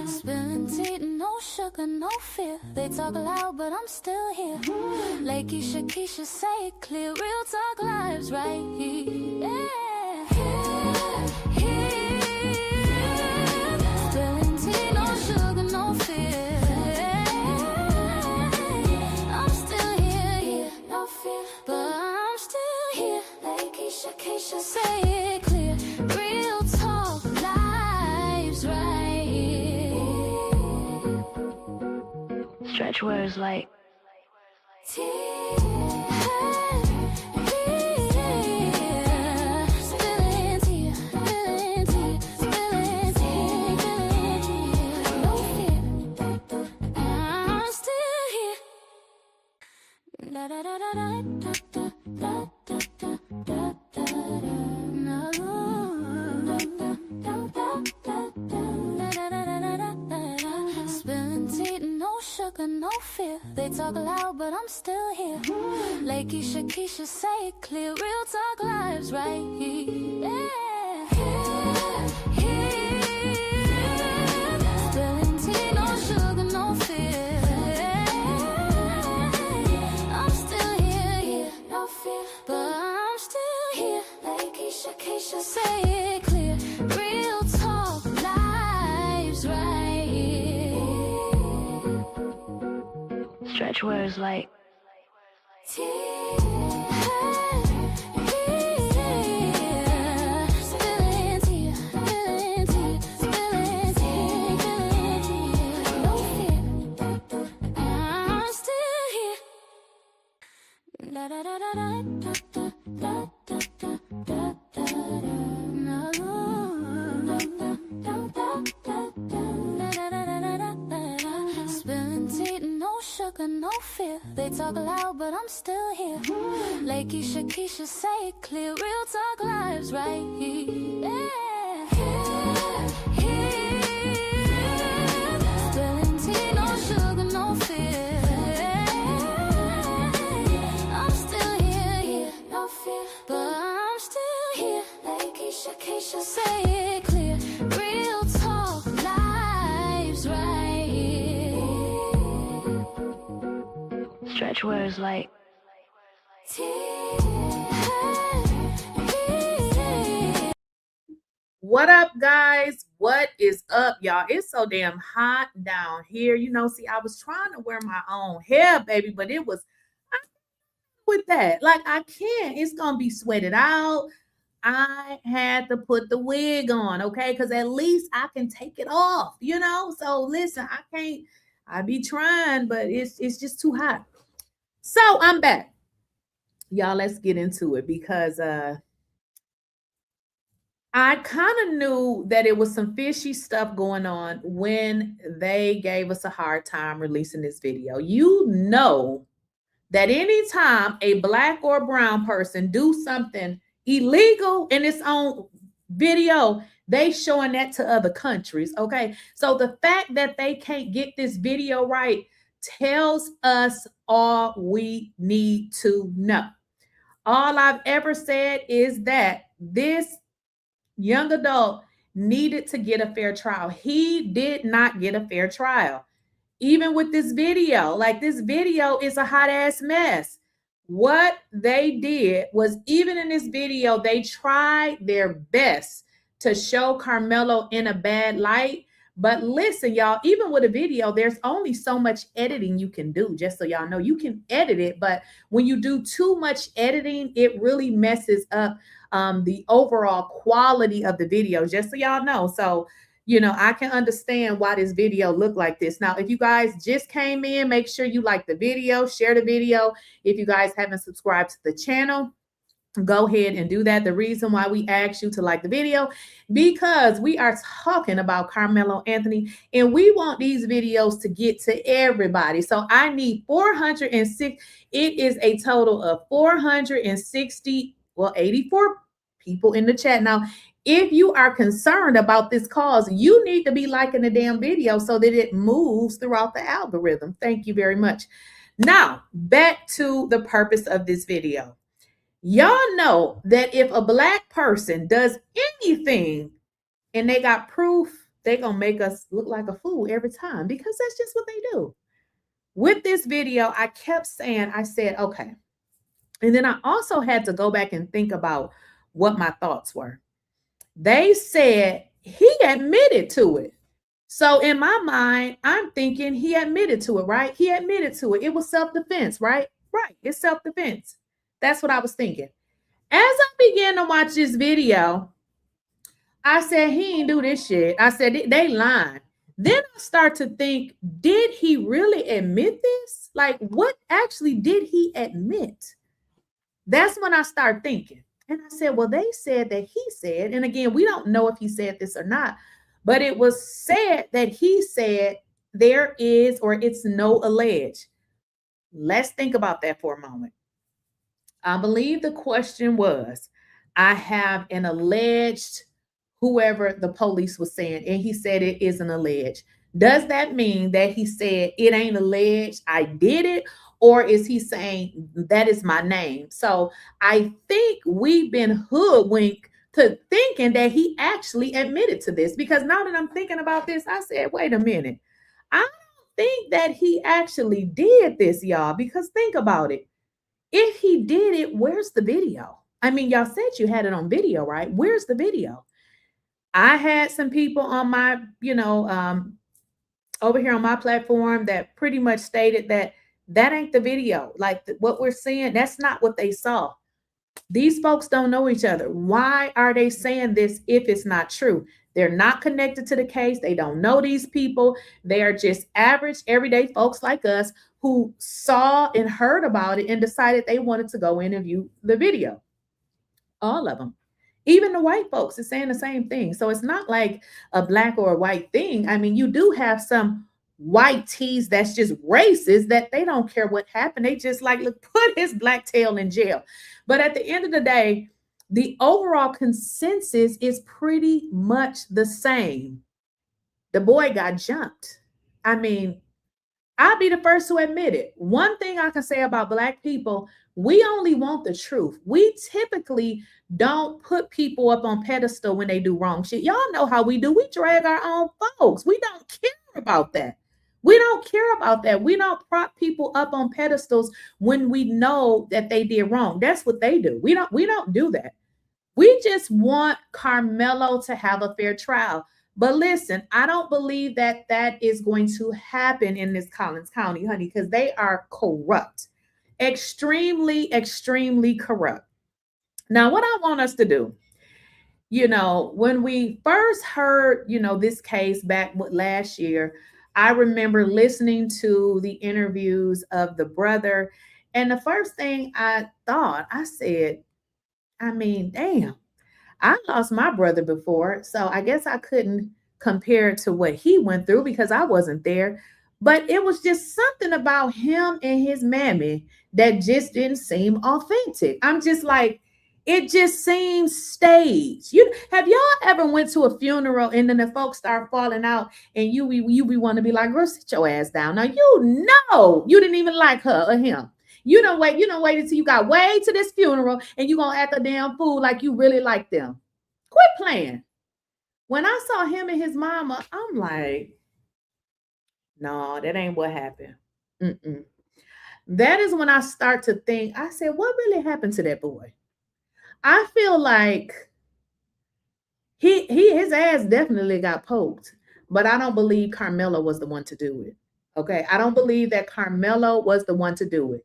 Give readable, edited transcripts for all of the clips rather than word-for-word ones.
Spilling tea, no sugar, no fear. They talk loud, but I'm still here. Lakeysha Keysha, say it clear. Real talk lives right here. Yeah. Spilling tea, no sugar, no fear. I'm still here, no fear, but I'm still here. Lakeysha Keysha, say it clear. Real talk lives right here. Stretch words like no fear. They talk loud, but I'm still here. Lakeysha Keysha, say it clear. Real talk lives right here. Yeah. Spilling tea, no sugar, no fear. I'm still here, no fear, but I'm still here. Lakeysha Keysha, say it clear. Real talk lives right here. Stretch words like no fear. They talk loud, but I'm still here. Lakeysha Keysha, say it clear. Real talk lives right here. Yeah. Spilling tea, no sugar, no fear. I'm still here, no fear, but I'm still here. Lakeysha Keysha, say it clear. Real talk lives right here. Stretch words like What up, guys? What is up, y'all? It's so damn hot down here. You know, see, I was trying to wear my own hair, baby, but it was with that. Like, I can't. It's gonna be sweated out. I had to put the wig on, okay? Because at least I can take it off, you know? So listen, I can't. I be trying, but it's just too hot. So I'm back. Y'all, let's get into it because I kind of knew that it was some fishy stuff going on when they gave us a hard time releasing this video. You know that anytime a black or brown person do something illegal in its own video, they showing that to other countries, okay? So the fact that they can't get this video right tells us all we need to know. All I've ever said is that this young adult needed to get a fair trial. He did not get a fair trial. Even with this video, like this video is a hot ass mess. What they did was, even in this video, they tried their best to show Carmelo in a bad light. But listen, y'all, even with a video, there's only so much editing you can do. Just so y'all know, you can edit it, but when you do too much editing, it really messes up the overall quality of the video, just so y'all know. So, you know, I can understand why this video looked like this. Now, if you guys just came in, make sure you like the video, share the video. If you guys haven't subscribed to the channel, go ahead and do that. The reason why we asked you to like the video, because we are talking about Carmelo Anthony, and we want these videos to get to everybody. So I need 406. It is a total of 460, well, 84 people in the chat. Now, if you are concerned about this cause, you need to be liking the damn video so that it moves throughout the algorithm. Thank you very much. Now, back to the purpose of this video. Y'all know that if a Black person does anything and they got proof, they gonna make us look like a fool every time, because that's just what they do. With this video, I kept saying, I said, okay. And then I also had to go back and think about what my thoughts were. They said he admitted to it. So in my mind, I'm thinking he admitted to it, right? He admitted to it. It was self-defense, right? Right. It's self-defense. That's what I was thinking. As I began to watch this video, I said, he ain't do this shit. I said, they lying. Then I start to think, did he really admit this? Like, what actually did he admit? That's when I start thinking. And I said, well, they said that he said, and again, we don't know if he said this or not, but it was said that he said there is, or it's no alleged. Let's think about that for a moment. I believe the question was, I have an alleged whoever the police was saying, and he said it isn't alleged. Does that mean that he said it ain't alleged, I did it? Or is he saying that is my name? So I think we've been hoodwinked to thinking that he actually admitted to this, because now that I'm thinking about this, I said, wait a minute. I don't think that he actually did this, y'all, because think about it. If he did it, where's the video? I mean, y'all said you had it on video, right? Where's the video? I had some people on my, over here on my platform that pretty much stated that ain't the video. Like what we're seeing, that's not what they saw. These folks don't know each other. Why are they saying this if it's not true? They're not connected to the case. They don't know these people. They are just average, everyday folks like us who saw and heard about it and decided they wanted to go in and view the video. All of them. Even the white folks are saying the same thing. So it's not like a Black or a white thing. I mean, you do have some white tees that's just racist, that they don't care what happened. They just like, look, put his black tail in jail. But at the end of the day, the overall consensus is pretty much the same. The boy got jumped. I mean, I'll be the first to admit it. One thing I can say about Black people, we only want the truth. We typically don't put people up on pedestal when they do wrong shit. Y'all know how we do. We drag our own folks. We don't care about that. We don't care about that. We don't prop people up on pedestals when we know that they did wrong. That's what they do. We don't do that. We just want Carmelo to have a fair trial. But listen, I don't believe that that is going to happen in this Collins County, honey, because they are corrupt. Extremely, extremely corrupt. Now, what I want us to do, when we first heard, this case back last year, I remember listening to the interviews of the brother. And the first thing I thought, I said, I mean, damn, I lost my brother before. So I guess I couldn't compare to what he went through because I wasn't there. But it was just something about him and his mammy that just didn't seem authentic. I'm just like, it just seems staged. Have y'all ever went to a funeral and then the folks start falling out and you be want to be like, girl, sit your ass down. Now you didn't even like her or him. You don't wait until you got way to this funeral and you gonna act a damn fool like you really like them. Quit playing. When I saw him and his mama, I'm like, no, that ain't what happened. That is when I start to think, I said, what really happened to that boy? I feel like his ass definitely got poked, but I don't believe Carmelo was the one to do it. Okay. I don't believe that Carmelo was the one to do it.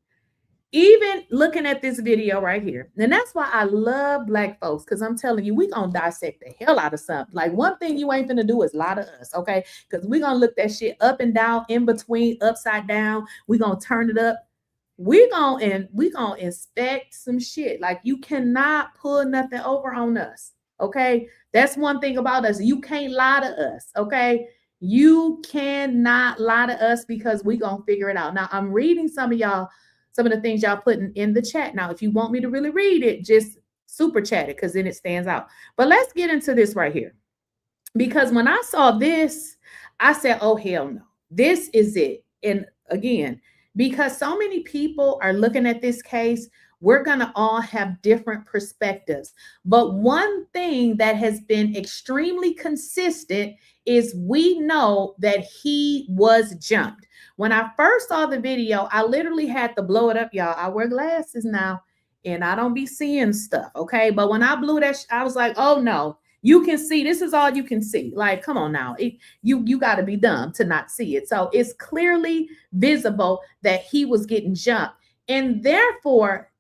Even looking at this video right here. And that's why I love Black folks, because I'm telling you, we're going to dissect the hell out of something. Like, one thing you ain't going to do is lie to us, okay? Because we're going to look that shit up and down, in between, upside down. We're going to turn it up. We're going to inspect some shit. Like, you cannot pull nothing over on us, okay? That's one thing about us. You can't lie to us, okay? You cannot lie to us, because we're going to figure it out. Now, I'm reading some of the things y'all putting in the chat. Now, if you want me to really read it, just super chat it, because then it stands out. But let's get into this right here. Because when I saw this, I said, oh, hell no. This is it. And again, because so many people are looking at this case. We're going to all have different perspectives. But one thing that has been extremely consistent is we know that he was jumped. When I first saw the video, I literally had to blow it up, y'all. I wear glasses now and I don't be seeing stuff, okay? But when I blew that, I was like, oh no, you can see, this is all you can see. Like, come on now. You got to be dumb to not see it. So it's clearly visible that he was getting jumped. And therefore,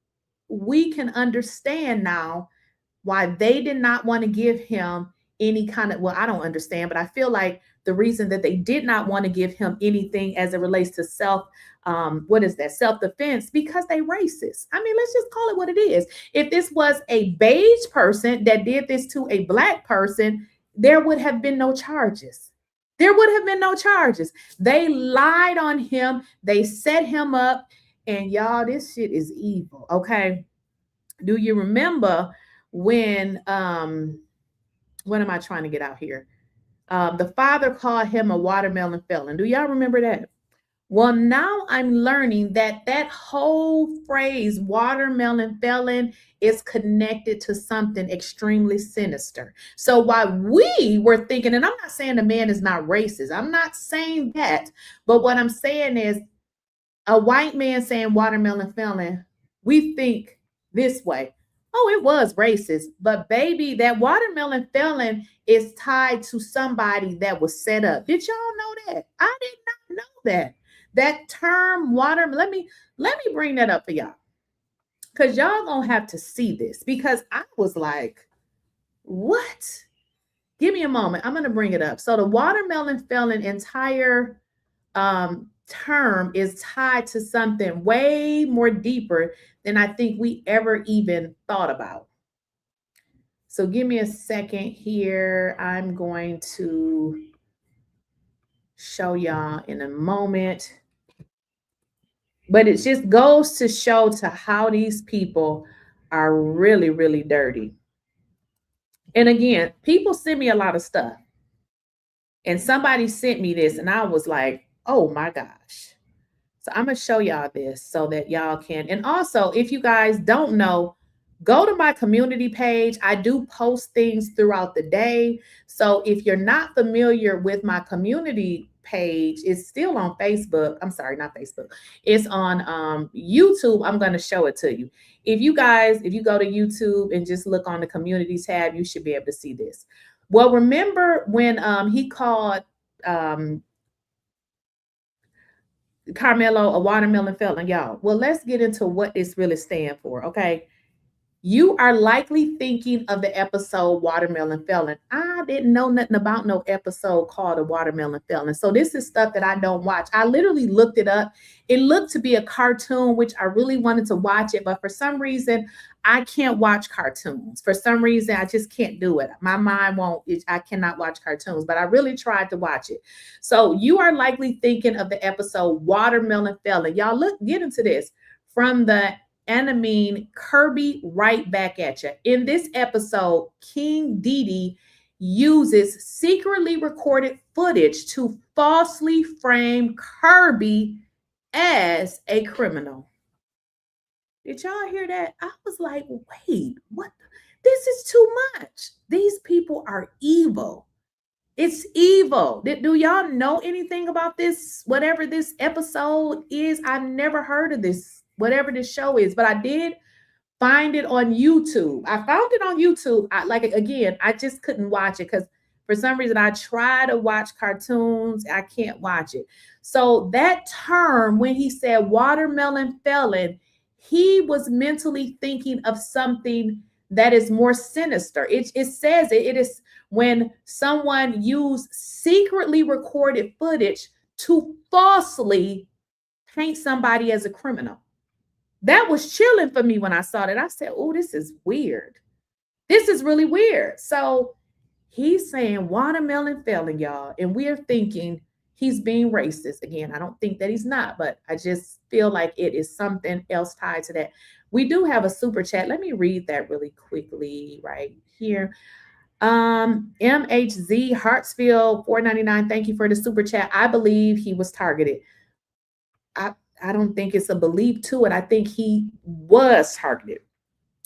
we can understand now why they did not want to give him any kind of, well, I don't understand, but I feel like the reason that they did not want to give him anything as it relates to self-defense, because they racist. I mean, let's just call it what it is. If this was a beige person that did this to a black person, there would have been no charges. There would have been no charges. They lied on him. They set him up. And y'all, this shit is evil, okay? Do you remember when, what am I trying to get out here? The father called him a watermelon felon. Do y'all remember that? Well, now I'm learning that that whole phrase, watermelon felon, is connected to something extremely sinister. So while we were thinking, and I'm not saying the man is not racist, I'm not saying that, but what I'm saying is a white man saying watermelon felon, we think this way. Oh, it was racist, but baby, that watermelon felon is tied to somebody that was set up. Did y'all know that? I did not know that. That term let me bring that up for y'all, because y'all gonna have to see this, because I was like, what? Give me a moment. I'm gonna bring it up. So the watermelon felon entire term is tied to something way more deeper than I think we ever even thought about. So give me a second here. I'm going to show y'all in a moment. But it just goes to show to how these people are really, really dirty. And again, people send me a lot of stuff. And somebody sent me this and I was like, oh my gosh. So I'm going to show y'all this so that y'all can. And also, if you guys don't know, go to my community page. I do post things throughout the day. So if you're not familiar with my community page, it's still on Facebook. I'm sorry, not Facebook. It's on YouTube. I'm going to show it to you. If you go to YouTube and just look on the community tab, you should be able to see this. Well, remember when he called Carmelo a watermelon felon, y'all. Well, let's get into what this really stands for, okay? You are likely thinking of the episode Watermelon Felon. I didn't know nothing about no episode called a Watermelon Felon. So this is stuff that I don't watch. I literally looked it up. It looked to be a cartoon, which I really wanted to watch it. But for some reason, I can't watch cartoons. For some reason, I just can't do it. My mind won't. I cannot watch cartoons. But I really tried to watch it. So you are likely thinking of the episode Watermelon Felon. Y'all get into this. From the 𝐿 Kirby right back at you. In this episode, King Diddy uses secretly recorded footage to falsely frame Kirby as a criminal. Did y'all hear that? I was like, wait, what? This is too much. These people are evil. It's evil. Do y'all know anything about this? Whatever this episode is, I've never heard of this. Whatever this show is, but I did find it on YouTube. I found it on YouTube. I just couldn't watch it because for some reason I try to watch cartoons. I can't watch it. So that term, when he said watermelon felon, he was mentally thinking of something that is more sinister. It says it is when someone used secretly recorded footage to falsely paint somebody as a criminal. That was chilling for me when I saw that. I said, oh, this is weird. This is really weird. So he's saying watermelon felon, y'all. And we're thinking he's being racist. Again, I don't think that he's not, but I just feel like it is something else tied to that. We do have a super chat. Let me read that really quickly right here. MHZ Hartsfield 499. Thank you for the super chat. I believe he was targeted. I don't think it's a belief to it. I think he was targeted.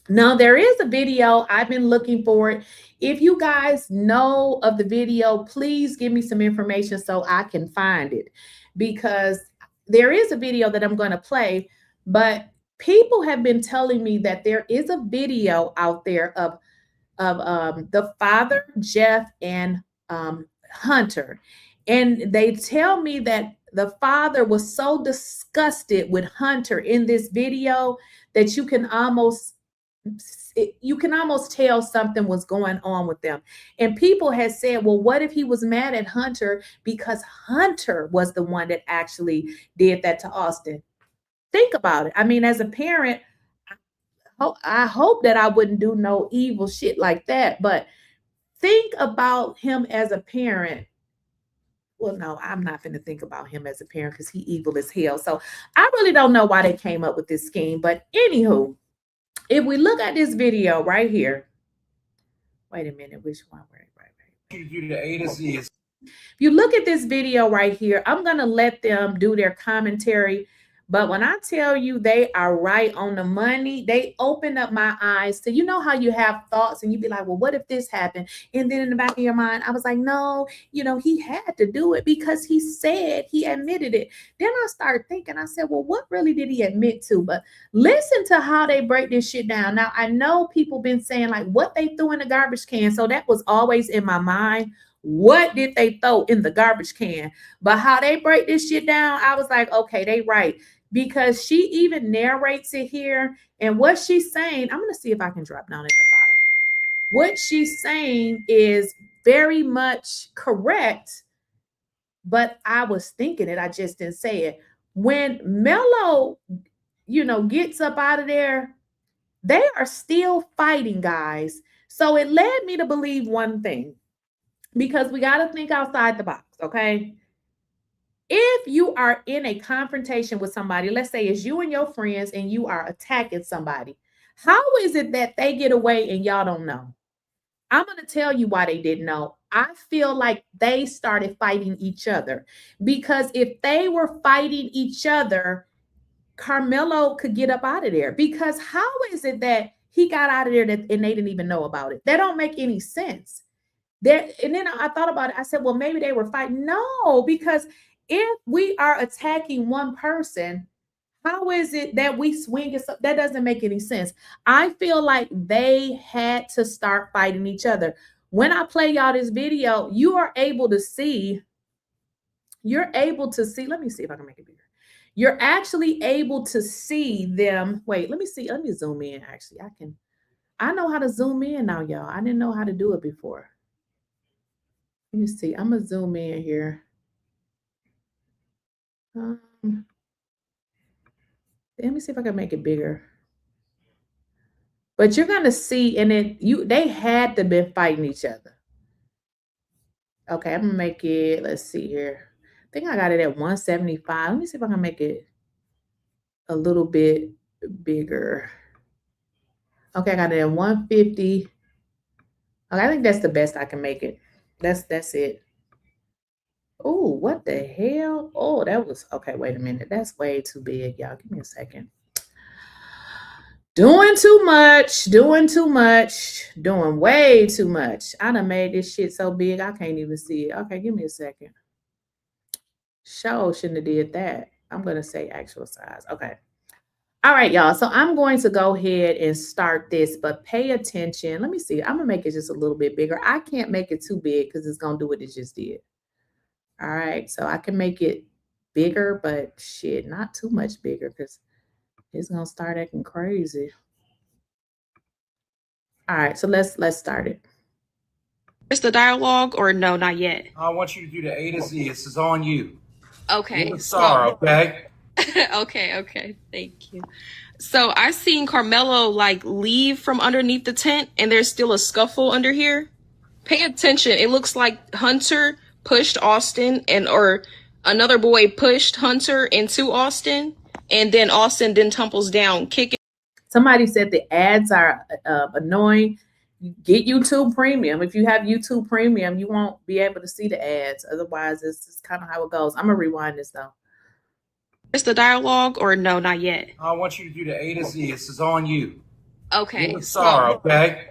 Now, there is a video. I've been looking for it. If you guys know of the video, please give me some information so I can find it, because there is a video that I'm going to play, but people have been telling me that there is a video out there of the father, Jeff, and Hunter. And they tell me that the father was so disgusted with Hunter in this video that you can almost tell something was going on with them. And people had said, well, what if he was mad at Hunter because Hunter was the one that actually did that to Austin? Think about it. I mean, as a parent, I hope that I wouldn't do no evil shit like that, but think about him as a parent. Well, no, I'm not going to think about him as a parent because he evil as hell. So I really don't know why they came up with this scheme. But anywho, if we look at this video right here, wait a minute, which one? Right. You do the A to Z. If you look at this video right here, I'm going to let them do their commentary. But when I tell you they are right on the money, they open up my eyes to, you know how you have thoughts and you be like, well, what if this happened? And then in the back of your mind, I was like, no, you know, he had to do it because he said, he admitted it. Then I started thinking, I said, well, what really did he admit to? But listen to how they break this shit down. Now, I know people been saying like what they threw in the garbage can. So that was always in my mind. What did they throw in the garbage can? But how they break this shit down, I was like, okay, they right. Because she even narrates it here. And what she's saying, I'm going to see if I can drop down at the bottom. What she's saying is very much correct, but I was thinking it. I just didn't say it. When Melo, you know, gets up out of there, they are still fighting, guys. So it led me to believe one thing, because we got to think outside the box, okay? If you are in a confrontation with somebody, let's say it's you and your friends and you are attacking somebody, how is it that they get away and y'all don't know? I'm going to tell you why they didn't know. I feel like they started fighting each other, because if they were fighting each other, Carmelo could get up out of there. Because how is it that he got out of there and they didn't even know about it? That don't make any sense. And then I thought about it. I said, well, maybe they were fighting. No, because if we are attacking one person, how is it that we swing it? That doesn't make any sense. I feel like they had to start fighting each other. When I play y'all this video, you are able to see, let me see if I can make it bigger. You're actually able to see them. Wait, let me see. Let me zoom in. Actually, I know how to zoom in now, y'all. I didn't know how to do it before. Let me see. I'm going to zoom in here. Let me see if I can make it bigger. But you're going to see in it, they had to be fighting each other. Okay, I'm going to make it, let's see here. I think I got it at 175. Let me see if I can make it a little bit bigger. Okay, I got it at 150. Okay, I think that's the best I can make it. That's it. Oh, what the hell? Oh, that was, okay, wait a minute. That's way too big, y'all. Give me a second. Doing too much, doing way too much. I done made this shit so big, I can't even see it. Okay, give me a second. Shouldn't have did that. I'm going to say actual size. Okay. All right, y'all. So I'm going to go ahead and start this, but pay attention. Let me see. I'm going to make it just a little bit bigger. I can't make it too big because it's going to do what it just did. All right, so I can make it bigger, but shit, not too much bigger because it's gonna start acting crazy. All right, so let's start it. Is the dialogue or no, not yet? I want you to do the A to Z. This is on you. Okay. You're the star, okay? Okay. Thank you. So I seen Carmelo like leave from underneath the tent and there's still a scuffle under here. Pay attention. It looks like Hunter pushed Austin or another boy pushed Hunter into Austin, and then Austin then tumbles down, kicking. Somebody said the ads are annoying. Get YouTube Premium. If you have YouTube Premium, you won't be able to see the ads. Otherwise, it's kind of how it goes. I'm going to rewind this though. It's the dialogue, or no, not yet? I want you to do the A to Z. This is on you. Okay. You're the star, okay?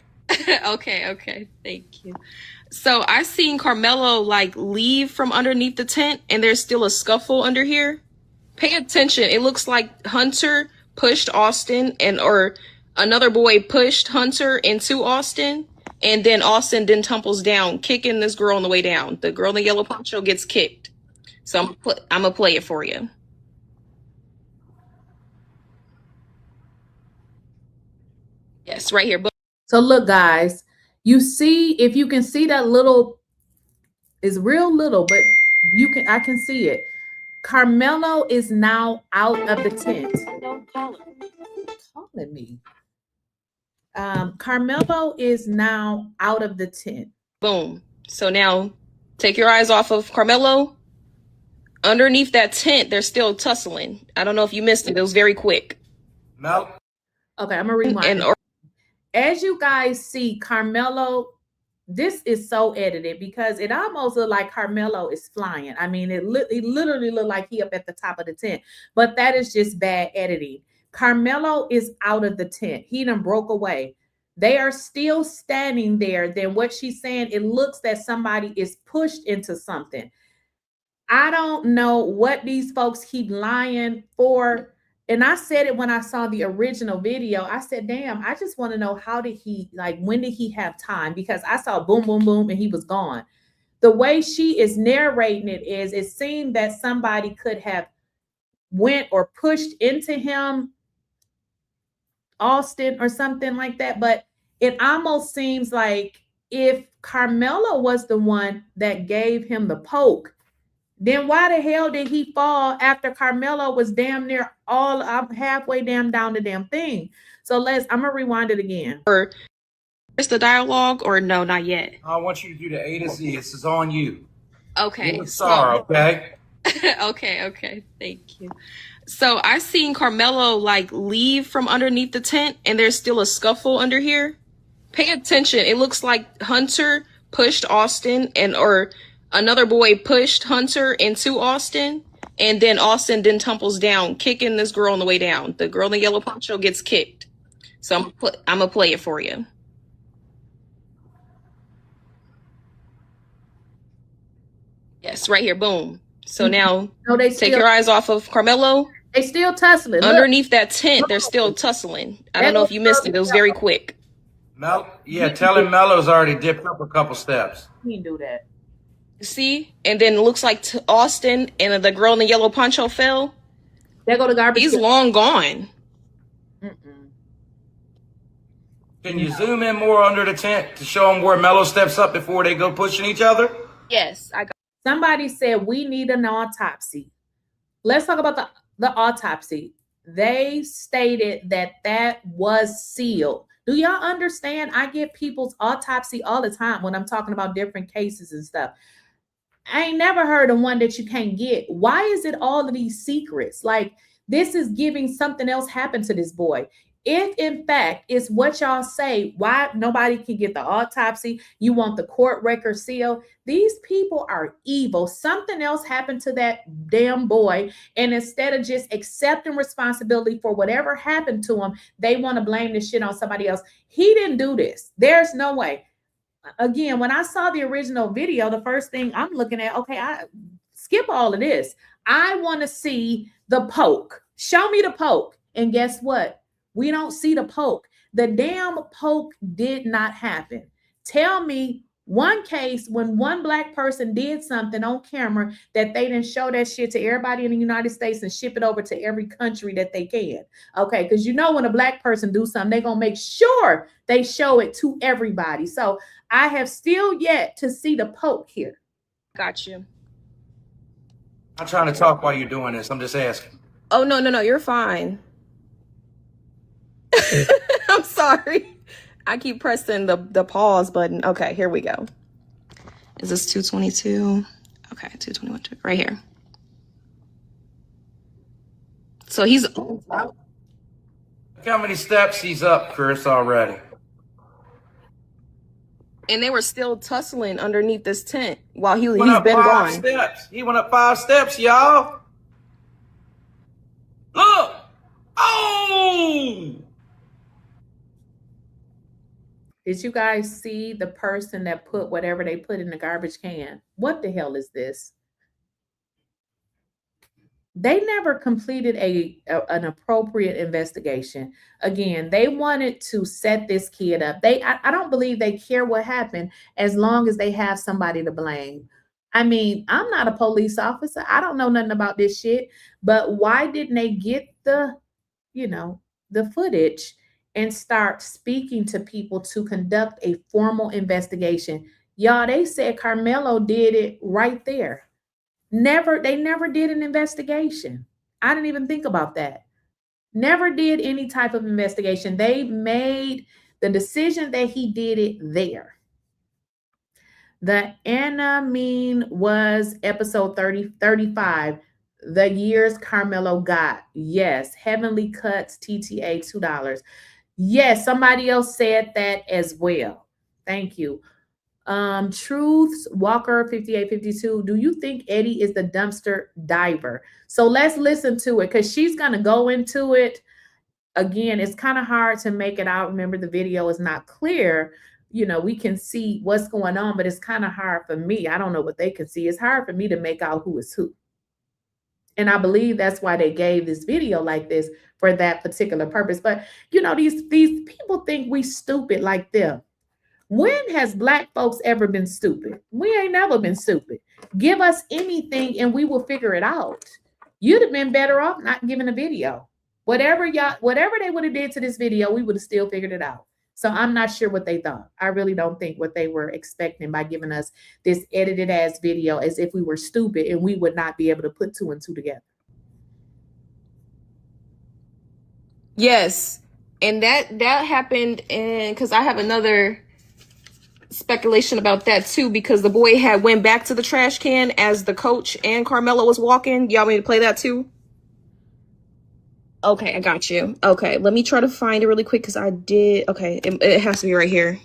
Okay, thank you. So I seen Carmelo like leave from underneath the tent, and there's still a scuffle under here. Pay attention. It looks like Hunter pushed Austin, or another boy pushed Hunter into Austin, and then Austin then tumbles down, kicking this girl on the way down. The girl in the yellow poncho gets kicked. So I'm gonna play it for you. Yes, right here. So look, guys, you see, if you can see that little, it's real little, but I can see it. Carmelo is now out of the tent. Calling me. Carmelo is now out of the tent. Boom. So now take your eyes off of Carmelo. Underneath that tent, they're still tussling. I don't know if you missed it. It was very quick. No. Okay, I'm gonna rewind. As you guys see, Carmelo, this is so edited because it almost looked like Carmelo is flying. I mean, it literally looked like he up at the top of the tent, but that is just bad editing. Carmelo is out of the tent. He done broke away. They are still standing there. Then what she's saying, it looks that somebody is pushed into something. I don't know what these folks keep lying for. And I said it when I saw the original video. I said, damn, I just want to know when did he have time? Because I saw boom, boom, boom, and he was gone. The way she is narrating it is, it seemed that somebody could have went or pushed into him, Austin or something like that. But it almost seems like if Carmelo was the one that gave him the poke, then why the hell did he fall after Carmelo was damn near all up halfway down the damn thing? So I'm gonna rewind it again. It's the dialogue, or no, not yet? I want you to do the A to Z. This is on you. Okay. You're the star, okay? Okay, thank you. So I seen Carmelo like leave from underneath the tent, and there's still a scuffle under here. Pay attention. It looks like Hunter pushed Austin, or another boy pushed Hunter into Austin, and then Austin then tumbles down, kicking this girl on the way down. The girl in the yellow poncho gets kicked. So I'm gonna play it for you. Yes, right here. Boom. So now take your eyes off of Carmelo. They still tussling. Underneath that tent, they're still tussling. I don't know if you missed it. It was very quick. Yeah, tell him Melo's already dipped up a couple steps. He didn't do that. See? And then it looks like Austin and the girl in the yellow poncho fell. There go the garbage. He's long gone. Can you zoom in more under the tent to show them where Melo steps up before they go pushing each other? Yes, I got. Somebody said we need an autopsy. Let's talk about the autopsy. They stated that was sealed. Do y'all understand? I get people's autopsy all the time when I'm talking about different cases and stuff. I ain't never heard of one that you can't get. Why is it all of these secrets? Like, this is giving something else happened to this boy. If in fact it's what y'all say, why nobody can get the autopsy? You want the court record sealed? These people are evil. Something else happened to that damn boy. And instead of just accepting responsibility for whatever happened to him, they want to blame this shit on somebody else. He didn't do this. There's no way. Again, when I saw the original video, the first thing I'm looking at, okay, I skip all of this. I want to see the poke. Show me the poke. And guess what? We don't see the poke. The damn poke did not happen. Tell me one case when one black person did something on camera that they didn't show that shit to everybody in the United States and ship it over to every country that they can. Okay, because you know when a black person do something, they're going to make sure they show it to everybody. So I have still yet to see the poke here. Got you. I'm trying to talk while you're doing this. I'm just asking. Oh, no, you're fine. I'm sorry. I keep pressing the pause button. Okay, here we go. Is this 222? Okay, 221, right here. So he's... Look how many steps he's up, Chris, already. And they were still tussling underneath this tent while he's He went up been 5 gone. steps. He went up 5 steps, y'all. Ooh. Did you guys see the person that put whatever they put in the garbage can? What the hell is this? They never completed an appropriate investigation. Again, they wanted to set this kid up. I don't believe they care what happened as long as they have somebody to blame. I mean, I'm not a police officer. I don't know nothing about this shit. But why didn't they get the footage and start speaking to people to conduct a formal investigation? Y'all, they said Carmelo did it right there. They never did an investigation. I didn't even think about that. Never did any type of investigation. They made the decision that he did it there. The enemy was episode 35. The years Carmelo got. Yes. Heavenly Cuts TTA $2. Yes, somebody else said that as well. Thank you. Truths Walker 5852. Do you think Eddie is the dumpster diver? So let's listen to it because she's gonna go into it. Again, it's kind of hard to make it out. Remember, the video is not clear. We can see what's going on, but it's kind of hard for me. I don't know what they can see. It's hard for me to make out who is who. And I believe that's why they gave this video like this, for that particular purpose. But these people think we stupid like them. When has Black folks ever been stupid? We ain't never been stupid. Give us anything and we will figure it out. You'd have been better off not giving a video. Whatever they would have did to this video, we would have still figured it out. So I'm not sure what they thought. I really don't think what they were expecting by giving us this edited ass video as if we were stupid and we would not be able to put 2 and 2 together. Yes. And that happened because I have another speculation about that too, because the boy had went back to the trash can as the coach and Carmelo was walking. Y'all want me to play that too? Okay, I got you. Okay, let me try to find it really quick because I did. Okay, it has to be right here.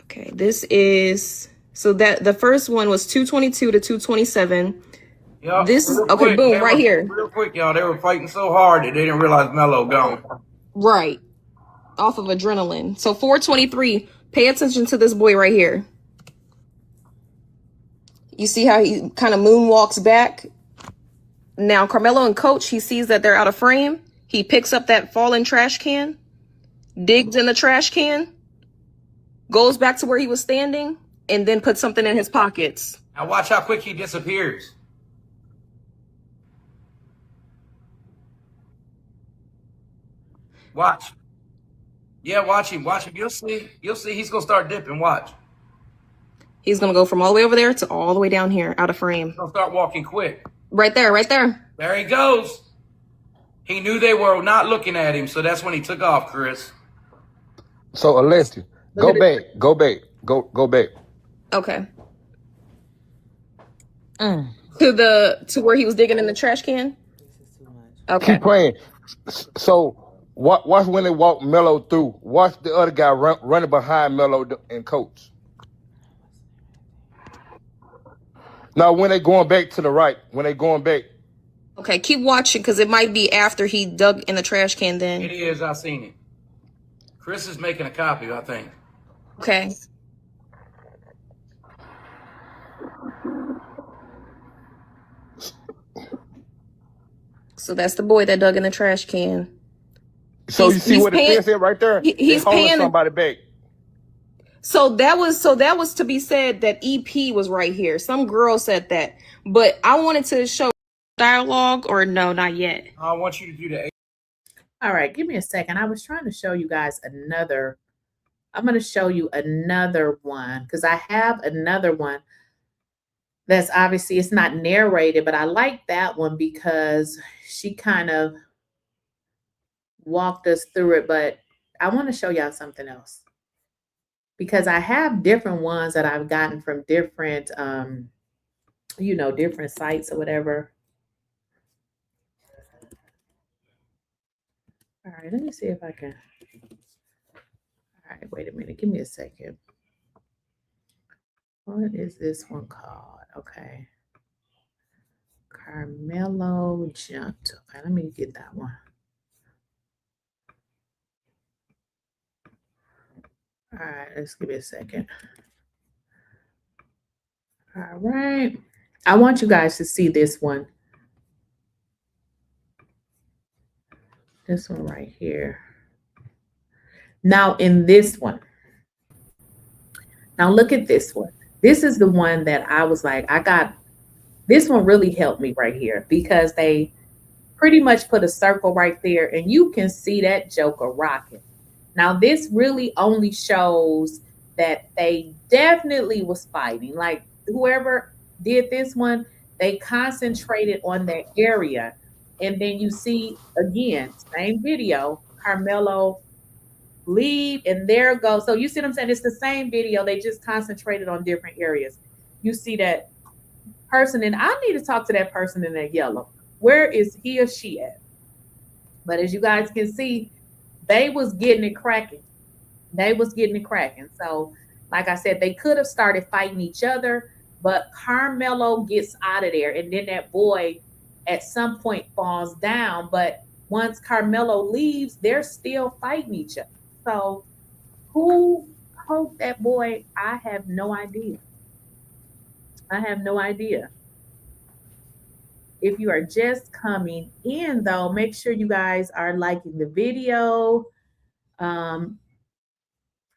Okay, this is that the first one was 222 to 227. This is okay. Quick, boom, right here. Real quick, y'all. They were fighting so hard that they didn't realize Melo gone. Right. Off of adrenaline. So 423, pay attention to this boy right here. You see how he kind of moonwalks back? Now, Carmelo and Coach, he sees that they're out of frame. He picks up that fallen trash can, digs in the trash can, goes back to where he was standing, and then puts something in his pockets. Now watch how quick he disappears. Watch. Yeah, watch him. Watch him. You'll see. He's going to start dipping. Watch. He's going to go from all the way over there to all the way down here, out of frame. He's going to start walking quick. Right there, right there. There he goes. He knew they were not looking at him, so that's when he took off, Chris. So, Alessia, go back. Okay. To where he was digging in the trash can? Okay. Keep playing. So, watch when they walk Melo through. Watch the other guy running behind Melo and Coach. Now, when they going back to the right, Okay, keep watching because it might be after he dug in the trash can then. It is. I seen it. Chris is making a copy, I think. Okay. So that's the boy that dug in the trash can. So you see what it says right there? He's paying somebody back. So that was to be said that EP was right here. Some girl said that, but I wanted to show dialogue, or no, not yet. I want you to do the. All right, give me a second. I was trying to show you guys another. I'm going to show you another one because I have another one that's obviously it's not narrated, but I like that one because she kind of walked us through it. But I want to show y'all something else because I have different ones that I've gotten from different, different sites or whatever. All right, let me see if I can. All right, wait a minute. Give me a second. What is this one called? Okay. Carmelo jumped. Okay, let me get that one. All right, let's give it a second. All right. I want you guys to see this one. This one right here. Now in this one. Now look at this one. This is the one that I was like, this one really helped me right here because they pretty much put a circle right there and you can see that joker rocking. Now this really only shows that they definitely was fighting. Like whoever did this one, they concentrated on that area. And then you see again, same video, Carmelo leave and there goes. So you see what I'm saying? It's the same video. They just concentrated on different areas. You see that person, and I need to talk to that person in that yellow. Where is he or she at? But as you guys can see, they was getting it cracking. They was getting it cracking. So like I said, they could have started fighting each other, but Carmelo gets out of there. And then that boy at some point falls down. But once Carmelo leaves, they're still fighting each other. So who poked that boy? I have no idea. I have no idea. If you are just coming in, though, make sure you guys are liking the video.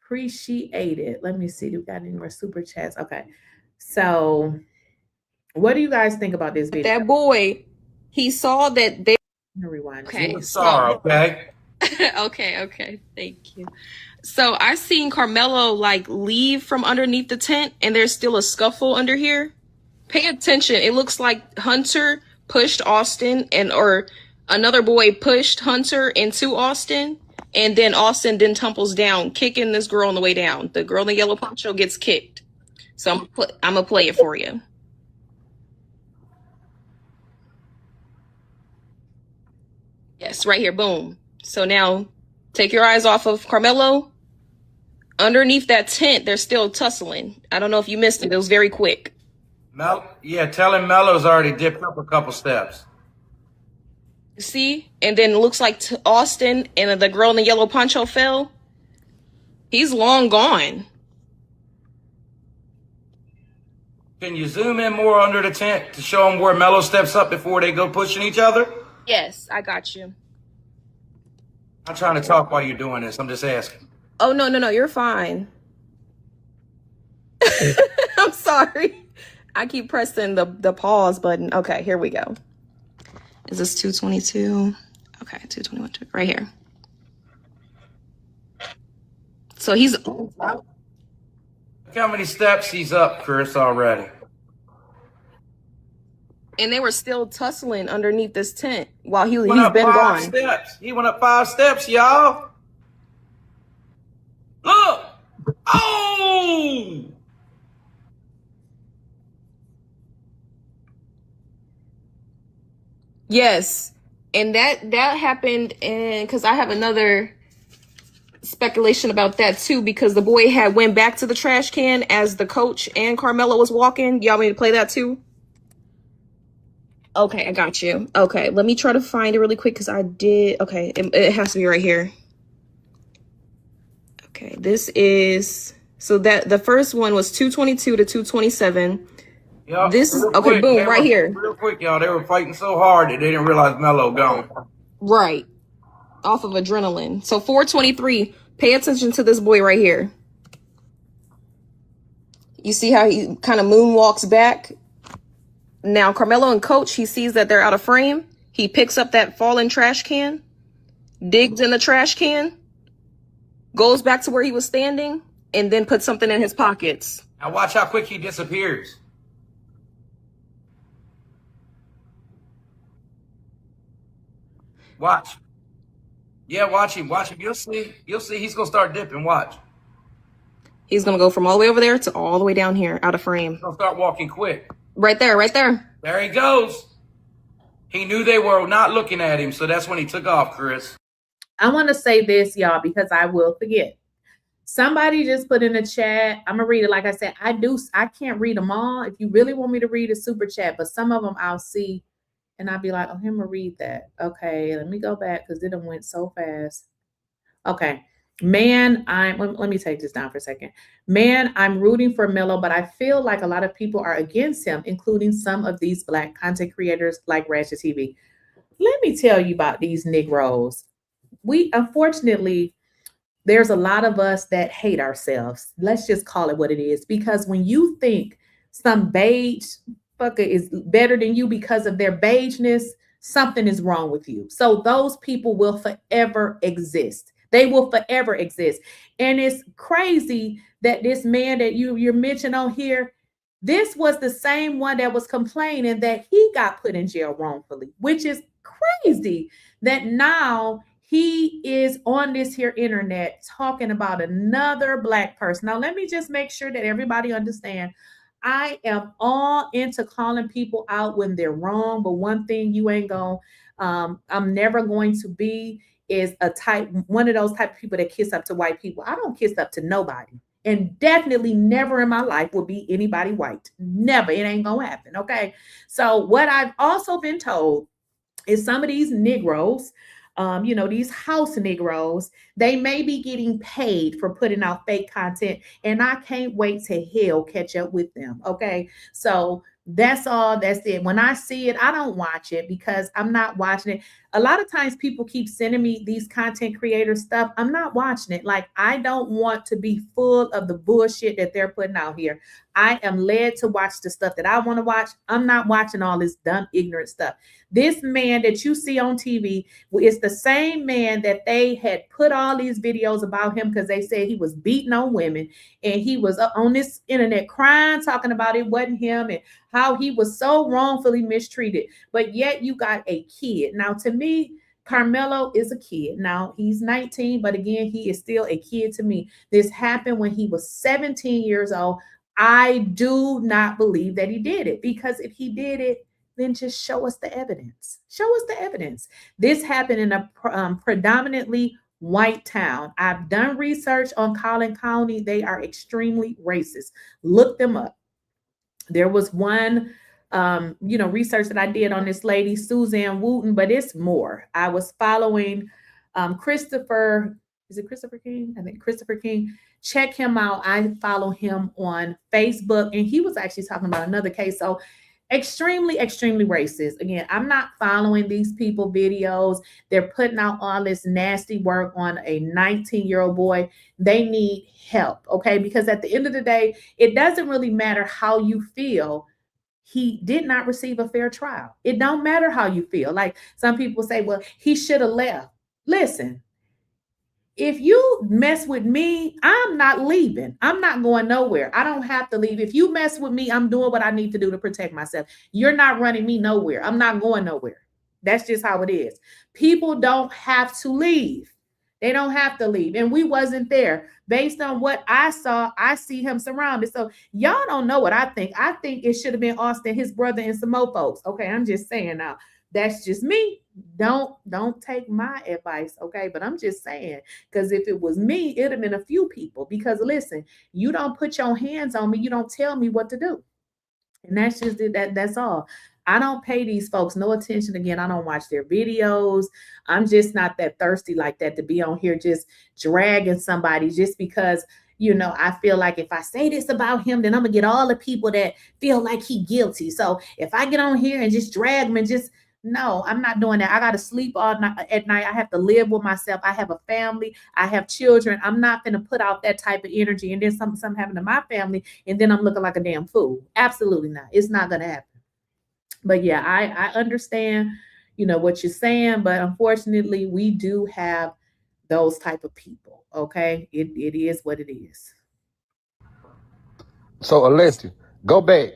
Appreciate it. Let me see. Do we got any more super chats? Okay. So what do you guys think about this video? That boy, he saw that they. I'm gonna rewind. Okay. Sorry, okay. Okay. Thank you. So I seen Carmelo like leave from underneath the tent and there's still a scuffle under here. Pay attention. It looks like Hunter pushed Austin or another boy pushed Hunter into Austin. And then Austin then tumbles down, kicking this girl on the way down. The girl in the yellow poncho gets kicked. So I'm gonna play it for you. Yes, right here. Boom. So now take your eyes off of Carmelo. Underneath that tent, they're still tussling. I don't know if you missed it. It was very quick. Tell him Melo's already dipped up a couple steps. See? And then it looks like Austin and the girl in the yellow poncho fell. He's long gone. Can you zoom in more under the tent to show them where Melo steps up before they go pushing each other? Yes, I got you. I'm trying to talk while you're doing this. I'm just asking. Oh, no, you're fine. I'm sorry. I keep pressing the pause button. Okay, here we go. Is this 222? Okay, 221, right here. So he's... Look how many steps he's up, Chris, already. And they were still tussling underneath this tent while he's Went been up gone. 5 steps. He went up 5 steps, y'all. Look. Oh! Yes. And that happened because I have another speculation about that too, because the boy had went back to the trash can as the coach and Carmelo was walking. Y'all want me to play that too? Okay, I got you. Okay, let me try to find it really quick because I did. Okay, it has to be right here. Okay, this is, so that the first one was 222 to 227. Yep, this is, okay, quick, boom, right here. Real quick, y'all. They were fighting so hard that they didn't realize Melo gone. Right. Off of adrenaline. So 423, pay attention to this boy right here. You see how he kind of moonwalks back? Now, Carmelo and Coach, he sees that they're out of frame. He picks up that fallen trash can, digs in the trash can, goes back to where he was standing, and then puts something in his pockets. Now watch how quick he disappears. Watch. Yeah, watch him. Watch him. You'll see. You'll see. He's going to start dipping. Watch. He's going to go from all the way over there to all the way down here, out of frame. He's going to start walking quick. Right there, right there. There he goes. He knew they were not looking at him, so that's when he took off, Chris. I want to say this, y'all, because I will forget. Somebody just put in the chat. I'm going to read it. Like I said, I can't read them all. If you really want me to read a super chat, but some of them I'll see and I'll be like, oh, I'm going to read that. Okay, let me go back because it done went so fast. Okay. Man, let me take this down for a second. Man, I'm rooting for Melo, but I feel like a lot of people are against him, including some of these Black content creators like Ratchet TV. Let me tell you about these Negroes. We unfortunately, there's a lot of us that hate ourselves. Let's just call it what it is. Because when you think some beige fucker is better than you because of their beigeness, something is wrong with you. So those people will forever exist. They will forever exist. And it's crazy that this man that you're mentioning on here, this was the same one that was complaining that he got put in jail wrongfully, which is crazy that now he is on this here internet talking about another Black person. Now, let me just make sure that everybody understand. I am all into calling people out when they're wrong, but one thing you ain't gonna, I'm never going to be is one of those type of people that kiss up to white people. I don't kiss up to nobody. And definitely never in my life will be anybody white. Never. It ain't gonna happen. Okay. So what I've also been told is some of these Negroes, these house Negroes, they may be getting paid for putting out fake content, and I can't wait to hell catch up with them. Okay. So that's all. That's it. When I see it, I don't watch it because I'm not watching it. A lot of times people keep sending me these content creator stuff. I'm not watching it. Like, I don't want to be full of the bullshit that they're putting out here. I am led to watch the stuff that I want to watch. I'm not watching all this dumb, ignorant stuff. This man that you see on TV is the same man that they had put all these videos about him because they said he was beating on women, and he was on this internet crying, talking about it wasn't him and how he was so wrongfully mistreated. But yet you got a kid. Now, to me, Carmelo is a kid. Now, he's 19, but again, he is still a kid to me. This happened when he was 17 years old. I do not believe that he did it, because if he did it, then just show us the evidence. Show us the evidence. This happened in a predominantly white town. I've done research on Collin County. They are extremely racist. Look them up. There was one research that I did on this lady, Suzanne Wooten, but it's more. I was following Christopher. Is it Christopher King? I think Christopher King. Check him out. I follow him on Facebook, and he was actually talking about another case. So extremely racist. Again, I'm not following these people videos. They're putting out all this nasty work on a 19-year-old boy. They need help, okay? Because at the end of the day, it doesn't really matter how you feel. He did not receive a fair trial. It don't matter how you feel. Like, some people say, well, he should have left. Listen, if you mess with me, I'm not leaving. I'm not going nowhere. I don't have to leave. If you mess with me, I'm doing what I need to do to protect myself. You're not running me nowhere. I'm not going nowhere. That's just how it is. People don't have to leave. They don't have to leave. And we wasn't there. Based on what I saw, I see him surrounded. So y'all don't know what I think. I think it should have been Austin, his brother, and some more folks. Okay, I'm just saying now. That's just me. Don't take my advice, okay? But I'm just saying, because if it was me, it'd have been a few people. Because listen, you don't put your hands on me, you don't tell me what to do. And that's just it. That's all. I don't pay these folks no attention. Again, I don't watch their videos. I'm just not that thirsty like that to be on here just dragging somebody just because, I feel like if I say this about him, then I'm gonna get all the people that feel like he guilty. So if I get on here and just drag him and just, no, I'm not doing that. I got to sleep all night at night. I have to live with myself. I have a family. I have children. I'm not going to put out that type of energy and then something happen to my family and then I'm looking like a damn fool. Absolutely not. It's not going to happen. But yeah, I understand, what you're saying, but unfortunately we do have those type of people. Okay. It is what it is. So Alessia, go back.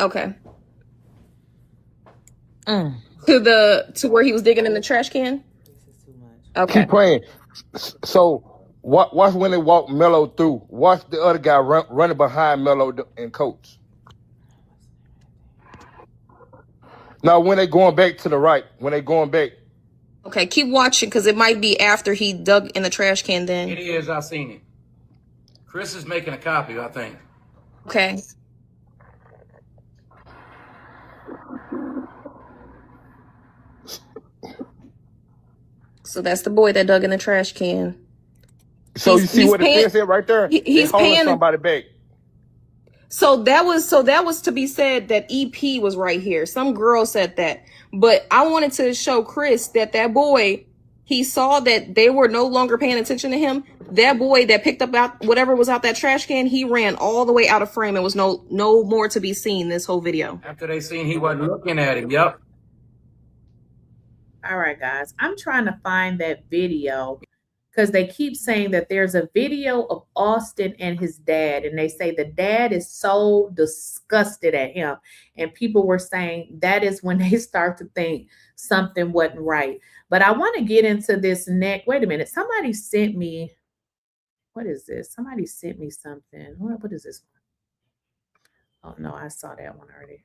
Okay. To where he was digging in the trash can? Okay. Keep playing. So watch when they walk Melo through. Watch the other guy running behind Melo and Coach. Now when they going back to the right, Okay, keep watching because it might be after he dug in the trash can then. It is. I seen it. Chris is making a copy, I think. Okay. So that's the boy that dug in the trash can. So you see what it says here right there? He's holding paying somebody back. So that was to be said that EP was right here. Some girl said that, but I wanted to show Chris that boy, he saw that they were no longer paying attention to him. That boy that picked up out whatever was out that trash can, he ran all the way out of frame and was no more to be seen this whole video. After they seen he wasn't looking at him. Yep. All right, guys. I'm trying to find that video because they keep saying that there's a video of Austin and his dad, and they say the dad is so disgusted at him. And people were saying that is when they start to think something wasn't right. But I want to get into this next. Wait a minute. Somebody sent me. What is this? Somebody sent me something. What is this? Oh, no, I saw that one already.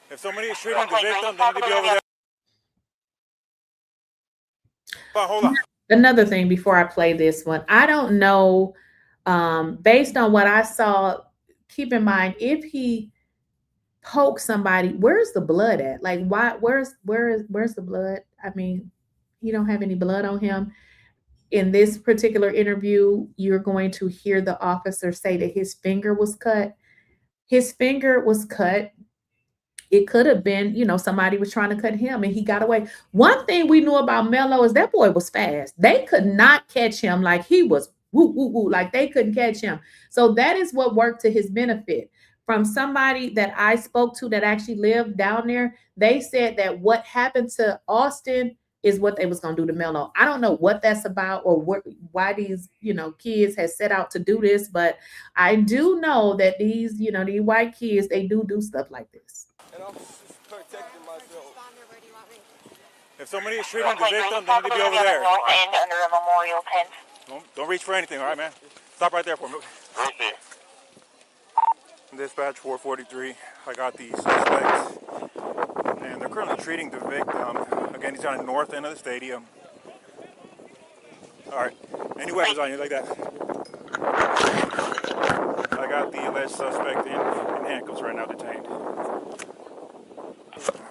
If somebody is treating the victim, they need to be over there. Hold on. Another thing before I play this one, I don't know, based on what I saw, keep in mind, if he poked somebody, where's the blood at? Like, why, where's the blood? I mean, he don't have any blood on him. In this particular interview, you're going to hear the officer say that his finger was cut. His finger was cut. It could have been, somebody was trying to cut him and he got away. One thing we knew about Melo is that boy was fast. They could not catch him like he was woo, woo, woo, like they couldn't catch him. So that is what worked to his benefit. From somebody that I spoke to that actually lived down there, they said that what happened to Austin is what they was going to do to Melo. I don't know what that's about or why these, kids has set out to do this, but I do know that these, these white kids, they do stuff like this. And I'm just protecting myself. If somebody is treating the victim, they need to be over there. Under a memorial pen. Don't reach for anything, all right, man? Stop right there for me. Right there. Dispatch 443. I got the suspects, and they're currently treating the victim. Again, he's on the north end of the stadium. All right. Any weapons on you like that? I got the alleged suspect in handcuffs right now, detained.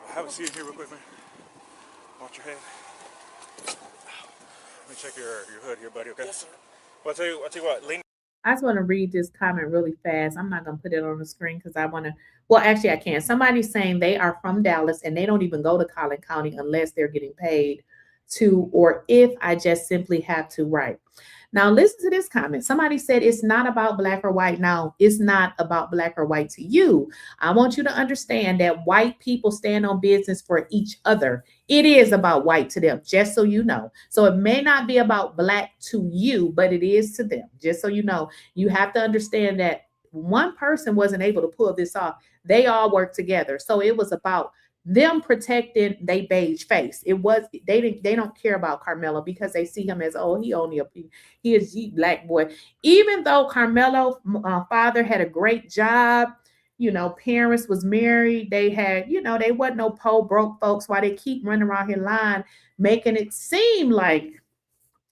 Have a seat here real quick, man. Watch your head. Let me check your hood here, buddy, okay? Yes, sir. Well, I'll tell you what, lean. I just want to read this comment really fast. I'm not going to put it on the screen because I want to, well, actually I can. Somebody's saying they are from Dallas and they don't even go to Collin County unless they're getting paid to, or if I just simply have to write. Now listen to this comment. Somebody said it's not about black or white. Now, it's not about black or white to you. I want you to understand that white people stand on business for each other. It is about white to them, just so you know. So it may not be about black to you, but it is to them, just so you know. You have to understand that one person wasn't able to pull this off. They all worked together. So it was about them protecting their beige face. It was, they don't care about Carmelo because they see him as, oh, he is black boy. Even though Carmelo father had a great job, parents was married, they had, they wasn't no poor broke folks. Why they keep running around here lying, making it seem like,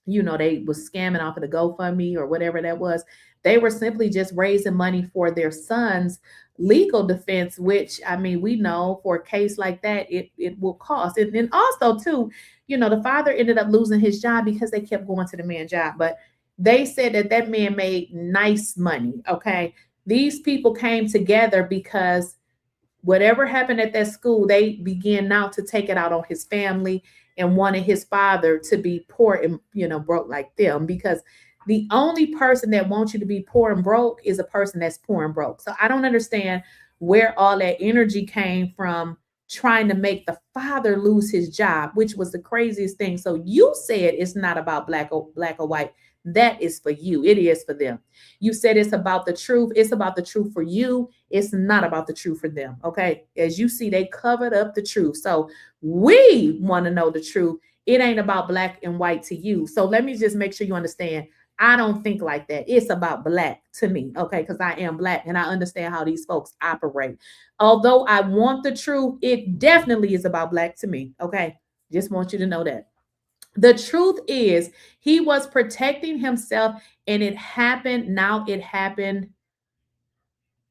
they was scamming off of the GoFundMe or whatever that was. They were simply just raising money for their son's legal defense, which, I mean, we know for a case like that, it will cost. And then also, too, the father ended up losing his job because they kept going to the man's job. But they said that man made nice money, okay? These people came together because whatever happened at that school, they began now to take it out on his family and wanted his father to be poor and, broke like them, because the only person that wants you to be poor and broke is a person that's poor and broke. So I don't understand where all that energy came from trying to make the father lose his job, which was the craziest thing. So you said it's not about black or white. That is for you. It is for them. You said it's about the truth. It's about the truth for you. It's not about the truth for them. Okay. As you see, they covered up the truth. So we want to know the truth. It ain't about black and white to you. So let me just make sure you understand. I don't think like that. It's about black to me, okay? Because I am black and I understand how these folks operate. Although I want the truth, it definitely is about black to me, okay? Just want you to know that. The truth is he was protecting himself and it happened. Now it happened.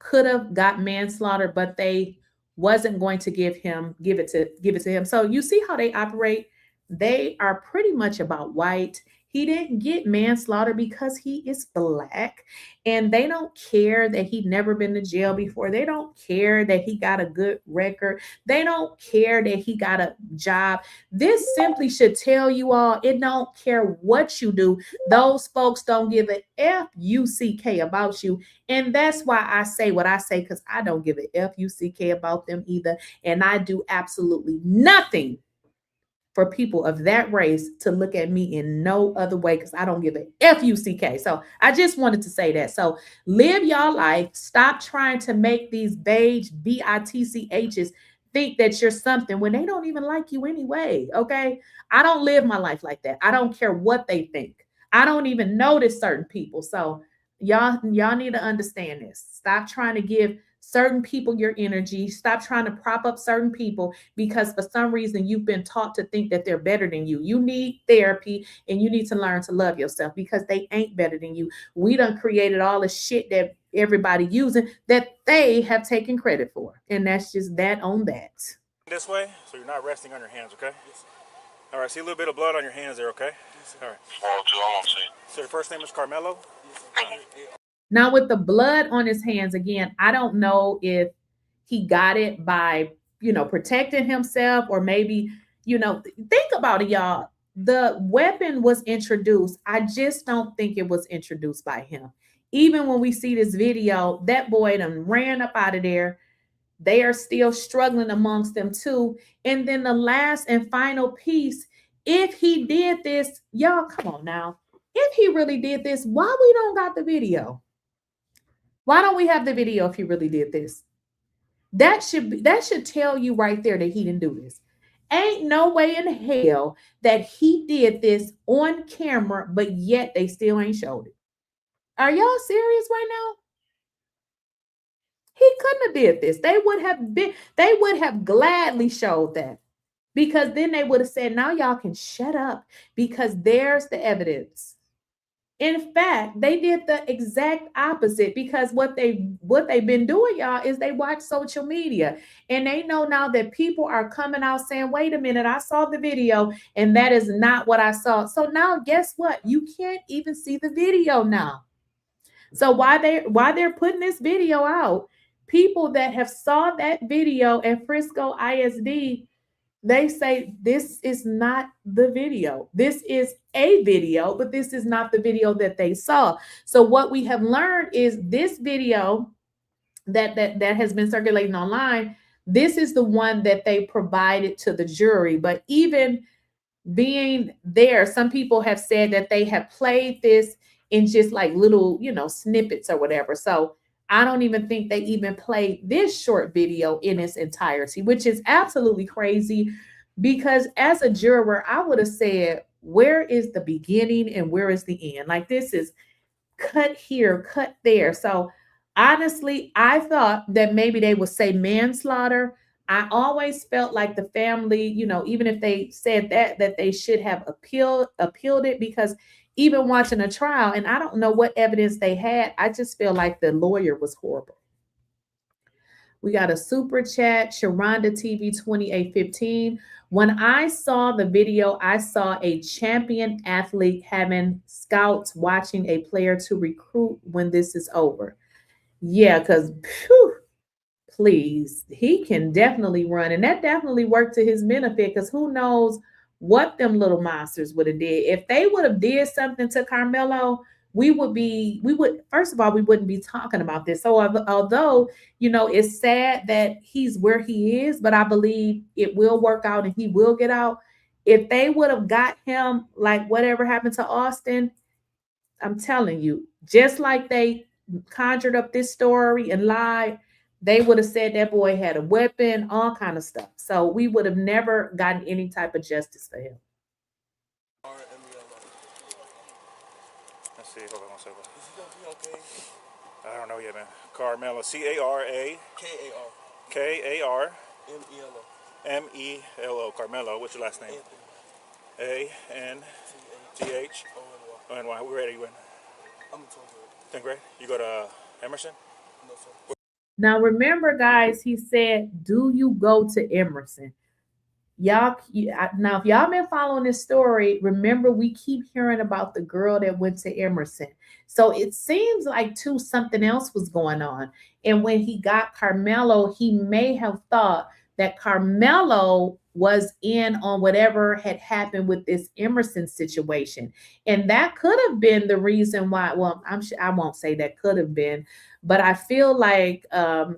Could have got manslaughter, but they wasn't going to give it to him. So you see how they operate? They are pretty much about white. He didn't get manslaughter because he is black, and they don't care that he'd never been to jail before. They don't care that he got a good record. They don't care that he got a job. This simply should tell you all, it don't care what you do. Those folks don't give a F-U-C-K about you. And that's why I say what I say, because I don't give a F-U-C-K about them either. And I do absolutely nothing for people of that race to look at me in no other way, because I don't give a F-U-C-K. So I just wanted to say that. So live y'all life. Stop trying to make these beige B-I-T-C-H's think that you're something when they don't even like you anyway, okay? I don't live my life like that. I don't care what they think. I don't even notice certain people. So y'all need to understand this. Stop trying to give certain people your energy. Stop trying to prop up certain people because for some reason you've been taught to think that they're better than you. You need therapy and you need to learn to love yourself because they ain't better than you. We done created all the shit that everybody using that they have taken credit for. And that's just that on that. This way, so you're not resting on your hands, okay? All right, see a little bit of blood on your hands there, okay? All right. So your first name is Carmelo? Now with the blood on his hands, again, I don't know if he got it by, protecting himself or maybe, think about it, y'all. The weapon was introduced. I just don't think it was introduced by him. Even when we see this video, that boy done ran up out of there. They are still struggling amongst them too. And then the last and final piece, if he did this, y'all, come on now. If he really did this, why we don't got the video? Why don't we have the video if he really did this? That should tell you right there that he didn't do this. Ain't no way in hell that he did this on camera, but yet they still ain't showed it. Are y'all serious right now? He couldn't have did this. They would have gladly showed that. Because then they would have said, now y'all can shut up because there's the evidence. In fact, they did the exact opposite because what they've been doing, y'all, is they watch social media and they know now that people are coming out saying, wait a minute, I saw the video and that is not what I saw. So now guess what? You can't even see the video now. So why they're putting this video out, people that have saw that video at Frisco ISD, they say this is not the video. This is a video, but this is not the video that they saw. So what we have learned is this video that has been circulating online, this is the one that they provided to the jury. But even being there, some people have said that they have played this in just like little, snippets or whatever. So I don't even think they even played this short video in its entirety, which is absolutely crazy because as a juror, I would have said, where is the beginning and where is the end? Like this is cut here, cut there. So honestly, I thought that maybe they would say manslaughter. I always felt like the family, even if they said that they should have appealed it because even watching a trial, and I don't know what evidence they had, I just feel like the lawyer was horrible. We got a super chat, Sharonda TV 2815. When I saw the video, I saw a champion athlete having scouts watching a player to recruit when this is over. Yeah, because please, he can definitely run. And that definitely worked to his benefit because who knows what them little monsters would have did. If they would have did something to Carmelo, first of all, we wouldn't be talking about this. So although, it's sad that he's where he is, but I believe it will work out and he will get out. If they would have got him like whatever happened to Austin, I'm telling you, just like they conjured up this story and lied, they would have said that boy had a weapon, all kind of stuff. So we would have never gotten any type of justice for him. Let's see, hold on one second. Is he gonna be okay? I don't know yet, man. Carmelo, K-A-R-M-E-L-O, Carmelo. What's your last name? A-N-T-H-O-N-Y. Where are you in? I'm in 10th grade. 10th grade? You go to Emerson? No, sir. Now, remember, guys, he said, do you go to Emerson? Y'all, now, if y'all been following this story, remember, we keep hearing about the girl that went to Emerson. So it seems like, too, something else was going on. And when he got Karmelo, he may have thought that Karmelo was in on whatever had happened with this Emerson situation. And that could have been the reason why. Well, I'm sure I won't say that could have been, but I feel like, I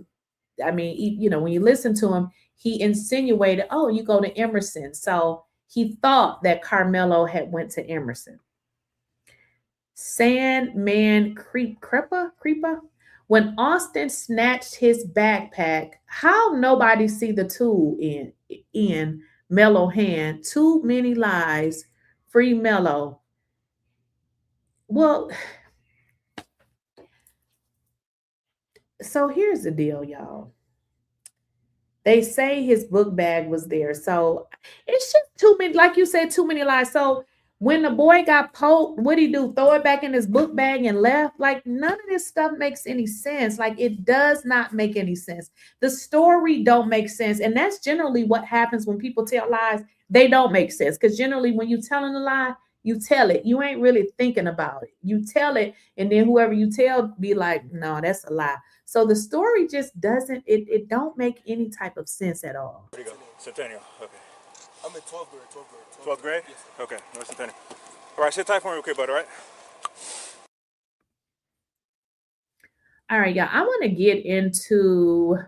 mean, you know, when you listen to him, he insinuated, oh, you go to Emerson. So he thought that Karmelo had went to Emerson. Sandman Creeper. When Austin snatched his backpack, how nobody see the tool in Melo hand? Too many lies. Free Melo. Well, so here's the deal, y'all. They say his book bag was there. So it's just too many, like you said, too many lies. So when the boy got poked, what'd he do? Throw it back in his book bag and left? Like, none of this stuff makes any sense. Like, it does not make any sense. The story don't make sense. And that's generally what happens when people tell lies. They don't make sense. Because generally when you're telling a lie, you tell it. You ain't really thinking about it. You tell it, and then whoever you tell be like, no, that's a lie. So the story just doesn't, it don't make any type of sense at all. Where do you go? Centennial. Okay. I'm in 12th grade. 12th grade? Yes, sir. Okay, North Centennial. All right, sit tight for me real quick, bud, all right? All right, y'all. I want to get into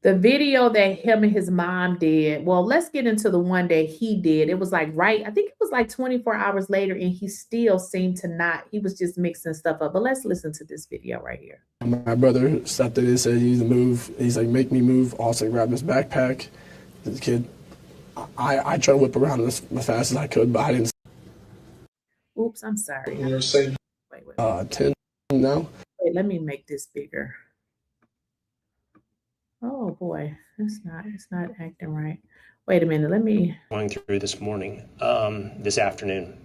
the video that him and his mom did. Well, let's get into the one that he did. It was like I think it was like 24 hours later, and he still seemed to not. He was just mixing stuff up. But let's listen to this video right here. My brother stepped in and said he needs to move. He's like, make me move. Also grabbed his backpack. The kid, I tried to whip around as fast as I could, but I didn't. Oops, I'm sorry. You're saying, wait. 10 now. Wait, let me make this bigger. Oh boy, it's not acting right. Wait a minute, let me. Going through this morning, this afternoon.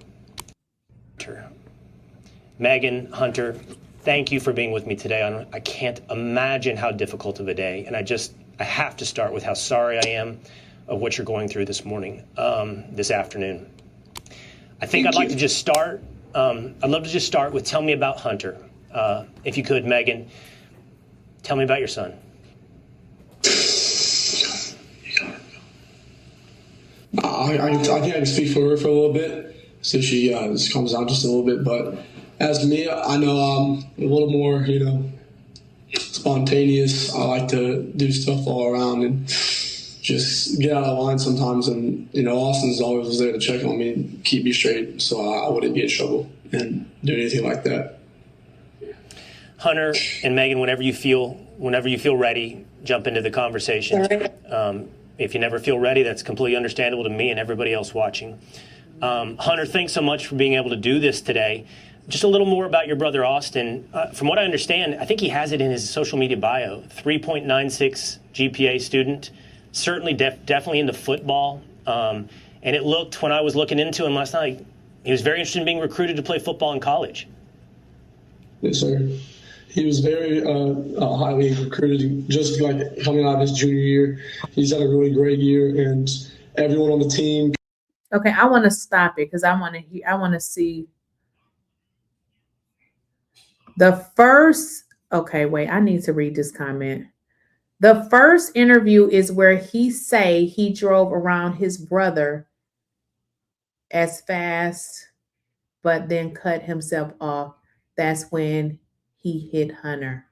Megan, Hunter, thank you for being with me today. I can't imagine how difficult of a day, and I have to start with how sorry I am of what you're going through this morning, this afternoon. I think I'd like to just start. I'd love to just start with tell me about Hunter. If you could, Megan, tell me about your son. I think I can speak for her for a little bit, so she just calms down just a little bit. But as for me, I know I'm a little more, spontaneous. I like to do stuff all around and just get out of line sometimes. And Austin's always was there to check on me and keep me straight, so I wouldn't get in trouble and do anything like that. Hunter and Megan, whenever you feel ready, jump into the conversation. If you never feel ready, that's completely understandable to me and everybody else watching. Hunter, thanks so much for being able to do this today. Just a little more about your brother, Austin. From what I understand, I think he has it in his social media bio, 3.96 GPA student, certainly definitely into football. And it looked, when I was looking into him last night, he was very interested in being recruited to play football in college. Yes, sir. He was very highly recruited, just like coming out of his junior year. He's had a really great year, and everyone on the team. Okay, I want to stop it because I want to see the first. Okay, wait, I need to read this comment. The first interview is where he say he drove around his brother as fast, but then cut himself off. That's when he hit Hunter.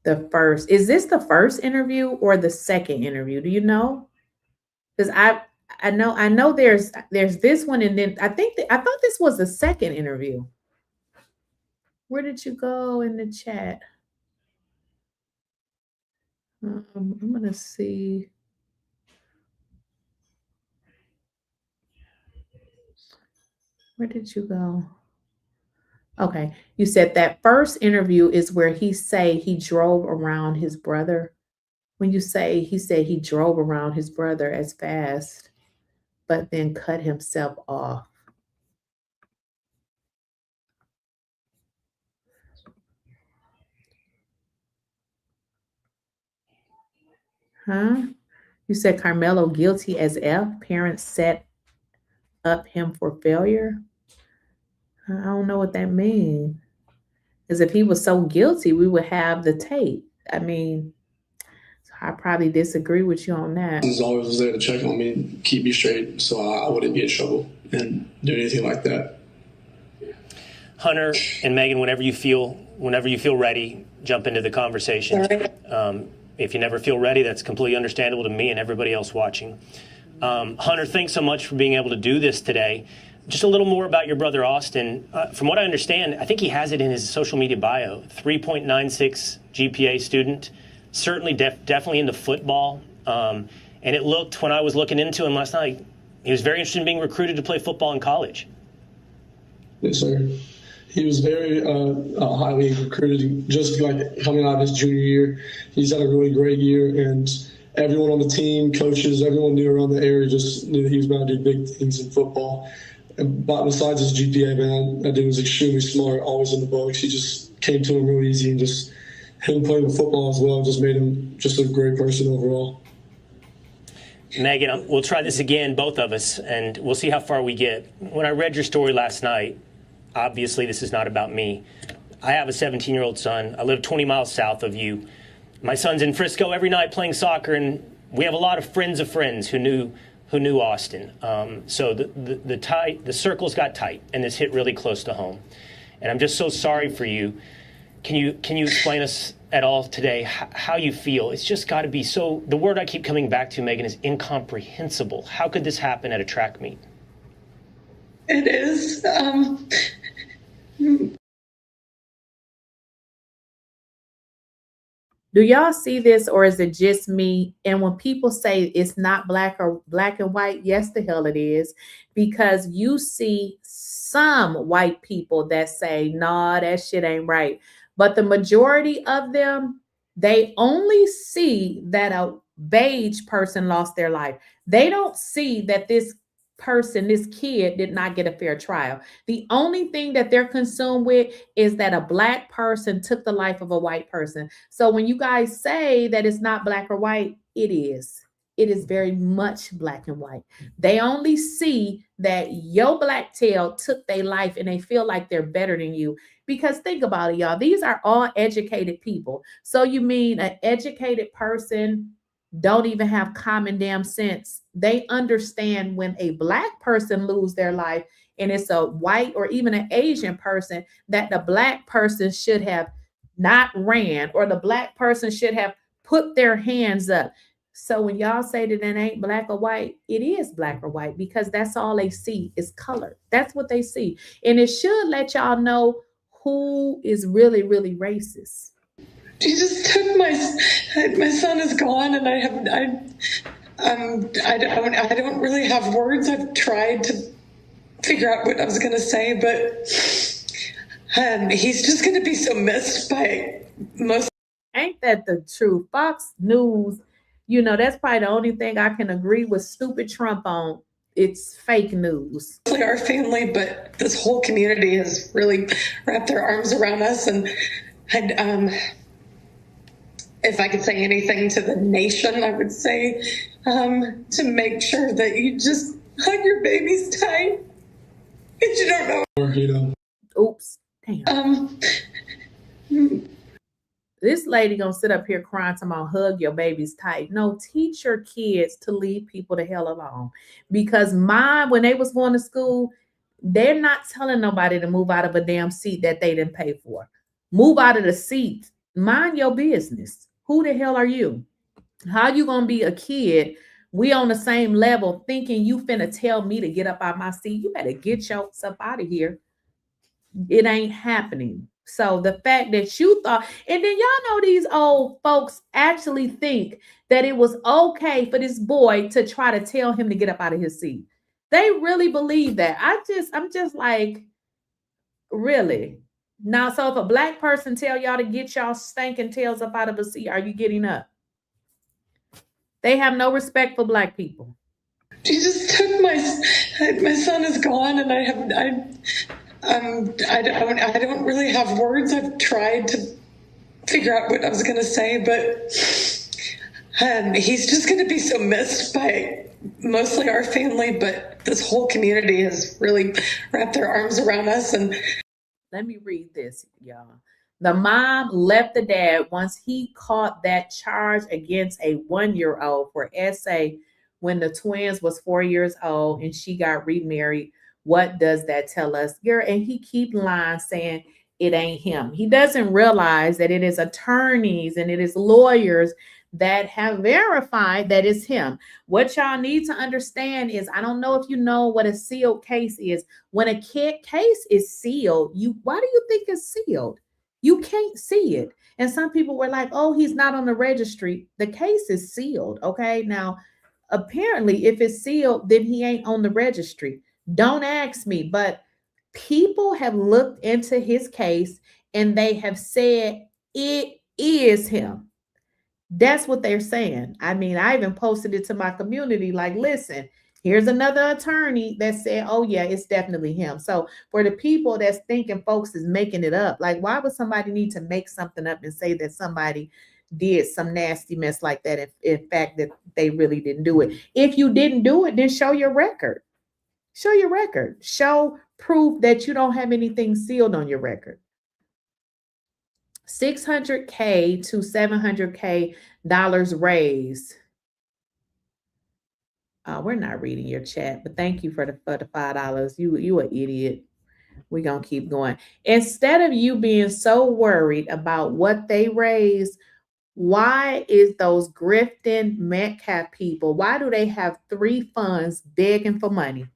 Is this the first interview or the second interview? Do you know? Because I know there's this one, and then I thought this was the second interview. Where did you go in the chat? I'm gonna see. Where did you go? Okay, you said that first interview is where he say he drove around his brother. When you say he said he drove around his brother as fast, but then cut himself off. Huh? You said Carmelo guilty as F. Parents set up him for failure. I don't know what that means. Because if he was so guilty, we would have the tape. I mean, so I probably disagree with you on that. He's always was there to check on me, keep me straight, so I wouldn't get in trouble and do anything like that. Hunter and Megan, whenever you feel ready, jump into the conversation. If you never feel ready, that's completely understandable to me and everybody else watching. Hunter, thanks so much for being able to do this today. Just a little more about your brother Austin. From what I understand, I think he has it in his social media bio. 3.96 GPA student, certainly definitely into football. And it looked, when I was looking into him last night, he was very interested in being recruited to play football in college. Yes, sir. He was very highly recruited, just like coming out of his junior year. He's had a really great year, and everyone on the team, coaches, everyone knew around the area just knew that he was about to do big things in football. But besides his GPA, man, that dude was extremely smart, always in the books. He just came to him real easy, and just him playing with football as well just made him just a great person overall. Megan, we'll try this again, both of us, and we'll see how far we get. When I read your story last night, obviously this is not about me. I have a 17-year-old son. I live 20 miles south of you. My son's in Frisco every night playing soccer, and we have a lot of friends who knew Austin. So the circles got tight, and this hit really close to home. And I'm just so sorry for you. Can you explain us at all today how you feel? It's just got to be so. The word I keep coming back to, Megan, is incomprehensible. How could this happen at a track meet? It is. Do y'all see this, or is it just me? And when people say it's not black and white, yes, the hell it is, because you see some white people that say, nah, that shit ain't right. But the majority of them, they only see that a beige person lost their life. They don't see that this person, this kid, did not get a fair trial. The only thing that they're consumed with is that a black person took the life of a white person. So when you guys say that it's not black or white, it is. It is very much black and white. They only see that your black tail took their life and they feel like they're better than you. Because think about it, y'all. These are all educated people. So you mean an educated person don't even have common damn sense? They understand when a black person lose their life and it's a white or even an Asian person, that the black person should have not ran, or the black person should have put their hands up. So when y'all say that it ain't black or white, it is black or white, because that's all they see is color. That's what they see. And it should let y'all know who is really, really racist. She just took my son is gone, and I don't really have words. I've tried to figure out what I was going to say, but he's just going to be so missed by most. Ain't that the truth? Fox News, you know, that's probably the only thing I can agree with stupid Trump on. It's fake news. Our family, but this whole community has really wrapped their arms around us, and if I could say anything to the nation, I would say to make sure that you just hug your babies tight. Because you don't know. Oops. Damn. This lady gonna sit up here crying to my hug your babies tight. No, teach your kids to leave people the hell alone. Because when they was going to school, they're not telling nobody to move out of a damn seat that they didn't pay for. Move out of the seat. Mind your business. Who the hell are you? How you gonna be a kid? We on the same level thinking you finna tell me to get up out my seat. You better get yourself out of here. It ain't happening. So the fact that you thought, and then y'all know these old folks actually think that it was okay for this boy to try to tell him to get up out of his seat. They really believe that. I'm just like, really? Now, so if a black person tell y'all to get y'all stinking tails up out of a seat, are you getting up? They have no respect for black people. She just took my son is gone, and I don't really have words. I've tried to figure out what I was going to say, but He's just going to be so missed by mostly our family, but this whole community has really wrapped their arms around us. And let me read this, y'all. The mom left the dad once he caught that charge against a 1-year-old for essay when the twins was 4 years old and she got remarried. What does that tell us? Girl, and he keep lying saying it ain't him. He doesn't realize that it is attorneys and it is lawyers that have verified that it's him. What y'all need to understand is, I don't know if you know what a sealed case is. When a case is sealed, why do you think it's sealed? You can't see it. And some people were like, oh, he's not on the registry. The case is sealed. Okay. Now, apparently, if it's sealed, then he ain't on the registry. Don't ask me, but people have looked into his case and they have said it is him. That's what they're saying. I mean, I even posted it to my community like, listen, here's another attorney that said, oh, yeah, it's definitely him. So for the people that's thinking folks is making it up, like, why would somebody need to make something up and say that somebody did some nasty mess like that if in fact that they really didn't do it? If you didn't do it, then show your record. Show your record. Show proof that you don't have anything sealed on your record. $600K to $700K raised. We're not reading your chat, but thank you for the $5. You an idiot. We're gonna keep going. Instead of you being so worried about what they raised, why is those grifting Metcalf people, why do they have 3 funds begging for money?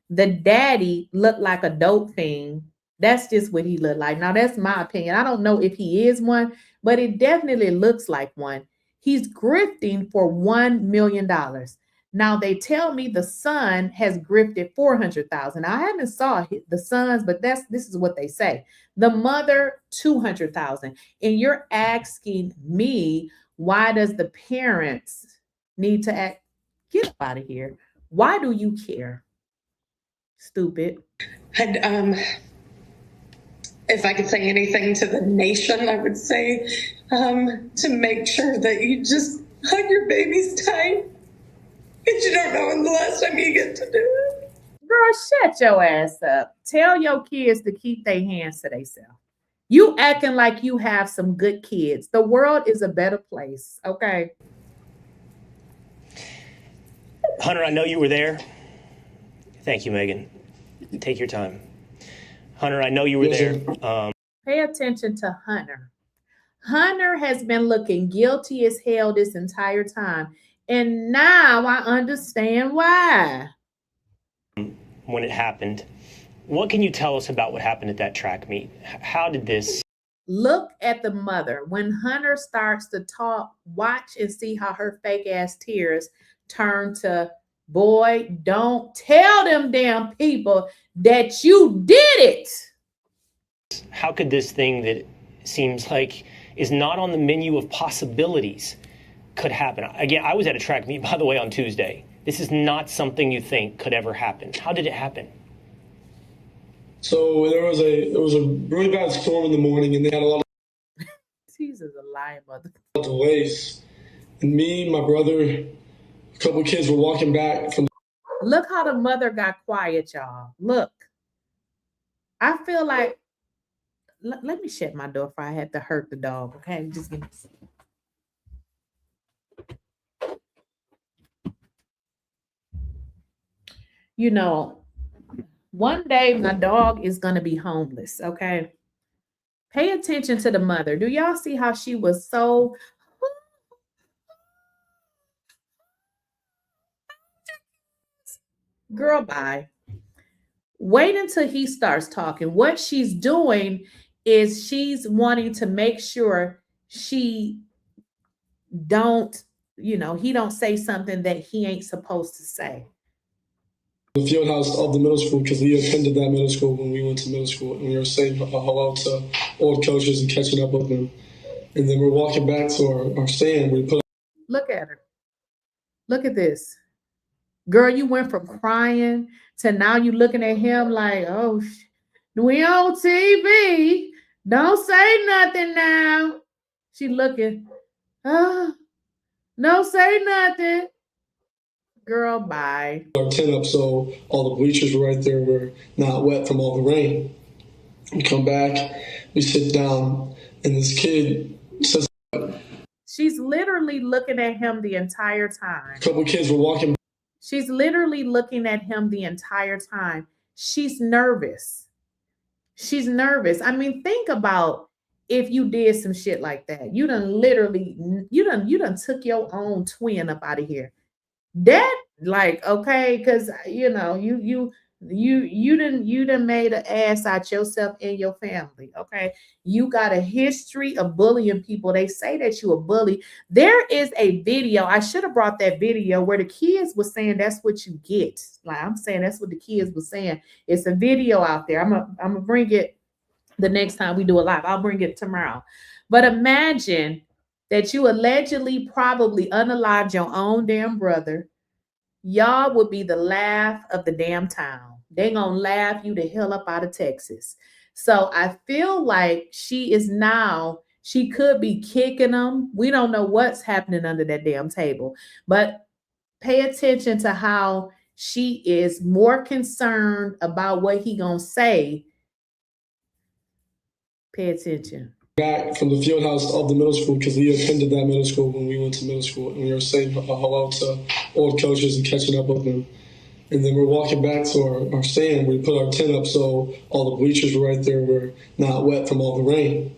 The daddy looked like a dope fiend. That's just what he looked like. Now, that's my opinion. I don't know if he is one, but it definitely looks like one. He's grifting for $1 million. Now, they tell me the son has grifted $400,000. I haven't saw the sons, but this is what they say. The mother, $200,000. And you're asking me, why does the parents need to act? Get up out of here. Why do you care? Stupid. And if I could say anything to the nation, I would say to make sure that you just hug your babies tight, because you don't know when the last time you get to do it. Girl, shut your ass up. Tell your kids to keep their hands to themselves. You acting like you have some good kids. The world is a better place, okay? Hunter, I know you were there. Thank you, Megan. Take your time. Hunter, I know you were there. Pay attention to Hunter. Hunter has been looking guilty as hell this entire time. And now I understand why. When it happened, what can you tell us about what happened at that track meet? How did this... Look at the mother. When Hunter starts to talk, watch and see how her fake ass tears turn to, boy, don't tell them damn people that you did it. How could this thing that seems like is not on the menu of possibilities could happen? Again, I was at a track meet, by the way, on Tuesday. This is not something you think could ever happen. How did it happen? So there was a really bad storm in the morning, and they had a lot of Jesus, a lying mother. delays. And me, my brother, a couple of kids were walking back from. Look how the mother got quiet, y'all. Look. I feel like, let me shut my door if I had to hurt the dog, okay? Just give me a second. You know, one day my dog is going to be homeless, okay? Pay attention to the mother. Do y'all see how she was so... Girl, bye. Wait until he starts talking. What she's doing is she's wanting to make sure she don't, he don't say something that he ain't supposed to say. The field house of the middle school, because we attended that middle school when we went to middle school, and we were saying hello to old coaches and catching up with them. And then we're walking back to our stand. Look at her. Look at this. Girl, you went from crying to now you looking at him like, oh, we on TV. Don't say nothing now. She looking, oh, No, say nothing. Girl, bye. Our tent up so all the bleachers were right there were not wet from all the rain. We come back, we sit down, and this kid says, she's literally looking at him the entire time. A couple of kids were walking. She's literally looking at him the entire time. She's nervous. She's nervous. I mean, think about if you did some shit like that. You done literally, you done took your own twin up out of here. That, like, okay, because you know, you done made an ass out yourself and your family. Okay, you got a history of bullying people. They say that you a bully. There is a video. I should have brought that video where the kids was saying that's what you get. Like, I'm saying that's what the kids was saying. It's a video out there. I'm gonna bring it the next time we do a live. I'll bring it tomorrow. But imagine that you allegedly probably unalived your own damn brother. Y'all would be the laugh of the damn town. They gonna laugh you the hell up out of Texas. So I feel like she could be kicking them. We don't know what's happening under that damn table, but pay attention to how she is more concerned about what he gonna say. Pay attention. Back from the field house of the middle school because we attended that middle school when we went to middle school, and we were saying hello to old coaches and catching up with them. And then we're walking back to our stand. We put our tent up so all the bleachers were right there were not wet from all the rain.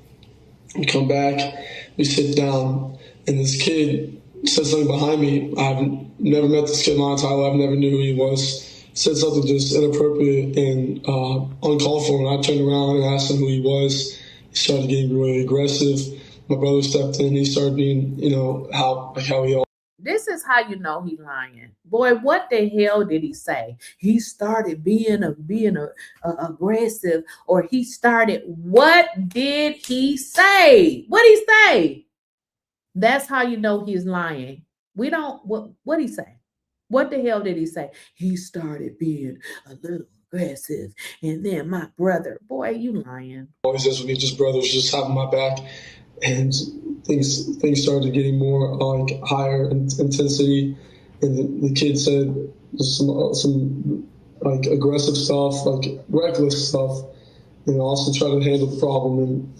We come back, we sit down, and this kid said something behind me. I've never met this kid in my entire life. I never knew who he was. Said something just inappropriate and uncalled for. And I turned around and asked him who he was. He started getting really aggressive. My brother stepped in. He started being, how he all. This is how you know he's lying. Boy, what the hell did he say? He started being aggressive, or he started. What did he say? What did he say? That's how you know he's lying. We don't. What did he say? What the hell did he say? He started being a little aggressive, and then my brother. Boy, you lying. Always just with me, just brothers, just having my back, and things started getting more like higher intensity, and the kid said some like aggressive stuff, like reckless stuff, and also try to handle the problem. And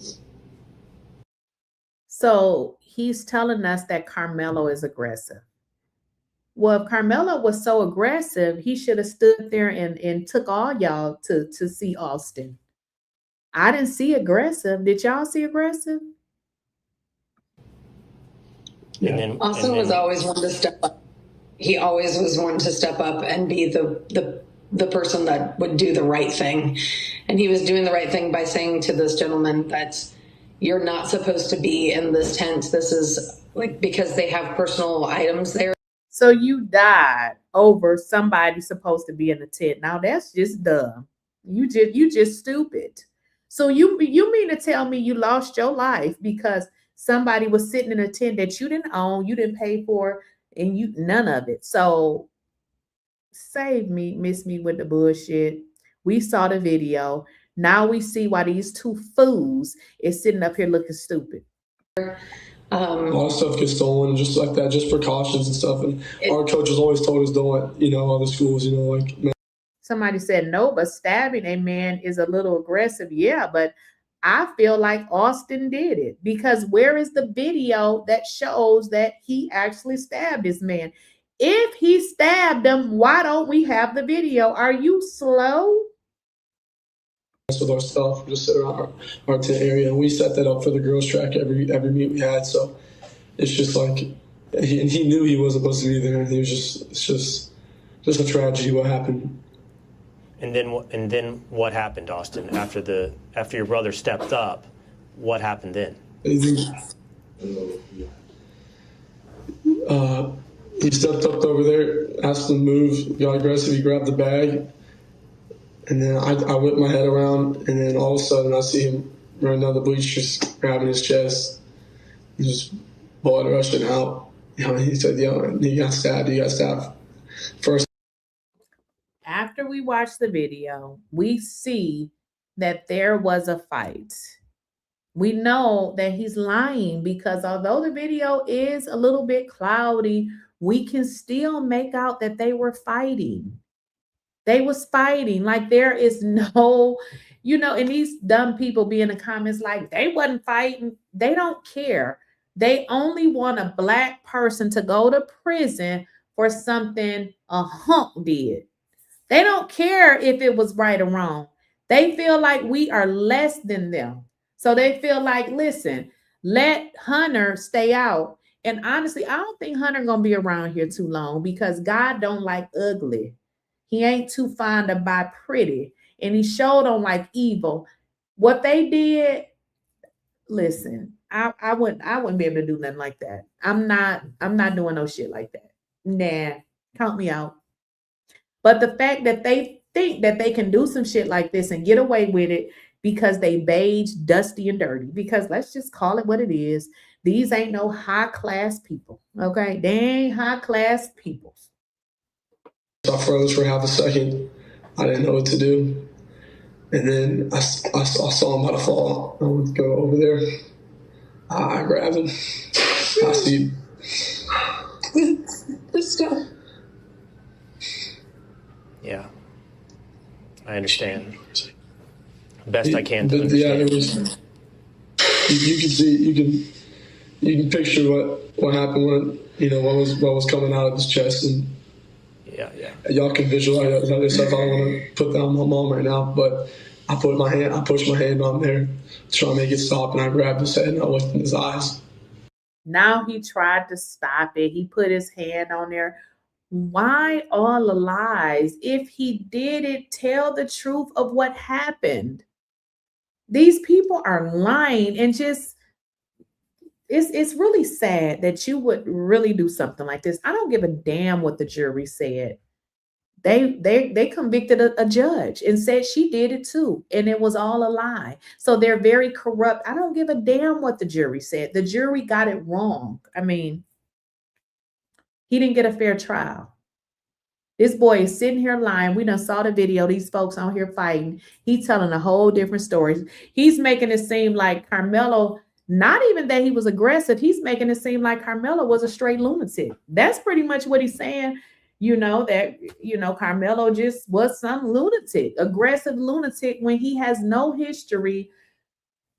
so he's telling us that Carmelo is aggressive. Well, if Carmelo was so aggressive, he should have stood there and took all y'all to see Austin. I didn't see aggressive. Did y'all see aggressive? Yeah. Austin was always one to step up. He always was one to step up and be the person that would do the right thing. And he was doing the right thing by saying to this gentleman that you're not supposed to be in this tent. This is like because they have personal items there. So you died over somebody supposed to be in the tent. Now that's just dumb. You just stupid. So you mean to tell me you lost your life because somebody was sitting in a tent that you didn't own, you didn't pay for, and you none of it. So save me, miss me with the bullshit. We saw the video. Now we see why these two fools is sitting up here looking stupid. A lot of stuff gets stolen just like that, just precautions and stuff. And our coaches always told us don't let, other schools, Somebody said no, but stabbing a man is a little aggressive. Yeah, but I feel like Austin did it because where is the video that shows that he actually stabbed this man? If he stabbed him, why don't we have the video? Are you slow? With our stuff, just sit around our tent area, and we set that up for the girls' track every meet we had. So it's just like he knew he wasn't supposed to be there. He was it's just a tragedy what happened. And then what happened, Austin? After your brother stepped up, what happened then? He stepped up over there, asked him to move, got aggressive. He grabbed the bag. And then I whipped my head around, and then all of a sudden I see him running down the bleachers, grabbing his chest, and just blood rushing out. He said, he got stabbed. First. After we watch the video, we see that there was a fight. We know that he's lying because although the video is a little bit cloudy, we can still make out that they were fighting. They was fighting. Like there is no, and these dumb people be in the comments like they wasn't fighting. They don't care. They only want a black person to go to prison for something a hunk did. They don't care if it was right or wrong. They feel like we are less than them. So they feel like, listen, let Hunter stay out. And honestly, I don't think Hunter gonna be around here too long because God don't like ugly. He ain't too fond of buy pretty. And he sure don't like evil. What they did, listen, I wouldn't be able to do nothing like that. I'm not doing no shit like that. Nah, count me out. But the fact that they think that they can do some shit like this and get away with it because they beige, dusty, and dirty, because let's just call it what it is. These ain't no high class people. Okay. They ain't high class people. I froze for half a second. I didn't know what to do. And then I saw him about to fall. I went to go over there. I grabbed him. I see. Stop. Yeah, I understand. Best I can to understand. Yeah, there was. You can see. You can picture what happened when what was coming out of his chest, and yeah. Y'all can visualize other stuff. I don't want to put that on my mom right now, but I pushed my hand on there, trying to make it stop, and I grabbed his head and I looked in his eyes. Now he tried to stop it. He put his hand on there. Why all the lies? If he did it, tell the truth of what happened. These people are lying, and just it's really sad that you would really do something like this. I don't give a damn what the jury said. They convicted a judge and said she did it too, and it was all a lie. So they're very corrupt. I don't give a damn what the jury said. The jury got it wrong. I mean, he didn't get a fair trial. This boy is sitting here lying. We done saw the video. These folks on here fighting. He's telling a whole different story. He's making it seem like Carmelo, not even that he was aggressive. He's making it seem like Carmelo was a straight lunatic. That's pretty much what he's saying. Carmelo just was some lunatic, aggressive lunatic, when he has no history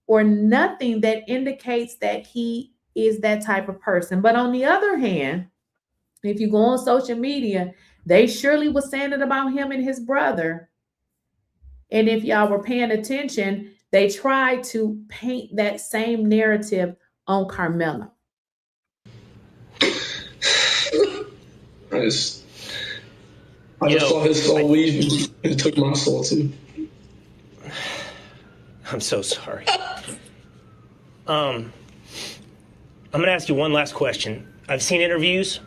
or nothing that indicates that he is that type of person. But on the other hand, if you go on social media, they surely was saying it about him and his brother. And if y'all were paying attention, they tried to paint that same narrative on Carmelo. I just saw his soul leave, and it took my soul too. I'm so sorry. I'm going to ask you one last question. I've seen interviews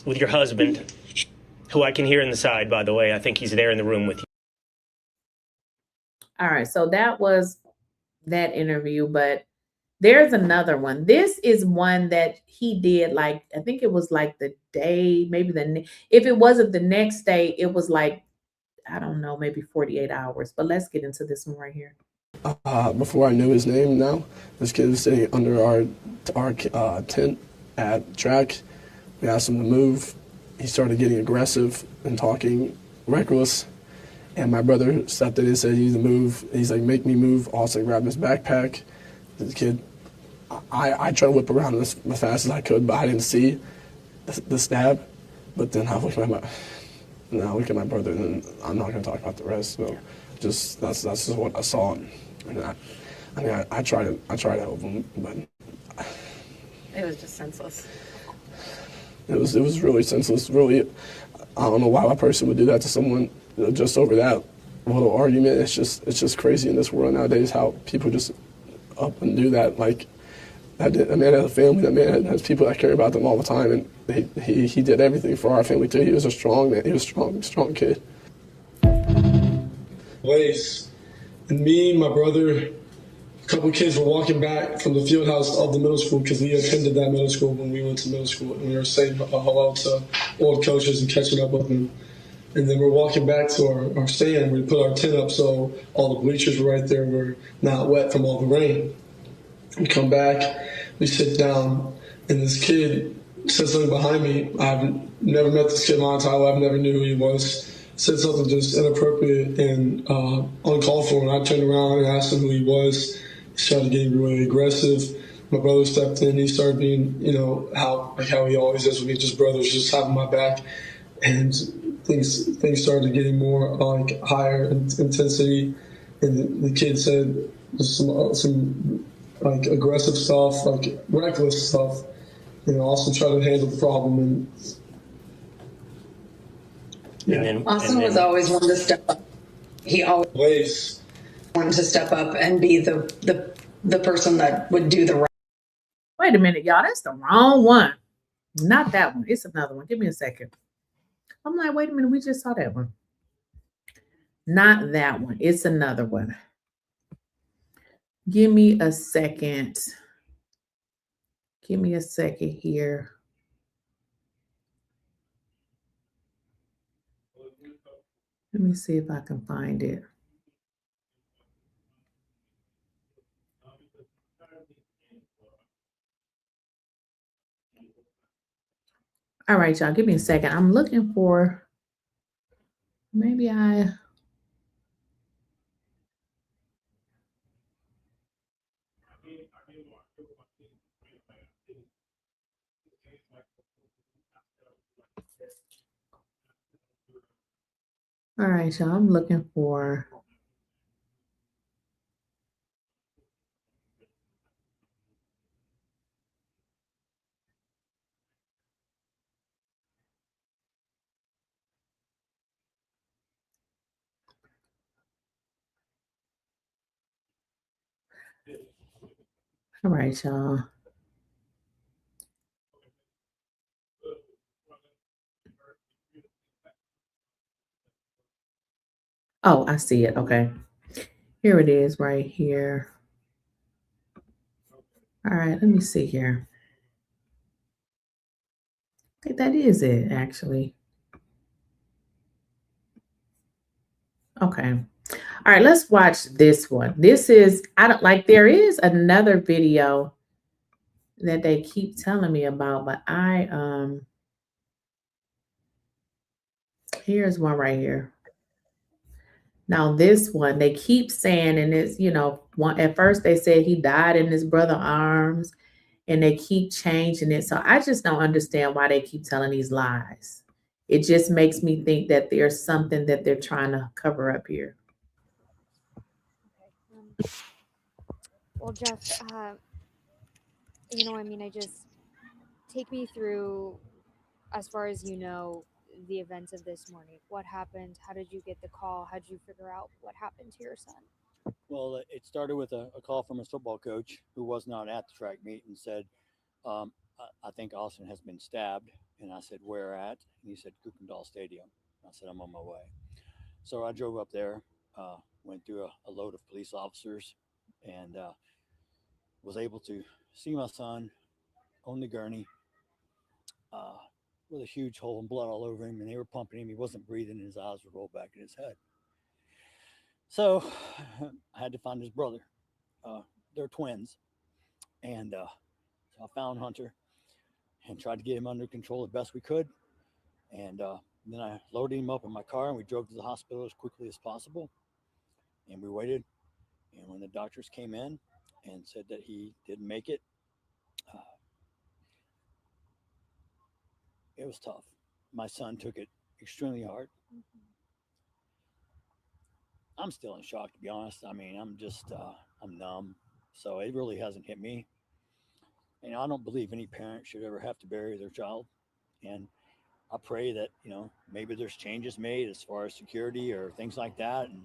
with your husband, who I can hear in the side, by the way. I think he's there in the room with you. All right, so that was that interview, but there's another one. This is one that he did, like, I think it was like the day, maybe if it wasn't the next day, it was like, I don't know, maybe 48 hours. But let's get into this one right here. Before I knew his name now, this kid was sitting under our tent at track. We asked him to move. He started getting aggressive and talking reckless. And my brother stepped in and said, "You need to move." He's like, "Make me move." Also grabbed his backpack. The kid, I tried to whip around as fast as I could, but I didn't see the stab. But then I look at my brother, and I'm not going to talk about the rest. So that's just what I saw. And I tried to help him, but it was just senseless. It was really senseless. Really, I don't know why a person would do that to someone just over that little argument. It's just crazy in this world nowadays how people just up and do that. Like, a man has a family. That man has people that care about them all the time, and he did everything for our family too. He was a strong man. He was a strong kid. Lace and me, my brother, a couple of kids were walking back from the field house of the middle school because we attended that middle school when we went to middle school, and we were saying hello to old coaches and catching up with them. And then we're walking back to our stand. We put our tent up so all the bleachers were right there were not wet from all the rain. We come back, we sit down, and this kid said something behind me. I've never met this kid in my entire life, never knew who he was. Said something just inappropriate and uncalled for, and I turned around and asked him who he was. He started getting really aggressive. My brother stepped in. He started being, how he always is with me, just brothers, just having my back. And things started getting more like higher intensity. And the kid said some like aggressive stuff, like reckless stuff. Also try to handle the problem. And Austin was always one to step up. He always wanted to step up and be the person that would do the right. Wait a minute, y'all. That's the wrong one. Not that one. It's another one. Give me a second. I'm like, wait a minute. We just saw that one. Not that one. It's another one. Give me a second. Give me a second here. Let me see if I can find it. All right, y'all, give me a second. I'm looking for, maybe all right, y'all, I'm looking for. All right, y'all. Oh, I see it. Okay. Here it is right here. All right, let me see here. I think that is it, actually. Okay. All right, let's watch this one. This is, there is another video that they keep telling me about, but here's one right here. Now this one, they keep saying, and it's, at first they said he died in his brother's arms, and they keep changing it. So I just don't understand why they keep telling these lies. It just makes me think that there's something that they're trying to cover up here. Well, Jeff, I just take me through, as far as the events of this morning. What happened? How did you get the call? How did you figure out what happened to your son? Well, it started with a call from his football coach who was not at the track meet and said, I think Austin has been stabbed. And I said, where at? And he said, 𝐾𝐿 Stadium. I said, I'm on my way. So I drove up there, went through a load of police officers, and was able to see my son on the gurney with a huge hole and blood all over him, and they were pumping him. He wasn't breathing, and his eyes were rolled back in his head. So I had to find his brother. They're twins. And so I found Hunter and tried to get him under control the best we could. And then I loaded him up in my car, and we drove to the hospital as quickly as possible. And we waited. And when the doctors came in and said that he didn't make it, it was tough. My son took it extremely hard. I'm still in shock, to be honest. I mean, I'm numb. So it really hasn't hit me. And I don't believe any parent should ever have to bury their child. And I pray that, maybe there's changes made as far as security or things like that. And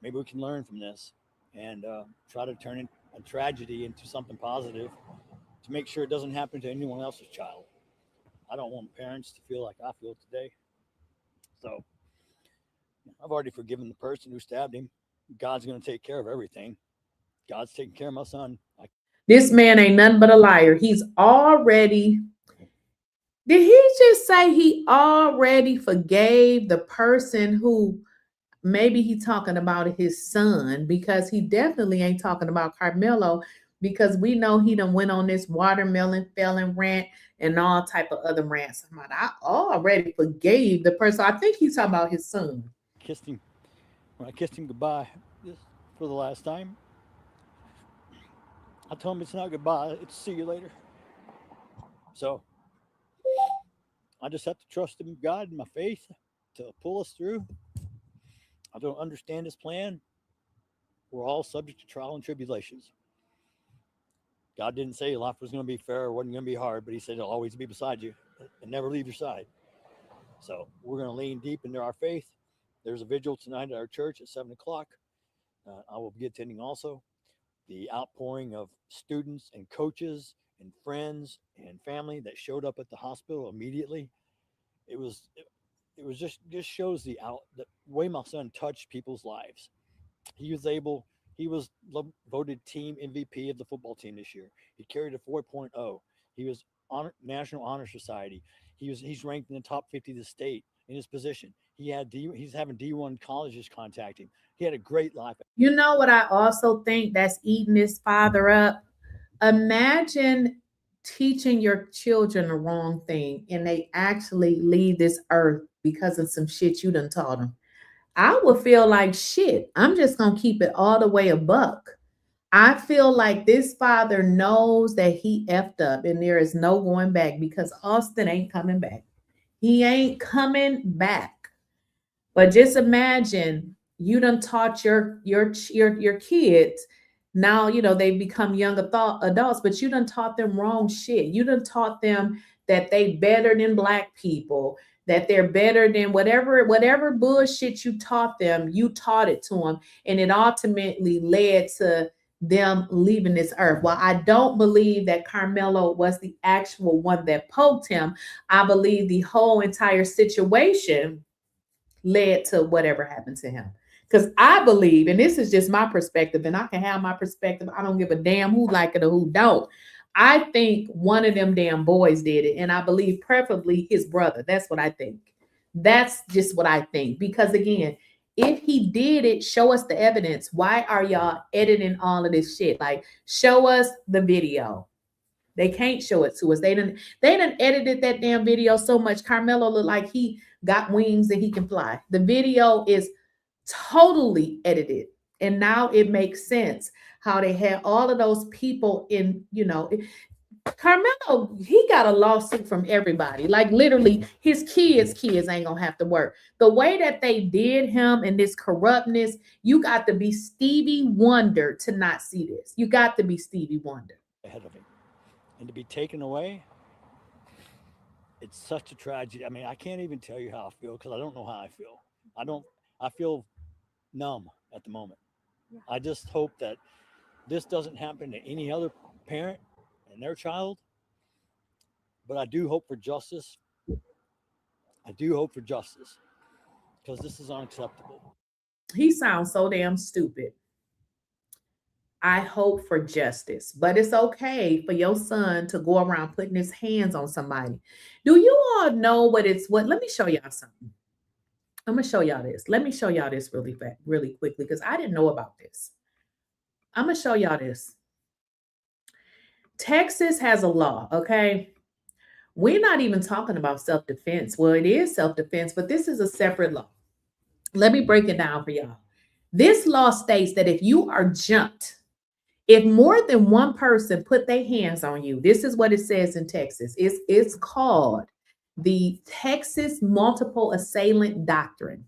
maybe we can learn from this and try to turn a tragedy into something positive to make sure it doesn't happen to anyone else's child. I don't want parents to feel like I feel today. So I've already forgiven the person who stabbed him. God's going to take care of everything. God's taking care of my son. This man ain't nothing but a liar. He's already, did he just say he already forgave the person who, maybe he talking about his son, because he definitely ain't talking about Carmelo. because we know he done went on this watermelon felon rant and all type of other rants. I already forgave the person. I think he's talking about his son. Kissed him. When I kissed him goodbye for the last time, I told him it's not goodbye, it's see you later. So I just have to trust in God and my faith to pull us through. I don't understand his plan. We're all subject to trial and tribulations. God didn't say life was going to be fair or wasn't going to be hard, but he said he'll always be beside you and never leave your side. So we're going to lean deep into our faith. There's a vigil tonight at our church at 7 o'clock. I will be attending also. The outpouring of students and coaches and friends and family that showed up at the hospital immediately. It was just shows the way my son touched people's lives. He was voted team MVP of the football team this year. He carried a 4.0. He was on National Honor Society. He's ranked in the top 50 of the state in his position. He's having D1 colleges contact him. He had a great life. You know what I also think that's eating his father up? Imagine teaching your children the wrong thing and they actually leave this earth because of some shit you done taught them. I would feel like shit. I'm just going to keep it all the way a buck. I feel like this father knows that he effed up and there is no going back because Austin ain't coming back. He ain't coming back. But just imagine you done taught your kids. Now, you know, they become young adults, but you done taught them wrong shit. You done taught them that they better than Black people, that they're better than whatever bullshit you taught them, you taught it to them. And it ultimately led to them leaving this earth. Well, I don't believe that Carmelo was the actual one that poked him. I believe the whole entire situation led to whatever happened to him. Because I believe, and this is just my perspective, and I can have my perspective. I don't give a damn who like it or who don't. I think one of them damn boys did it. And I believe preferably his brother. That's what I think. That's just what I think. Because again, if he did it, show us the evidence. Why are y'all editing all of this shit? Like, show us the video. They can't show it to us. They done edited that damn video so much. Carmelo looked like he got wings and he can fly. The video is totally edited. And now it makes sense how they had all of those people in, you know, Carmelo, he got a lawsuit from everybody. Like literally his kids ain't gonna have to work. The way that they did him and this corruptness, you got to be Stevie Wonder to not see this. You got to be Stevie Wonder. Ahead of him. And to be taken away, it's such a tragedy. I mean, I can't even tell you how I feel because I don't know how I feel. I feel numb at the moment. Yeah. I just hope that this doesn't happen to any other parent and their child. But I do hope for justice. I do hope for justice because this is unacceptable. He sounds so damn stupid. I hope for justice, but it's okay for your son to go around putting his hands on somebody. Do you all know what? Let me show y'all something. I'm going to show y'all this. Let me show y'all this really quickly because I didn't know about this. I'm going to show y'all this. Texas has a law, okay? We're not even talking about self-defense. Well, it is self-defense, but this is a separate law. Let me break it down for y'all. This law states that if you are jumped, if more than one person put their hands on you, this is what it says in Texas. It's called the Texas Multiple Assailant Doctrine.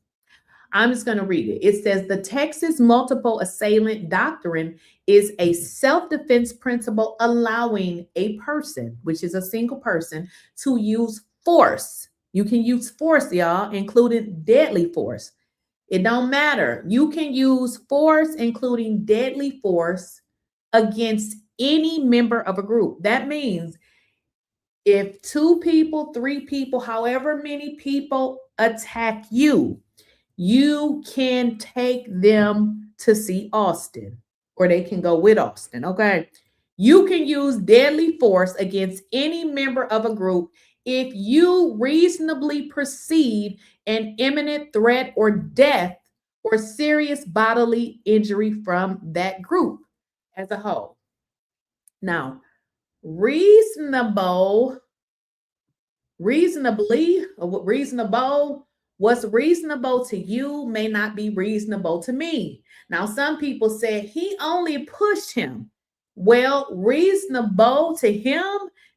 I'm just going to read it. It says the Texas Multiple Assailant Doctrine is a self-defense principle allowing a person, which is a single person, to use force. You can use force, y'all, including deadly force. It don't matter. You can use force, including deadly force, against any member of a group. That means if 2 people, 3 people, however many people attack you, you can take them to see Austin, or they can go with Austin, okay? You can use deadly force against any member of a group if you reasonably perceive an imminent threat or death or serious bodily injury from that group as a whole. Now, reasonably, what's reasonable to you may not be reasonable to me. Now, some people said he only pushed him. Well, reasonable to him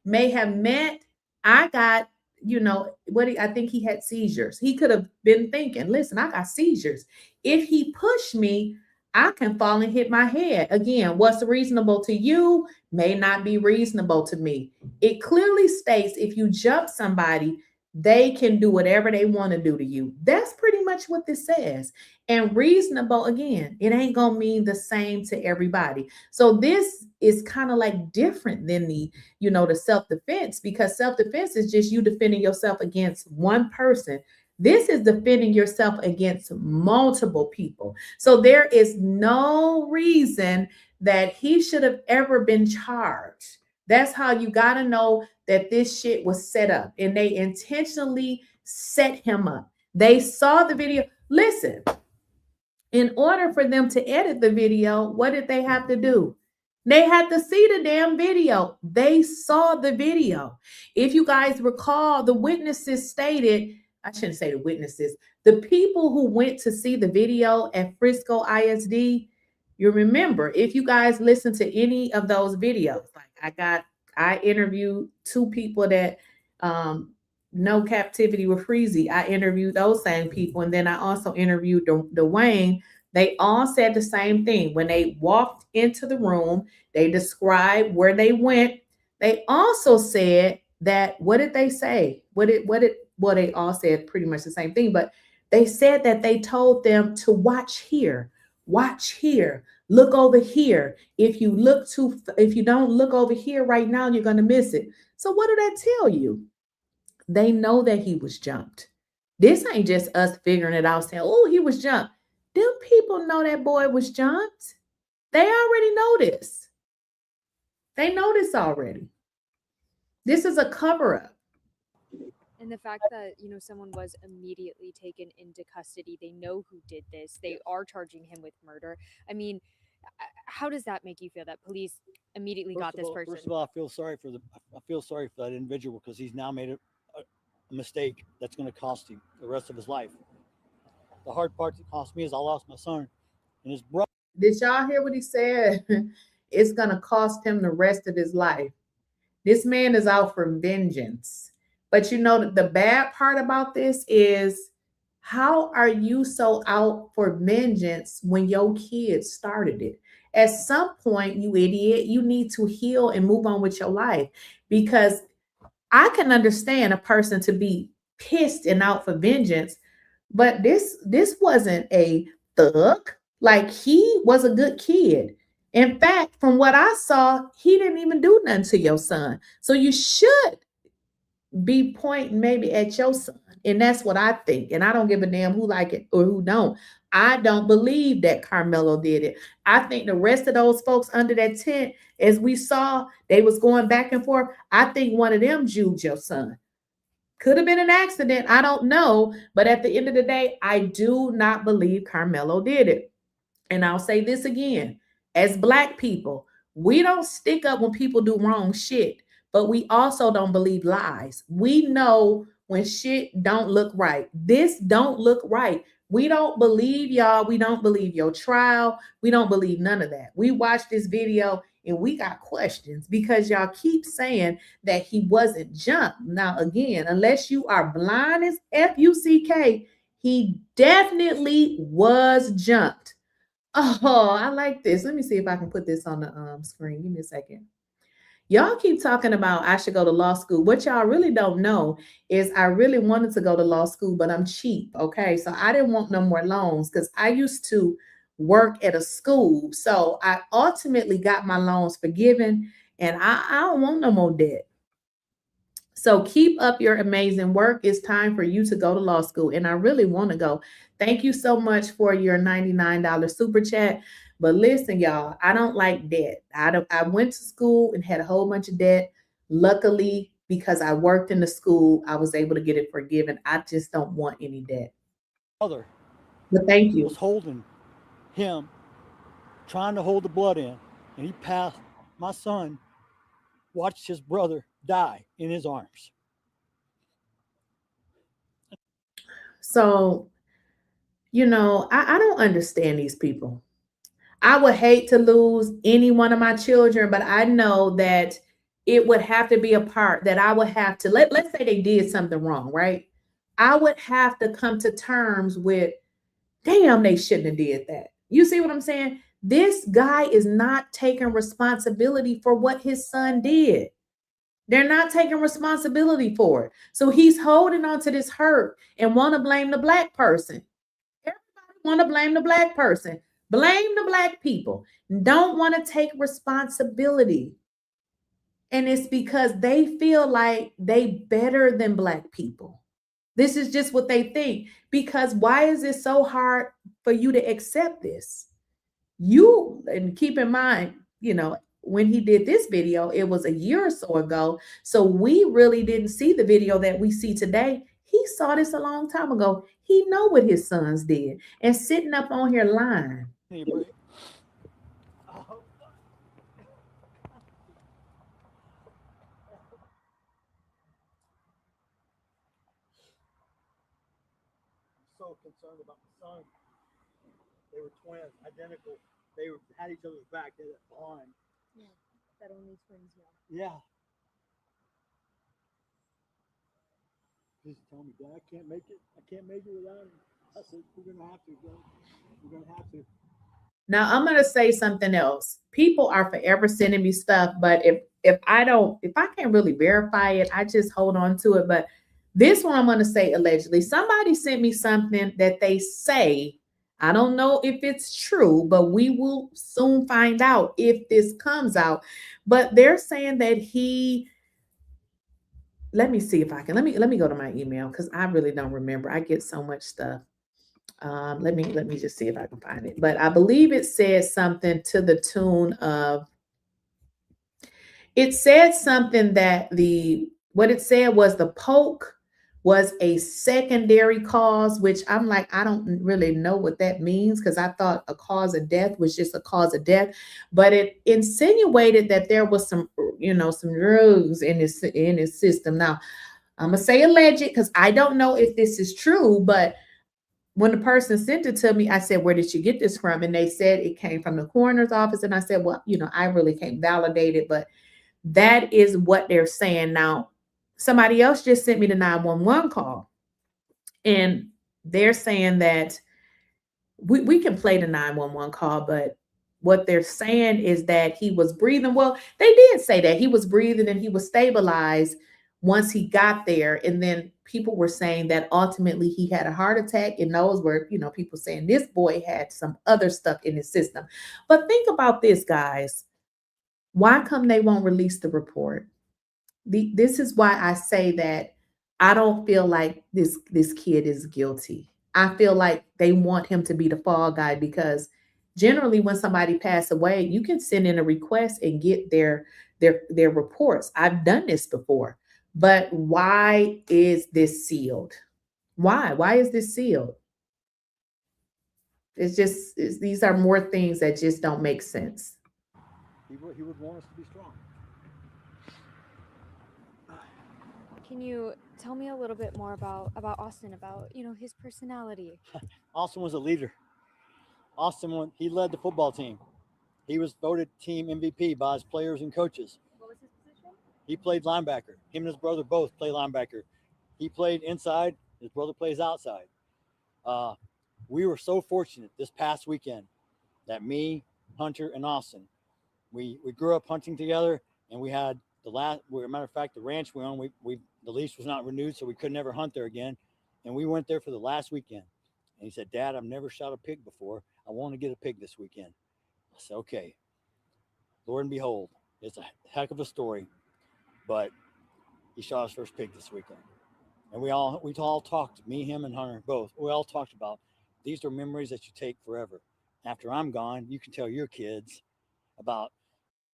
may have meant I got, I think he had seizures. He could have been thinking, listen, I got seizures. If he pushed me, I can fall and hit my head. Again, what's reasonable to you may not be reasonable to me. It clearly states if you jump somebody, they can do whatever they want to do to you. That's pretty much what this says. And reasonable, again, it ain't going to mean the same to everybody. So this is kind of like different than the self-defense, because self-defense is just you defending yourself against one person. This is defending yourself against multiple people. So there is no reason that he should have ever been charged. That's how you got to know that this shit was set up, and they intentionally set him up. They saw the video. Listen, in order for them to edit the video, what did they have to do? They had to see the damn video. They saw the video. If you guys recall, the witnesses stated, I shouldn't say the witnesses, the people who went to see the video at Frisco ISD, you remember, if you guys listen to any of those videos, like I interviewed two people that know captivity with 𝐟𝐸𝐵𝐿𝐿. I interviewed those same people. And then I also interviewed Dwayne. They all said the same thing. When they walked into the room, they described where they went. They also said that, what did they say? Well, they all said pretty much the same thing, but they said that they told them to watch here, look over here. If you don't look over here right now, you're going to miss it. So what did that tell you? They know that he was jumped. This ain't just us figuring it out saying, oh, he was jumped. Them people know that boy was jumped. They already know this. They know this already. This is a cover-up. And the fact that, someone was immediately taken into custody, they know who did this, they are charging him with murder. I mean, how does that make you feel that police immediately got this person? First of all, I feel sorry for that individual, because he's now made a mistake that's going to cost him the rest of his life. The hard part that cost me is I lost my son and his brother. Did y'all hear what he said? It's going to cost him the rest of his life. This man is out for vengeance. But the bad part about this is, how are you so out for vengeance when your kids started it? At some point, you idiot, you need to heal and move on with your life, because I can understand a person to be pissed and out for vengeance, but this wasn't a thug. Like, he was a good kid. In fact, from what I saw, he didn't even do nothing to your son. So you should be pointing maybe at your son. And that's what I think. And I don't give a damn who like it or who don't. I don't believe that Carmelo did it. I think the rest of those folks under that tent, as we saw, they was going back and forth. I think one of them juked your son. Could have been an accident. I don't know. But at the end of the day, I do not believe Carmelo did it. And I'll say this again. As Black people, we don't stick up when people do wrong shit, but we also don't believe lies. We know when shit don't look right. This don't look right. We don't believe y'all. We don't believe your trial. We don't believe none of that. We watched this video and we got questions because y'all keep saying that he wasn't jumped. Now, again, unless you are blind as F-U-C-K, he definitely was jumped. Oh, I like this. Let me see if I can put this on the screen. Give me a second. Y'all keep talking about I should go to law school. What y'all really don't know is I really wanted to go to law school, but I'm cheap, okay? So I didn't want no more loans because I used to work at a school. So I ultimately got my loans forgiven, and I don't want no more debt. So keep up your amazing work. It's time for you to go to law school, and I really want to go. Thank you so much for your $99 super chat. But listen, y'all, I don't like debt. I went to school and had a whole bunch of debt. Luckily, because I worked in the school, I was able to get it forgiven. I just don't want any debt. But thank you. Was holding him, trying to hold the blood in, and he passed my son watched his brother die in his arms. So, you know, I don't understand these people. I would hate to lose any one of my children, but I know that it would have to be a part that I would have to let's say they did something wrong, right? I would have to come to terms with, damn, they shouldn't have did that. You see what I'm saying? This guy is not taking responsibility for what his son did. They're not taking responsibility for it. So he's holding on to this hurt and want to blame the black person. Everybody want to blame the black person. Blame the black people. Don't want to take responsibility. And it's because they feel like they better than black people. This is just what they think. Because why is it so hard for you to accept this? You, and keep in mind, you know, when he did this video, it was a year or so ago. So we really didn't see the video that we see today. He saw this a long time ago. He know what his sons did. And sitting up on here lying. So concerned about my son. They were twins, identical. They had each other's back. They had that bond. Yeah, that only twins know. Yeah. Just tell me, Dad, I can't make it. I can't make it without him. I said, we're gonna have to, bro. We're gonna have to. Now I'm gonna say something else. People are forever sending me stuff, but if I can't really verify it, I just hold on to it. But this one I'm gonna say allegedly. Somebody sent me something that they say. I don't know if it's true, but we will soon find out if this comes out. But they're saying that let me see if I can. Let me go to my email because I really don't remember. I get so much stuff. Let me just see if I can find it. But I believe it says something to the tune of, it said something that what it said was the poke was a secondary cause, which I'm like, I don't really know what that means because I thought a cause of death was just a cause of death. But it insinuated that there was some, you know, some drugs in his system. Now, I'm gonna say alleged because I don't know if this is true, but when the person sent it to me, I said, where did you get this from? And they said it came from the coroner's office. And I said, well, you know, I really can't validate it, but that is what they're saying. Now, somebody else just sent me the 911 call. And they're saying that we can play the 911 call, but what they're saying is that he was breathing. Well, they did say that he was breathing and he was stabilized once he got there. And then people were saying that ultimately he had a heart attack, and those were, you know, people saying this boy had some other stuff in his system. But think about this, guys. Why come they won't release the report? This is why I say that I don't feel like this kid is guilty. I feel like they want him to be the fall guy because generally when somebody passed away, you can send in a request and get their reports. I've done this before. But why is this sealed? Why? Why is this sealed? These are more things that just don't make sense. He would want us to be strong. Can you tell me a little bit more about Austin, about, you know, his personality? Austin was a leader. Austin, he led the football team. He was voted team MVP by his players and coaches. What was his position? He played linebacker. Him and his brother both play linebacker. He played inside. His brother plays outside. We were so fortunate this past weekend that me, Hunter, and Austin, we grew up hunting together, and we had matter of fact, the ranch we own, the lease was not renewed, so we could never hunt there again. And we went there for the last weekend. And he said, Dad, I've never shot a pig before. I want to get a pig this weekend. I said, okay. Lord and behold, it's a heck of a story, but he shot his first pig this weekend. And we all talked, me, him, and Hunter both. We all talked about these are memories that you take forever. After I'm gone, you can tell your kids about.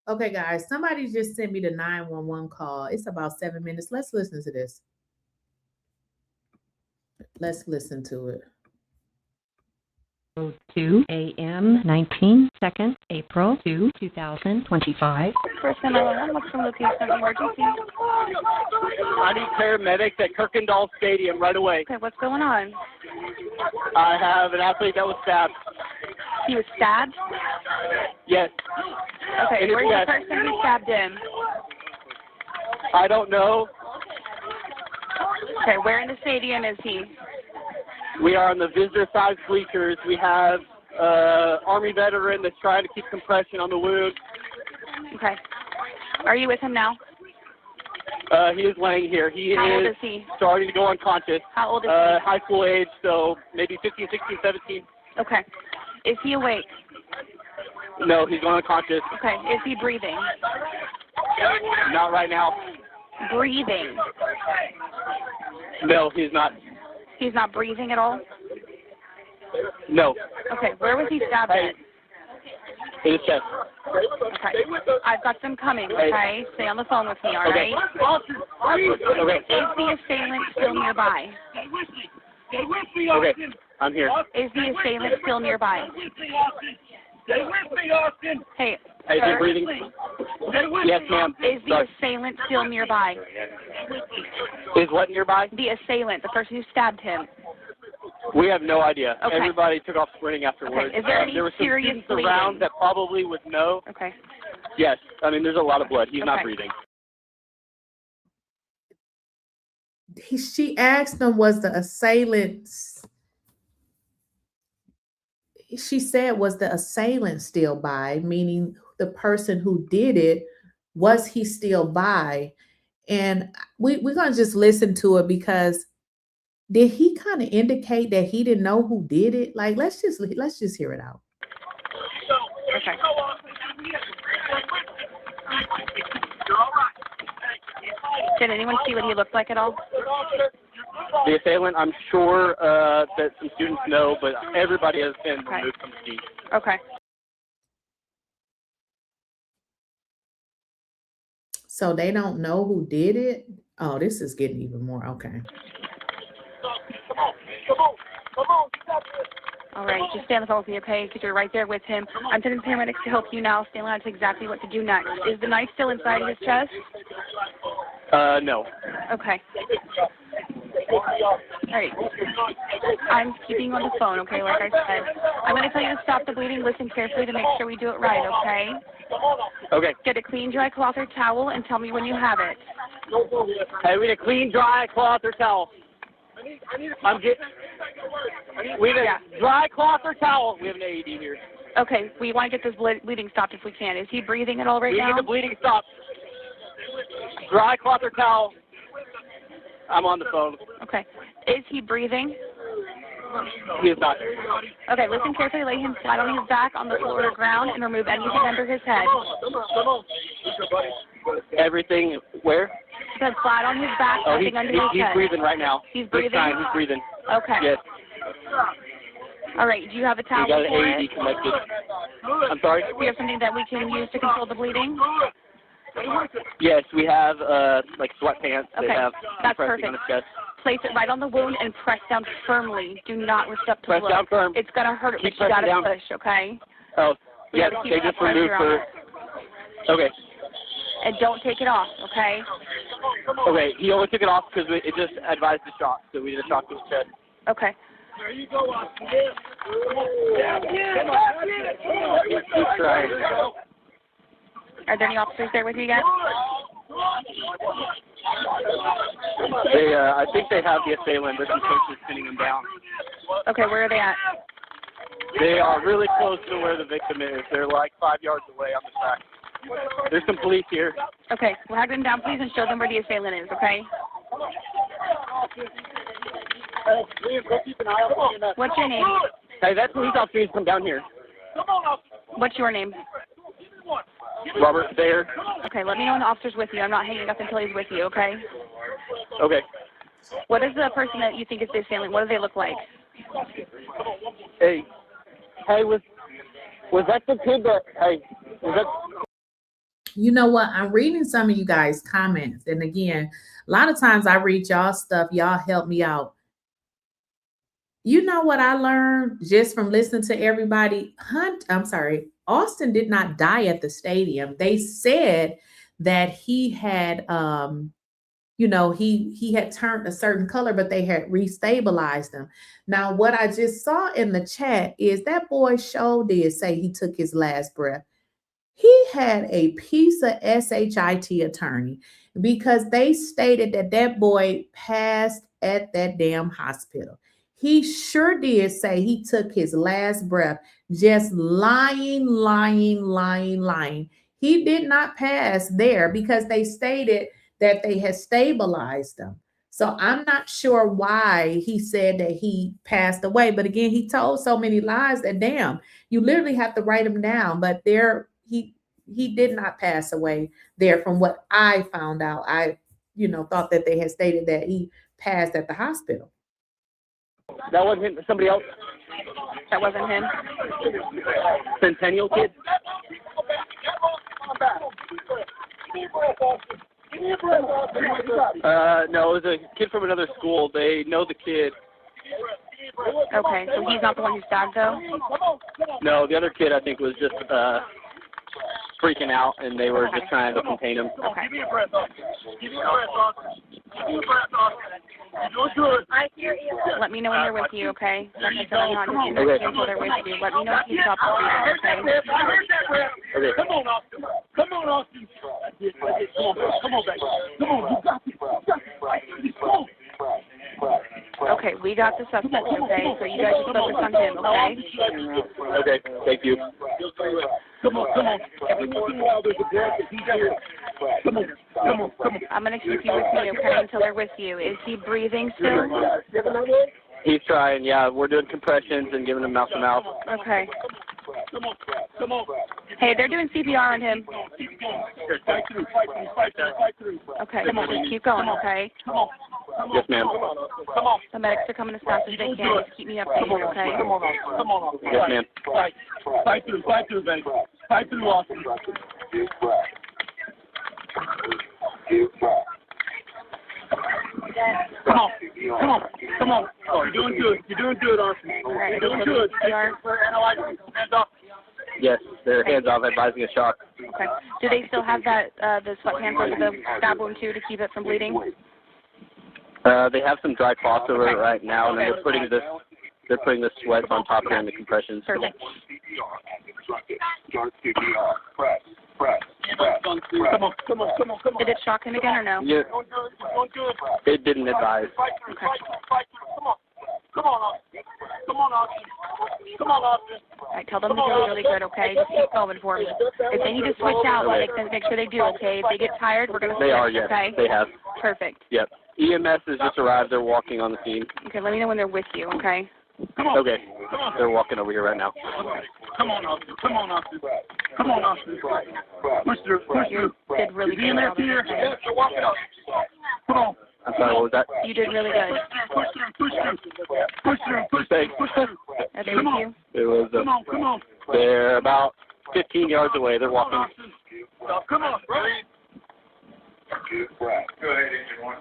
Okay, guys, somebody just sent me the 911 call. It's about 7 minutes. Let's listen to this. Let's listen to it. 2 a.m. 19 2nd April 2, 2025. First 911, what's the location of the emergency? I need paramedics at Kirkendall Stadium right away. Okay, what's going on? I have an athlete that was stabbed. He was stabbed? Yes. Okay, where's the person who stabbed him? I don't know. Okay, where in the stadium is he? We are on the visitor side bleachers. We have Army veteran that's trying to keep compression on the wound. Okay. Are you with him now? He is laying here. How old is he? Starting to go unconscious. How old is he? High school age, so maybe 15, 16, 17. Okay. Is he awake? No, he's going unconscious. Okay. Is he breathing? Not right now. Breathing? No, he's not. He's not breathing at all? No. Okay. Where was he stabbed at? In his chest. Okay. I've got them coming, okay? Stay on the phone with me, all right? Okay. Is the assailant still nearby? Okay. I'm here. Is the assailant still nearby? Hey, is he breathing? Yes, ma'am. Is the assailant still nearby? Is what nearby? The assailant, the person who stabbed him. We have no idea. Okay. Everybody took off sprinting afterwards. Okay. Is there any were some serious students bleeding around that probably would know. Okay. Yes. I mean, there's a lot of blood. He's not Okay. breathing. She asked him, was the assailant, she said, was the assailant still by, meaning the person who did it, was he still by? And we're going to just listen to it, because did he kind of indicate that he didn't know who did it? Like, let's just hear it out. Okay. Did anyone see what he looked like at all? The assailant, I'm sure that some students know, but everybody has been removed from the scene. Okay. So they don't know who did it? Oh, this is getting even more. Okay. All right, just stay on the phone with me, okay? Because you're right there with him. I'm sending paramedics to help you now. Stay on the line to exactly what to do next. Is the knife still inside of his chest? No. Okay. All right. I'm keeping you on the phone, okay, like I said. I'm going to tell you to stop the bleeding. Listen carefully to make sure we do it right, okay? Okay. Get a clean, dry cloth or towel and tell me when you have it. Hey, we need a clean, dry cloth or towel. We need a dry cloth or towel. We have an AED here. Okay, we want to get this bleeding stopped if we can. Is he breathing at all right now? We need the bleeding stopped. Dry cloth or towel. I'm on the phone. Okay. Is he breathing? He is not. Okay, listen carefully. Lay him flat on his back on the floor or ground and remove anything under his head. Everything where? He said flat on his back, nothing under his head. He's breathing right now. He's breathing? He's breathing. Okay. Yes. All right, do you have a towel We got an for AED it? connected. I'm sorry? Do you have something that we can use to control the bleeding? Yes, we have like sweatpants that Okay, have that's compressing on perfect. his chest. Place it right on the wound and press down firmly. Do not lift up to Press look. down firm. It's going to hurt it, Keep but you got to pressing down. push, okay? Oh, We yes, gotta keep they that just removed pressure on for... it. Okay. And don't take it off, okay? Okay, he only took it off because it just advised the shock, so we did a shock to his chest. Okay. There you go, Austin. He's trying. Are there any officers there with you yet? They, I think they have the assailant. There's some coaches pinning him down. Okay, where are they at? They are really close to where the victim is. They're like 5 yards away on the track. There's some police here. Okay, well, have them down, please, and show them where the assailant is, okay? What's your name? Hey, that police officer needs to come down here. What's your name? Robert, there. Okay, let me know when the officer's with you. I'm not hanging up until he's with you, okay? Okay. What is the person that you think is the assailant? What do they look like? Hey, was that the kid that, hey, was that... You know what? I'm reading some of you guys' comments. And again, a lot of times I read y'all stuff. Y'all help me out. You know what I learned just from listening to everybody? Austin did not die at the stadium. They said that he had he had turned a certain color, but they had restabilized him. Now, what I just saw in the chat is that boy sure did say he took his last breath. He had a piece of SHIT attorney because they stated that that boy passed at that damn hospital. He sure did say he took his last breath, just lying. He did not pass there because they stated that they had stabilized him. So I'm not sure why he said that he passed away. But again, he told so many lies that damn, you literally have to write him down. But he did not pass away there from what I found out. I thought that they had stated that he passed at the hospital. That wasn't him. Somebody else. That wasn't him? Centennial kid? No, it was a kid from another school. They know the kid. Okay, so he's not the one who stabbed, though? No, the other kid, I think, was just freaking out, and they were just trying to contain him. Okay. Give me a breath, Austin. Give me a breath, Austin. Give me a breath, Austin. You're doing good. Let me know when they're with you, okay? Like I said, I'm not going to do anything until they're with you. Let me know if you stop breathing, okay? I heard that breath. Okay. Come on, Austin. Come on, Austin. Come on, baby. Come on, you got this. Come on. Okay, we got the suspect, okay? So you guys just focus on him, okay? Okay, thank you. Come on. Every once in a while there's a breath that he's here. Come on. I'm going to keep you with me, okay, until they're with you. Is he breathing still? He's trying, yeah. We're doing compressions and giving him mouth-to-mouth. Okay. Come on. Hey, they're doing CPR on him. Fight through. Okay, just keep going, okay? Yes, ma'am. The medics are coming as fast as they can. Just keep me updated, okay? Come on. Yes, ma'am. Fight through, baby. Fight through, Austin. Come on. Oh, you're doing good, Austin. All right, You're doing good. Yes, their hands off, advising a shock. Okay. Do they still have that the sweatpants over the stab wound too to keep it from bleeding? They have some dry cloths over it right now, and then they're putting the sweats on top during the compressions. Perfect. Come on. Did it shock him again or no? Yeah. It didn't advise. Okay. Come on, Austin. All right, tell them they're doing really good, okay? Just keep going for me. If they need to switch out, make sure they do, okay? If they get tired, we're going to switch, They are, yes. okay? They have. Perfect. Yep. EMS has just arrived. They're walking on the scene. Okay, let me know when they're with you, okay? Okay. They're walking over here right now. Come on, Austin. Push through. You did really good. Come on. I'm sorry, what was that? You did really good. Push through. Are they with you? It was, Come on. They're about 15 yards away. They're walking. Come on, Go ahead, Engine 1.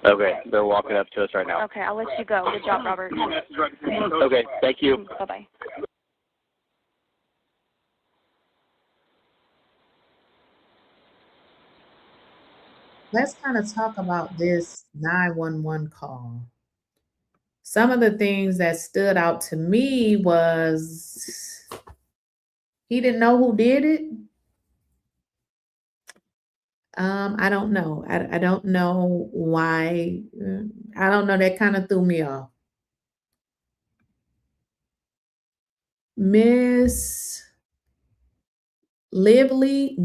Okay, they're walking up to us right now. Okay, I'll let you go. Good job, Robert. Okay, thank you. Bye-bye. Let's kind of talk about this 911 call. Some of the things that stood out to me was he didn't know who did it. I don't know. I don't know why. I don't know. That kind of threw me off. Miss Lively,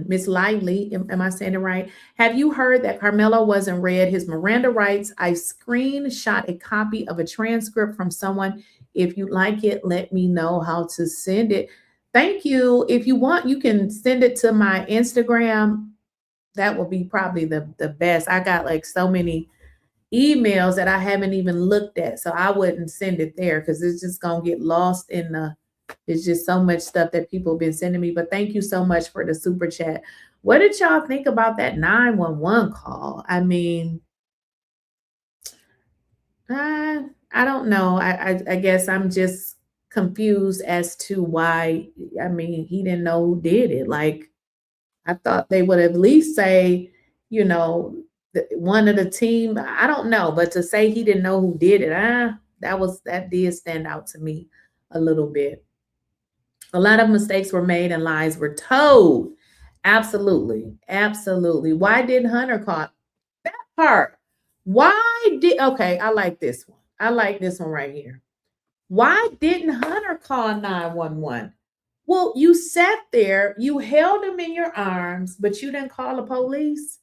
Miss Lively, am I saying it right? Have you heard that Carmelo wasn't read his Miranda rights? I screenshot a copy of a transcript from someone. If you like it, let me know how to send it. Thank you. If you want, you can send it to my Instagram. That will be probably the best. I got like so many emails that I haven't even looked at. So I wouldn't send it there because it's just going to get lost in the It's just so much stuff that people have been sending me. But thank you so much for the super chat. What did y'all think about that 911 call? I mean, I don't know. I guess I'm just confused as to why. I mean, he didn't know who did it. Like, I thought they would at least say, you know, one of the team. I don't know, but to say he didn't know who did it, that did stand out to me a little bit. A lot of mistakes were made and lies were told. Absolutely, absolutely. Why didn't Hunter call that part? Okay, I like this one. I like this one right here. Why didn't Hunter call 911? Well, you sat there, you held him in your arms, but you didn't call the police.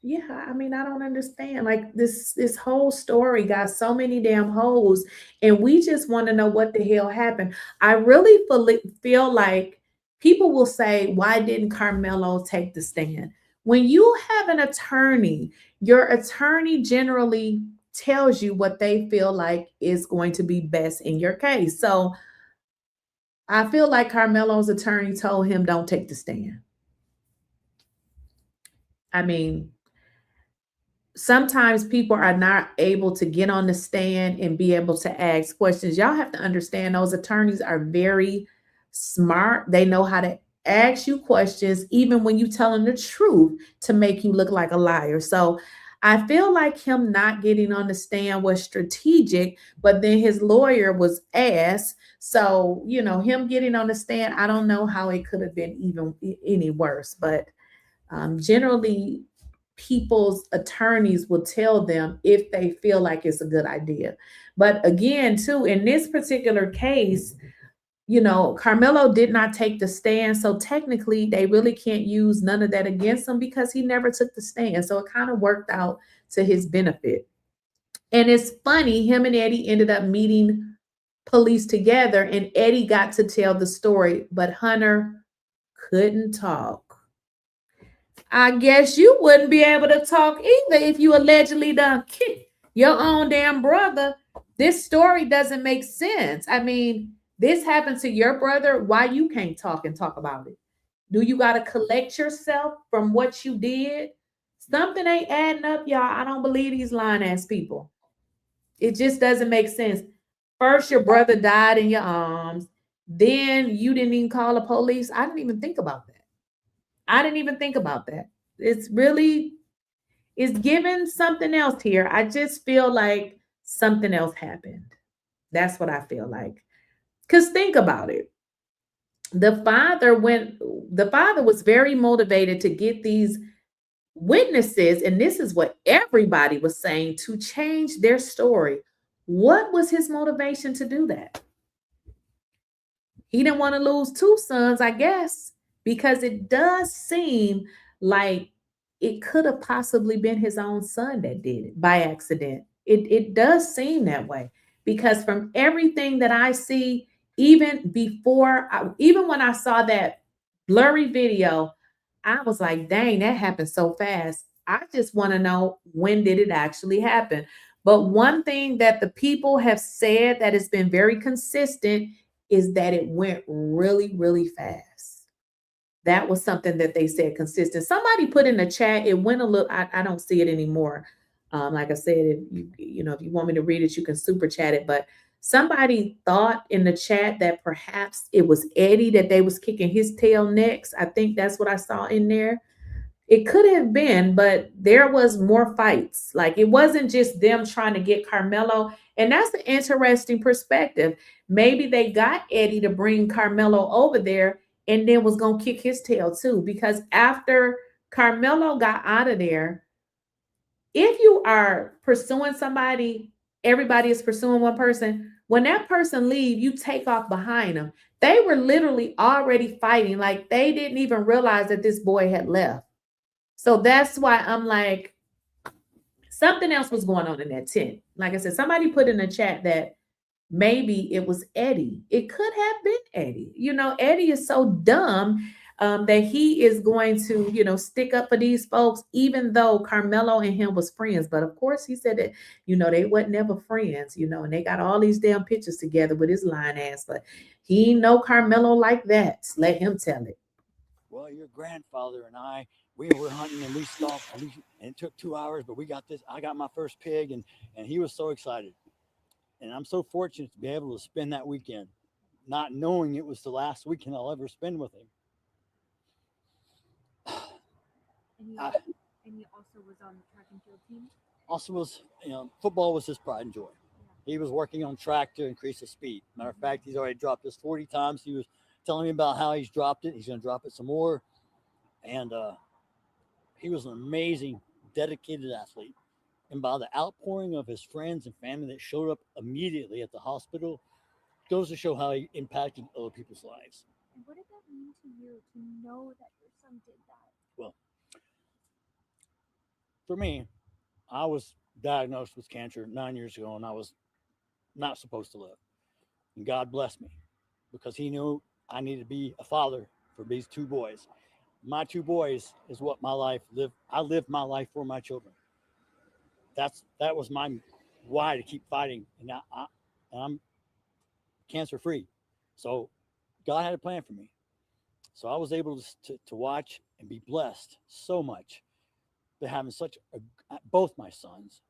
Yeah, I mean, I don't understand. Like this whole story got so many damn holes, and we just want to know what the hell happened. I really feel like people will say, why didn't Carmelo take the stand? When you have an attorney, your attorney generally tells you what they feel like is going to be best in your case. So I feel like Carmelo's attorney told him, don't take the stand. I mean, sometimes people are not able to get on the stand and be able to ask questions. Y'all have to understand those attorneys are very smart. They know how to ask you questions, even when you tell them the truth, to make you look like a liar. So I feel like him not getting on the stand was strategic, but then his lawyer was asked. So, you know, him getting on the stand, I don't know how it could have been even any worse, but generally people's attorneys will tell them if they feel like it's a good idea. But again, too, in this particular case, you know, Carmelo did not take the stand. So technically, they really can't use none of that against him because he never took the stand. So it kind of worked out to his benefit. And it's funny, him and Eddie ended up meeting police together, and Eddie got to tell the story, but Hunter couldn't talk. I guess you wouldn't be able to talk either if you allegedly done kicked your own damn brother. This story doesn't make sense. I mean, this happened to your brother. Why you can't talk and talk about it? Do you got to collect yourself from what you did? Something ain't adding up, y'all. I don't believe these lying ass people. It just doesn't make sense. First, your brother died in your arms. Then you didn't even call the police. I didn't even think about that. It's given something else here. I just feel like something else happened. That's what I feel like. Because think about it. The father was very motivated to get these witnesses, and this is what everybody was saying, to change their story. What was his motivation to do that? He didn't want to lose two sons, I guess, because it does seem like it could have possibly been his own son that did it by accident. It does seem that way, because from everything that I see, even when I saw that blurry video, I was like, dang, that happened so fast. I just want to know, when did it actually happen? But one thing that the people have said that has been very consistent is that it went really, really fast. That was something that they said consistent. Somebody put in the chat, it went a little, I don't see it anymore. Like I said, if you want me to read it, you can super chat it. But somebody thought in the chat that perhaps it was Eddie that they was kicking his tail next. I think that's what I saw in there. It could have been, but there was more fights. Like, it wasn't just them trying to get Carmelo. And that's an interesting perspective. Maybe they got Eddie to bring Carmelo over there and then was going to kick his tail too. Because after Carmelo got out of there, if you are pursuing somebody, everybody is pursuing one person. When that person leaves, you take off behind them. They were literally already fighting. Like, they didn't even realize that this boy had left. So that's why I'm like, something else was going on in that tent. Like I said, somebody put in the chat that maybe it was Eddie. It could have been Eddie. You know, Eddie is so dumb. that he is going to, you know, stick up for these folks, even though Carmelo and him was friends. But of course, he said that, you know, they wasn't never friends, you know, and they got all these damn pictures together with his lying ass. But he ain't know Carmelo like that. Let him tell it. Well, your grandfather and I, we were hunting and we stopped, and it took 2 hours, but we got this. I got my first pig, and he was so excited. And I'm so fortunate to be able to spend that weekend, not knowing it was the last weekend I'll ever spend with him. And he also was on the track and field team? Also was, you know, football was his pride and joy. He was working on track to increase his speed. Matter of fact, he's already dropped this 40 times. He was telling me about how he's dropped it. He's going to drop it some more. And he was an amazing, dedicated athlete. And by the outpouring of his friends and family that showed up immediately at the hospital, goes to show how he impacted other people's lives. And what did that mean to you to know that your son did that? Well, for me, I was diagnosed with cancer 9 years ago, and I was not supposed to live. And God blessed me because he knew I needed to be a father for these two boys. My two boys is what my life lived. I lived my life for my children. That was my why to keep fighting. And I'm cancer free. So God had a plan for me. So I was able to watch and be blessed so much to having both my sons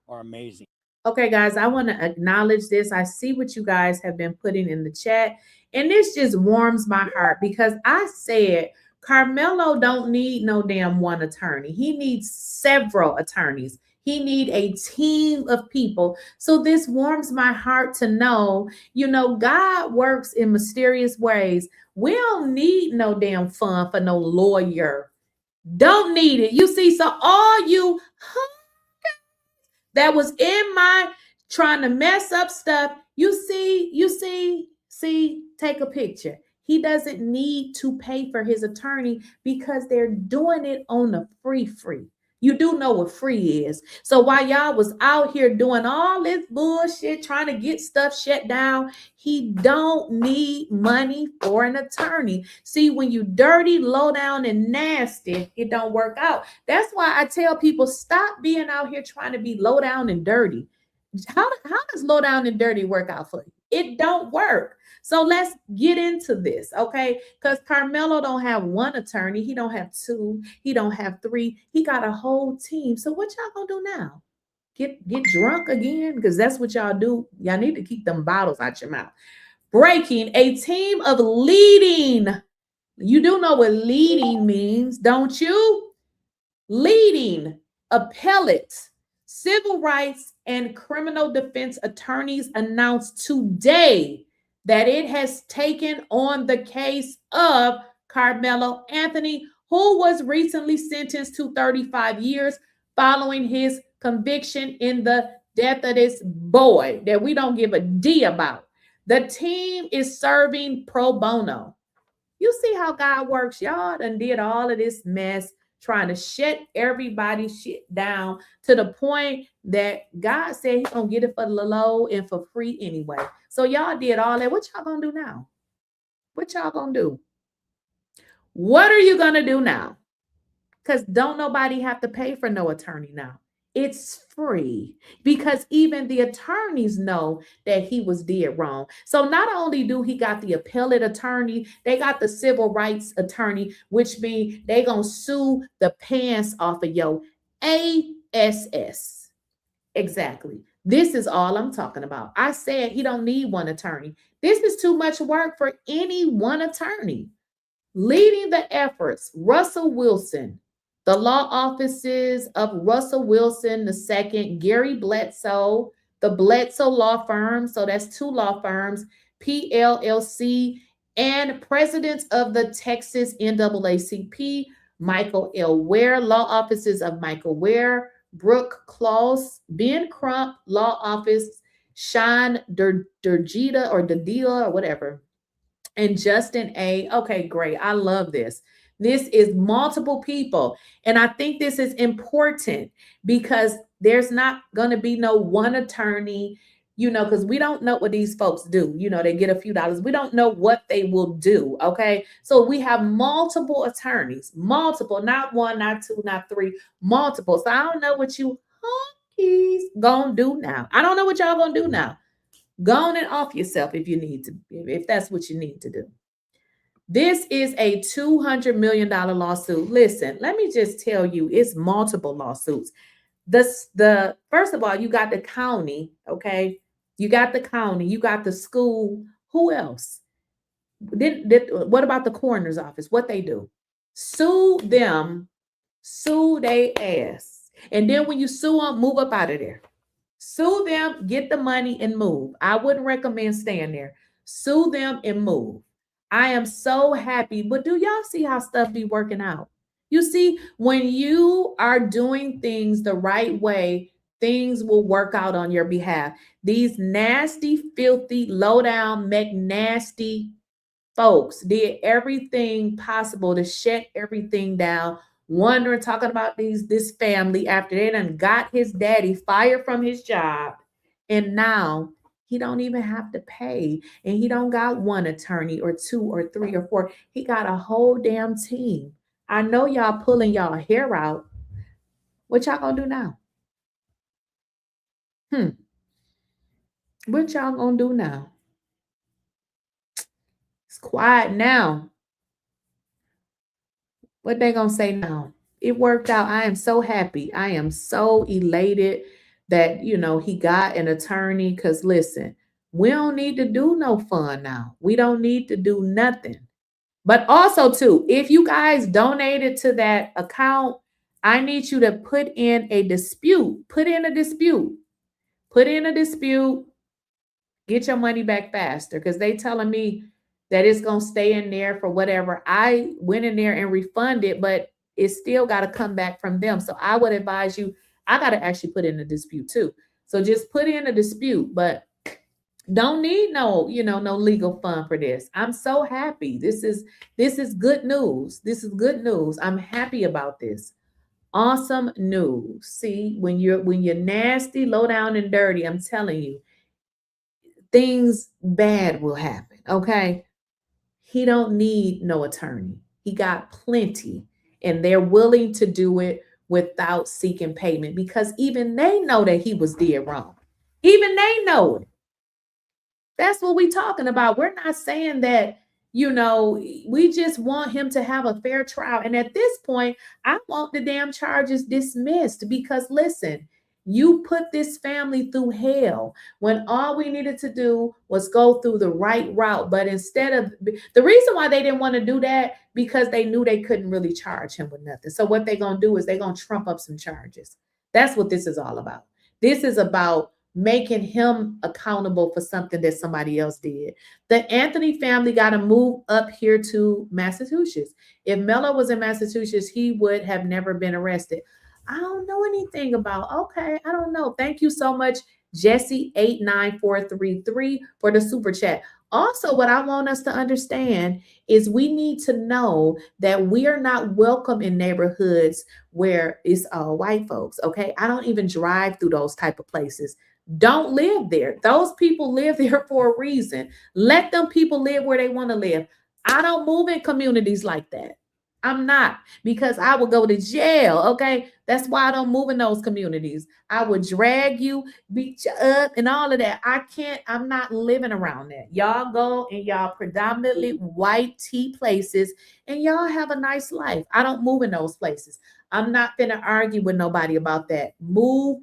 are amazing. Okay, guys, I want to acknowledge this. I see what you guys have been putting in the chat, and this just warms my heart because I said Carmelo don't need no damn one attorney. He needs several attorneys. He need a team of people. So this warms my heart to know, you know, God works in mysterious ways. We don't need no damn fun for no lawyer. Don't need it. You see, so all you that was in my trying to mess up stuff, you see, take a picture. He doesn't need to pay for his attorney because they're doing it on the free. You do know what free is. So while y'all was out here doing all this bullshit, trying to get stuff shut down, he don't need money for an attorney. See, when you dirty, low down, and nasty, it don't work out. That's why I tell people, stop being out here trying to be low down and dirty. How does low down and dirty work out for you? It don't work. So let's get into this, okay? Because Carmelo don't have one attorney. He don't have two. He don't have three. He got a whole team. So what y'all gonna do now? Get drunk again? Because that's what y'all do. Y'all need to keep them bottles out your mouth. Breaking, a team of leading. You do know what leading means, don't you? Leading appellate, civil rights, and criminal defense attorneys announced today that it has taken on the case of Carmelo Anthony, who was recently sentenced to 35 years following his conviction in the death of this boy that we don't give a D about. The team is serving pro bono. You see how God works. Y'all done did all of this mess trying to shut everybody's shit down to the point that God said he's gonna get it for the low and for free anyway. So y'all did all that. What y'all gonna do now? What y'all gonna do? What are you gonna do now? Because don't nobody have to pay for no attorney now. It's free because even the attorneys know that he was dead wrong. So not only do he got the appellate attorney, they got the civil rights attorney, which means they gonna sue the pants off of your ASS. Exactly. This is all I'm talking about. I said he don't need one attorney. This is too much work for any one attorney. Leading the efforts, Russell Wilson, the law offices of Russell Wilson II, Gary Bledsoe, the Bledsoe Law Firm, so that's two law firms, PLLC, and presidents of the Texas NAACP, Michael L. Ware, law offices of Michael Ware, Brooke Claus, Ben Crump, law office, Sean Durgita or Dadila or whatever, and Justin A. Okay, great. I love this. This is multiple people. And I think this is important because there's not going to be no one attorney. because we don't know what these folks do. They get a few dollars. We don't know what they will do. Okay. So we have multiple attorneys, multiple, not one, not two, not three, multiple. So I don't know what you honkies gonna do now. I don't know what y'all gonna do now. Go on and off yourself if you need to, if that's what you need to do. This is a $200 million lawsuit. Listen, let me just tell you, it's multiple lawsuits. The first of all, you got the county, okay? You got the county, you got the school. Who else? What about the coroner's office? What they do? Sue them, sue they ass. And then when you sue them, move up out of there. Sue them, get the money, and move. I wouldn't recommend staying there. Sue them and move. I am so happy. But do y'all see how stuff be working out? You see, when you are doing things the right way, things will work out on your behalf. These nasty, filthy, low-down, McNasty folks did everything possible to shut everything down, wondering, talking about this family after they done got his daddy fired from his job, and now he don't even have to pay, and he don't got one attorney or two or three or four. He got a whole damn team. I know y'all pulling y'all hair out. What y'all gonna do now? What y'all gonna do now? It's quiet now. What they gonna say now? It worked out. I am so happy. I am so elated that, he got an attorney. Because listen, we don't need to do no fun now. We don't need to do nothing. But also, too, if you guys donated to that account, I need you to put in a dispute. Put in a dispute. Put in a dispute. Get your money back faster, because they telling me that it's going to stay in there for whatever. I went in there and refunded, but it's still got to come back from them. So I would advise you, I got to actually put in a dispute too. So just put in a dispute, but don't need no legal fund for this. I'm so happy. This is good news. This is good news. I'm happy about this. Awesome news. See, when you're nasty, low down, and dirty, I'm telling you, things bad will happen. Okay. He don't need no attorney. He got plenty, and they're willing to do it without seeking payment, because even they know that he was dead wrong. Even they know it. That's what we're talking about. We're not saying that, we just want him to have a fair trial. And at this point, I want the damn charges dismissed, because listen, you put this family through hell when all we needed to do was go through the right route. But instead of, the reason why they didn't want to do that, because they knew they couldn't really charge him with nothing. So what they're going to do is they're going to trump up some charges. That's what this is all about. This is about making him accountable for something that somebody else did. The Anthony family got to move up here to Massachusetts. If Melo was in Massachusetts, he would have never been arrested. I don't know anything about, okay, I don't know. Thank you so much, Jesse89433, for the super chat. Also, what I want us to understand is we need to know that we are not welcome in neighborhoods where it's all white folks, okay? I don't even drive through those type of places. Don't live there. Those people live there for a reason. Let them people live where they want to live. I don't move in communities like that. I'm not, because I would go to jail, okay? That's why I don't move in those communities. I would drag you, beat you up, and all of that. I'm not living around that. Y'all go in y'all predominantly white tea places, and y'all have a nice life. I don't move in those places. I'm not gonna argue with nobody about that. Move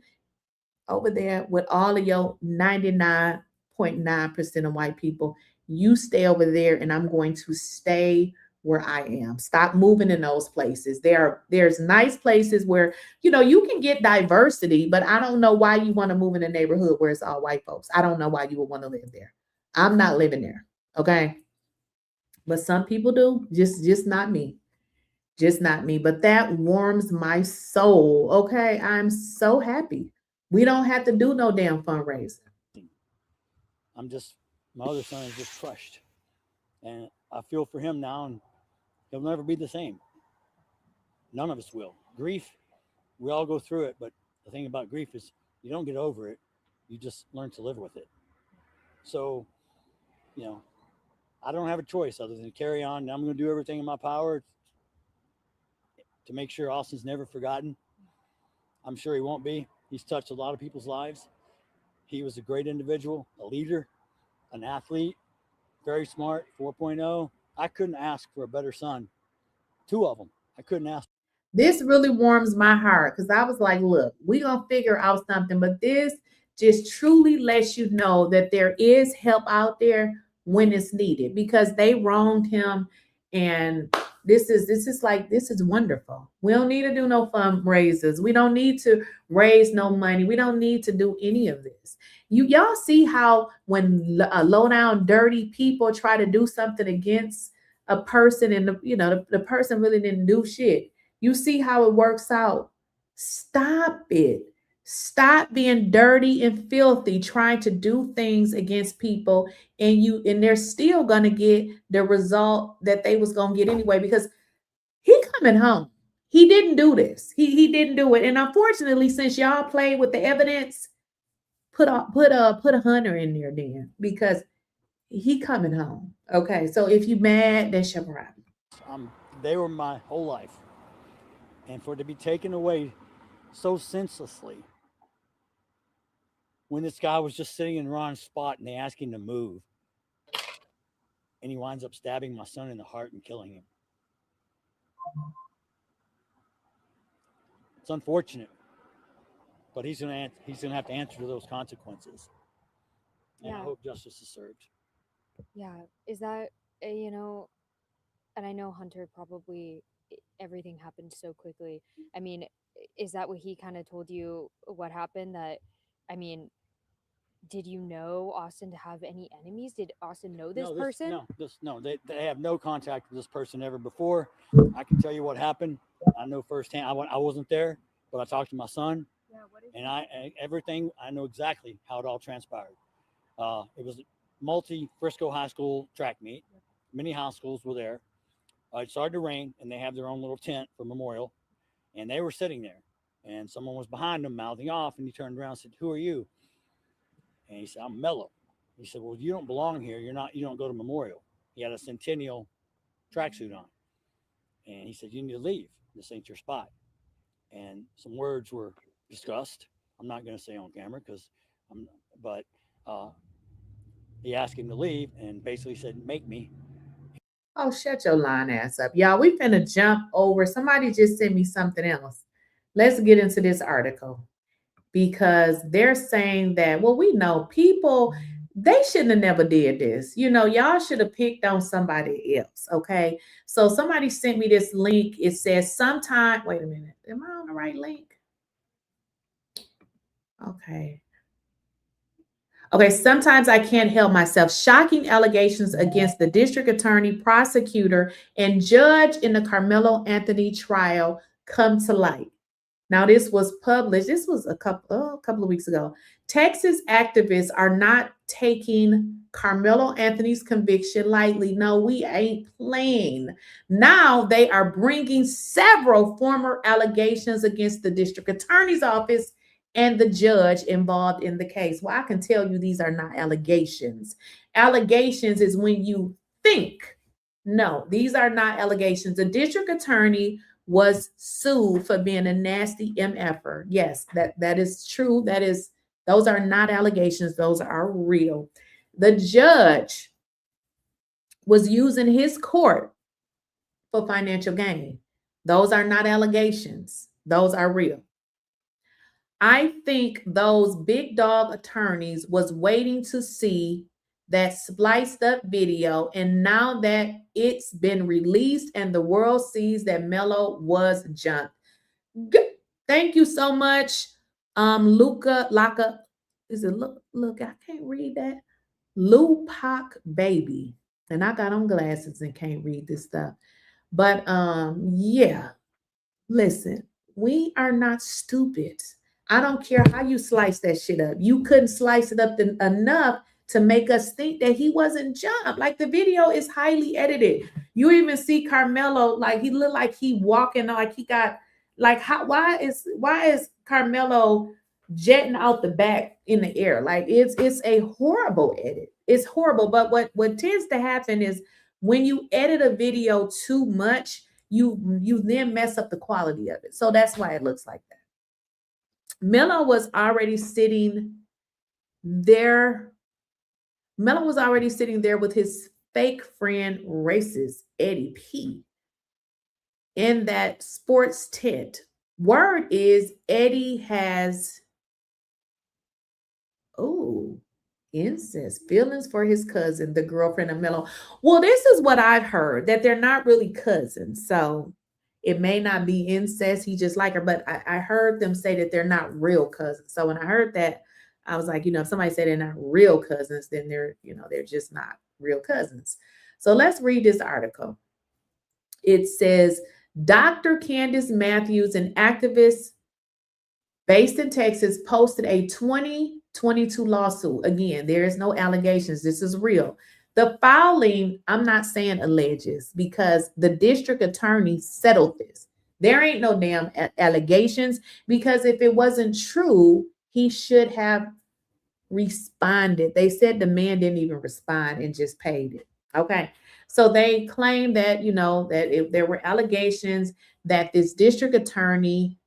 over there with all of your 99.9% of white people. You stay over there, and I'm going to stay where I am. Stop moving in those places. There's nice places where, you can get diversity, but I don't know why you want to move in a neighborhood where it's all white folks. I don't know why you would want to live there. I'm not living there. Okay. But some people do, just not me. Just not me. But that warms my soul. Okay. I'm so happy. We don't have to do no damn fundraiser. My other son is just crushed. And I feel for him now, and he'll never be the same. None of us will. Grief, we all go through it, but the thing about grief is you don't get over it. You just learn to live with it. So, you know, I don't have a choice other than to carry on. And I'm going to do everything in my power to make sure Austin's never forgotten. I'm sure he won't be. He's touched a lot of people's lives. He was a great individual, a leader, an athlete, very smart, 4.0. I couldn't ask for a better son. 2 of them. I couldn't ask. This really warms my heart because I was like, look, we're going to figure out something. But this just truly lets you know that there is help out there when it's needed, because they wronged him. And this is wonderful. We don't need to do no fundraisers. We don't need to raise no money. We don't need to do any of this. Y'all see how when low down dirty people try to do something against a person and the person really didn't do shit. You see how it works out. Stop it. Stop being dirty and filthy, trying to do things against people, and they're still gonna get the result that they was gonna get anyway, because he coming home. He didn't do this. He didn't do it. And unfortunately, since y'all played with the evidence, put a hunter in there then, because he coming home. Okay, so if you mad, that's your problem. They were my whole life, and for it to be taken away so senselessly, when this guy was just sitting in Ron's spot and they asked him to move, and he winds up stabbing my son in the heart and killing him. It's unfortunate, but he's gonna have to answer to those consequences. And I hope justice is served. Yeah, is that and I know Hunter probably, everything happened so quickly. I mean, is that what he kind of told you what happened? That, I mean, did you know Austin to have any enemies? Did Austin know this person? No, they have no contact with this person ever before. I can tell you what happened. I know firsthand. I wasn't there, but I talked to my son, everything. I know exactly how it all transpired. It was multi Frisco High School track meet. Many high schools were there. It started to rain, and they have their own little tent for memorial, and they were sitting there, and someone was behind them mouthing off, and he turned around and said, "Who are you?" And he said, "I'm Mello." He said, "Well, you don't belong here. You don't go to memorial." He had a Centennial tracksuit on, and he said, "You need to leave. This ain't your spot." And some words were discussed. I'm not going to say on camera but he asked him to leave and basically said, "Make me." Oh, shut your lying ass up. Y'all, we finna jump over. Somebody just sent me something else. Let's get into this article, because they're saying that, well, we know people, they shouldn't have never did this. Y'all should have picked on somebody else, okay? So somebody sent me this link. It says sometime, wait a minute. Am I on the right link? Okay, sometimes I can't help myself. Shocking allegations against the district attorney, prosecutor, and judge in the Carmelo Anthony trial come to light. Now, this was published. This was a couple of weeks ago. Texas activists are not taking Carmelo Anthony's conviction lightly. No, we ain't playing. Now they are bringing several former allegations against the district attorney's office and the judge involved in the case. Well, I can tell you these are not allegations. Allegations is when you think. No, these are not allegations. The district attorney was sued for being a nasty MFer. Yes, that is true. Those are not allegations. Those are real. The judge was using his court for financial gain. Those are not allegations. Those are real. I think those big dog attorneys was waiting to see that spliced up video, and now that it's been released and the world sees that Melo was jumped. Thank you so much, Laka. Is it look? I can't read that. Lupac baby, and I got on glasses and can't read this stuff. But yeah, listen, we are not stupid. I don't care how you slice that shit up. You couldn't slice it up enough to make us think that he wasn't jumped. Like, the video is highly edited. You even see Carmelo, like, he looked like he walking, like he got, like, why is Carmelo jetting out the back in the air. Like it's a horrible edit. It's horrible. But what tends to happen is when you edit a video too much, you then mess up the quality of it. So that's why it looks like that. Melo was already sitting there. Melo was already sitting there with his fake friend, racist Eddie P, in that sports tent. Word is Eddie has, incest, feelings for his cousin, the girlfriend of Melo. Well, this is what I've heard, that they're not really cousins. So it may not be incest. He just like her, but I heard them say that they're not real cousins. So when I heard that, I was like, if somebody said they're not real cousins, then they're just not real cousins. So let's read this article. It says, Dr. Candace Matthews, an activist based in Texas, posted a 2022 lawsuit. Again, there is no allegations. This is real. The filing, I'm not saying alleges, because the district attorney settled this. There ain't no damn allegations, because if it wasn't true, he should have responded. They said the man didn't even respond and just paid it. Okay. So they claim that, that if there were allegations that this district attorney,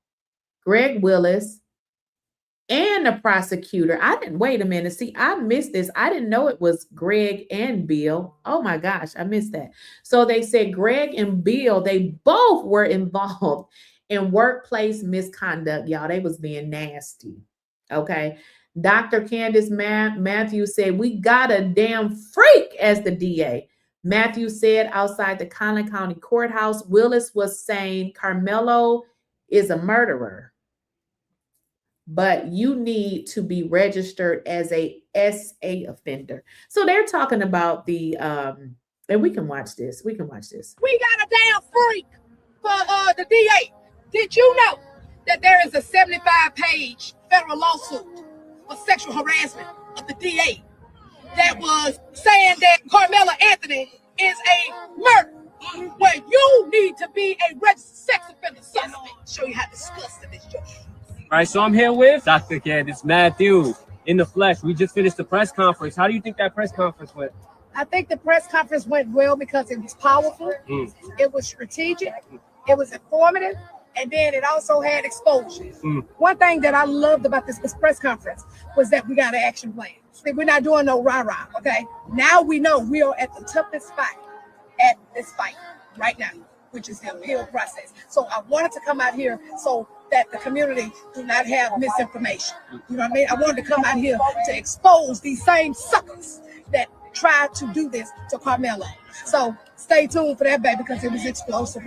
Greg Willis, and the prosecutor, wait a minute. See, I missed this. I didn't know it was Greg and Bill. Oh my gosh, I missed that. So they said Greg and Bill, they both were involved in workplace misconduct. Y'all, they was being nasty. Okay. Dr. Candace Matthews said, we got a damn freak as the DA. Matthews said outside the Collin County Courthouse, Willis was saying Carmelo is a murderer, but you need to be registered as a SA offender. So they're talking about the, and we can watch this. We can watch this. We got a damn freak for the DA. Did you know that there is a 75-page federal lawsuit for sexual harassment of the DA that was saying that Carmelo Anthony is a murderer? Well, you need to be a registered sex offender suspect. Show you how disgusting this joke is. All right, so I'm here with Dr. Candace Matthews in the flesh. We just finished the press conference. How do you think that press conference went? I think the press conference went well because it was powerful. It was strategic. It was informative. And then it also had exposure. One thing that I loved about this press conference was that we got an action plan. See, we're not doing no rah-rah, okay? Now we know we are at the toughest spot at this fight right now, which is the appeal process. So I wanted to come out here so that the community do not have misinformation. You know what I mean? I wanted to come out here to expose these same suckers that tried to do this to Carmelo. So stay tuned for that, baby, because it was explosive.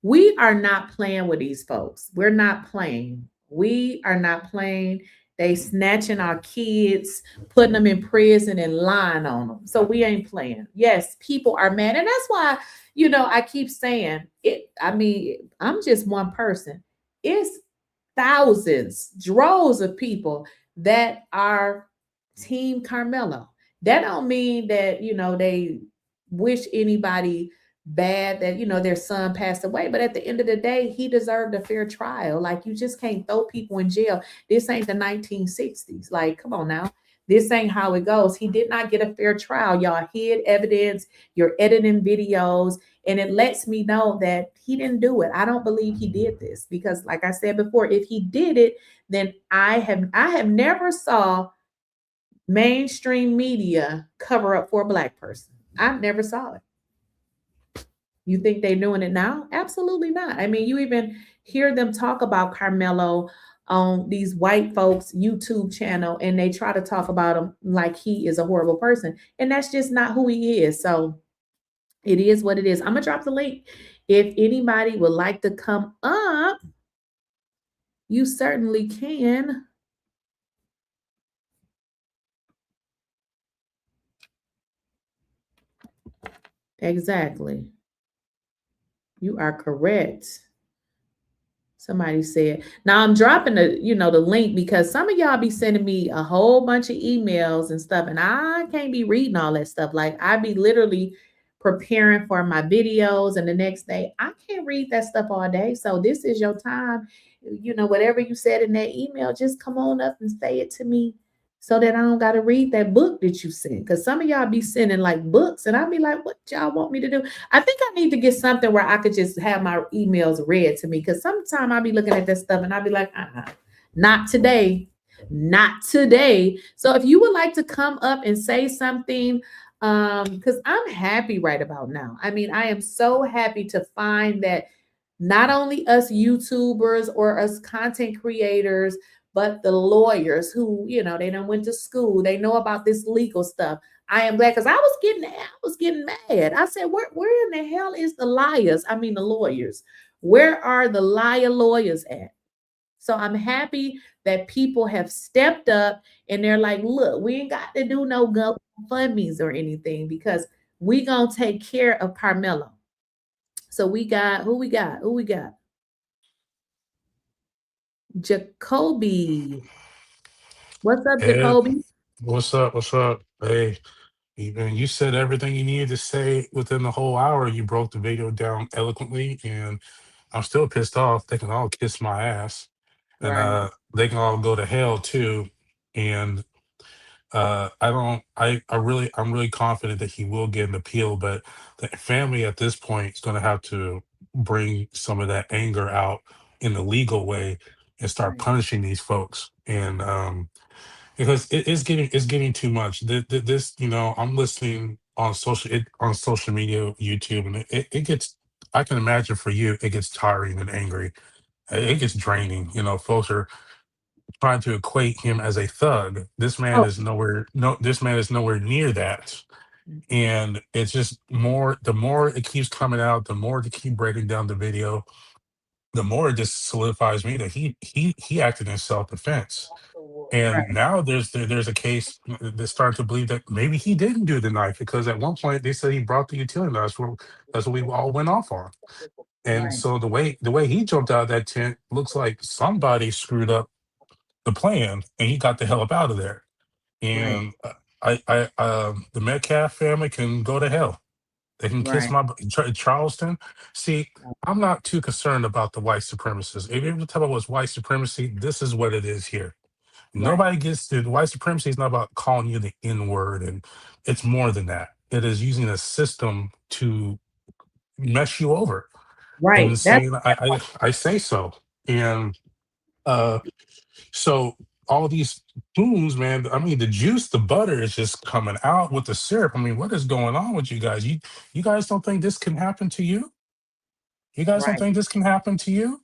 We are not playing with these folks. We're not playing. We are not playing. They snatching our kids, putting them in prison and lying on them. So we ain't playing. Yes, people are mad. And that's why, I keep saying it. I mean, I'm just one person. It's thousands, droves of people that are Team Carmelo. That don't mean that, they wish anybody bad that their son passed away, but at the end of the day, he deserved a fair trial. Like, you just can't throw people in jail. This ain't the 1960s. Like, come on now, this ain't how it goes. He did not get a fair trial. Y'all hid evidence, you're editing videos, and it lets me know that he didn't do it. I don't believe he did this, because like I said before, if he did it, then I have never saw mainstream media cover up for a Black person. I never saw it. You think they're doing it now? Absolutely not. I mean, you even hear them talk about Carmelo on these white folks' YouTube channel, and they try to talk about him like he is a horrible person. And that's just not who he is. So it is what it is. I'm going to drop the link. If anybody would like to come up, you certainly can. Exactly. You are correct. Somebody said. Now I'm dropping the, the link because some of y'all be sending me a whole bunch of emails and stuff, and I can't be reading all that stuff. Like I be literally preparing for my videos, and the next day I can't read that stuff all day. So this is your time. Whatever you said in that email, just come on up and say it to me so that I don't got to read that book that you sent. Because some of y'all be sending like books, and I'll be like, what y'all want me to do? I think I need to get something where I could just have my emails read to me. Because sometimes I'll be looking at that stuff and I'll be like, not today. Not today. So if you would like to come up and say something, because I'm happy right about now. I mean, I am so happy to find that not only us YouTubers or us content creators, but the lawyers who, they done went to school, they know about this legal stuff. I am glad because I was getting mad. I said, where in the hell is the liars? I mean, the lawyers. Where are the liar lawyers at? So I'm happy that people have stepped up and they're like, look, we ain't got to do no GoFundMes or anything because we gonna take care of Karmelo. So who we got? Jacoby. What's up, Ed, Jacoby? what's up? What's up? Hey, you said everything you needed to say within the whole hour. You broke the video down eloquently, and I'm still pissed off. They can all kiss my ass, and Right. they can all go to hell too. And I don't. I'm really confident that he will get an appeal, but the family at this point is going to have to bring some of that anger out in the legal way and start Right. punishing these folks. And because it's getting too much. This, I'm listening on on social media, YouTube, and it gets. I can imagine for you, it gets tiring and angry. It gets draining. Folks are trying to equate him as a thug. This man Oh, is nowhere. No, this man is nowhere near that. And it's just more. The more it keeps coming out, the more they keep breaking down the video, the more it just solidifies me that he acted in self defense. And right. now there's a case that's starting to believe that maybe he didn't do the knife because at one point they said he brought the utility knife. That's what we all went off on. And Right. so the way he jumped out of that tent looks like somebody screwed up the plan and he got the hell up out of there. Right. And the Metcalf family can go to hell. They can kiss Right. my Charleston. See, I'm not too concerned about the white supremacists. If you're talking about what's white supremacy, this is what it is here. Right. Nobody gets to white supremacy is not about calling you the N word, and it's more than that. It is using a system to mess you over and Right. That's saying I say so. And uh so all these spoons, man, I mean the juice, the butter is just coming out with the syrup. I mean, what is going on with you guys? You guys don't think this can happen to you? You guys don't right. think this can happen to you?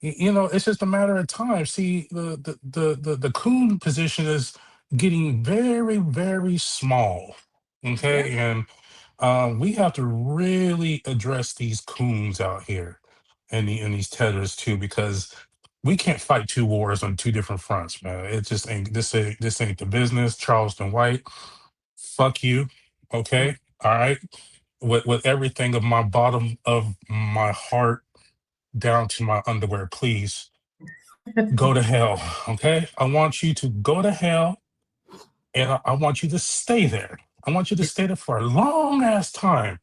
It's just a matter of time. See, the coon position is getting very, very small. Yeah. Okay, and we have to really address these coons out here and these tethers too, because we can't fight two wars on two different fronts, man. It just ain't this ain't the business. Charleston White, fuck you. Okay, all right. With everything of my bottom of my heart down to my underwear, please go to hell. Okay, I want you to go to hell, and I want you to stay there. I want you to stay there for a long ass time,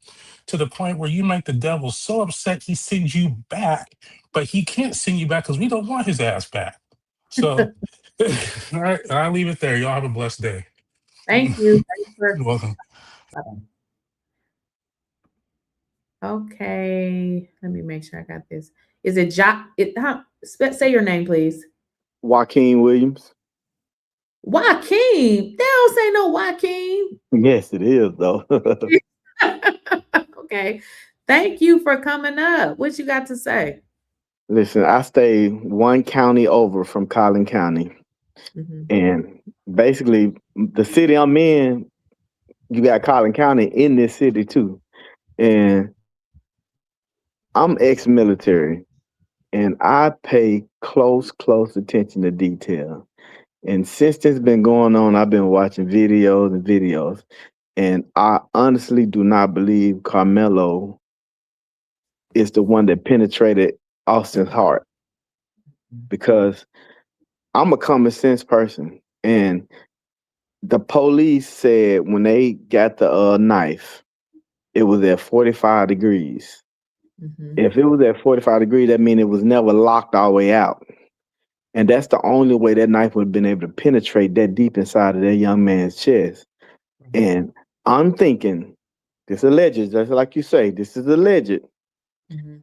to the point where you make the devil so upset he sends you back, but he can't send you back because we don't want his ass back. So, all right, I'll leave it there. Y'all have a blessed day. Thank you. Thanks for You're welcome. okay. Let me make sure I got this. Is it say your name, please. Joaquin Williams. Joaquin. They don't say no Joaquin. Yes, it is though. Okay. Thank you for coming up. What you got to say? Listen, I stay one county over from Collin County. And basically the city I'm in, you got Collin County in this city too. And I'm ex-military and I pay close attention to detail. And since this has been going on, I've been watching videos. And I honestly do not believe Karmelo is the one that penetrated Austin's heart. because I'm a common sense person, and the police said when they got the knife, it was at 45 degrees. If it was at 45 degrees, that means it was never locked all the way out. And that's the only way that knife would have been able to penetrate that deep inside of that young man's chest. And I'm thinking, this alleged, just like you say, this is alleged.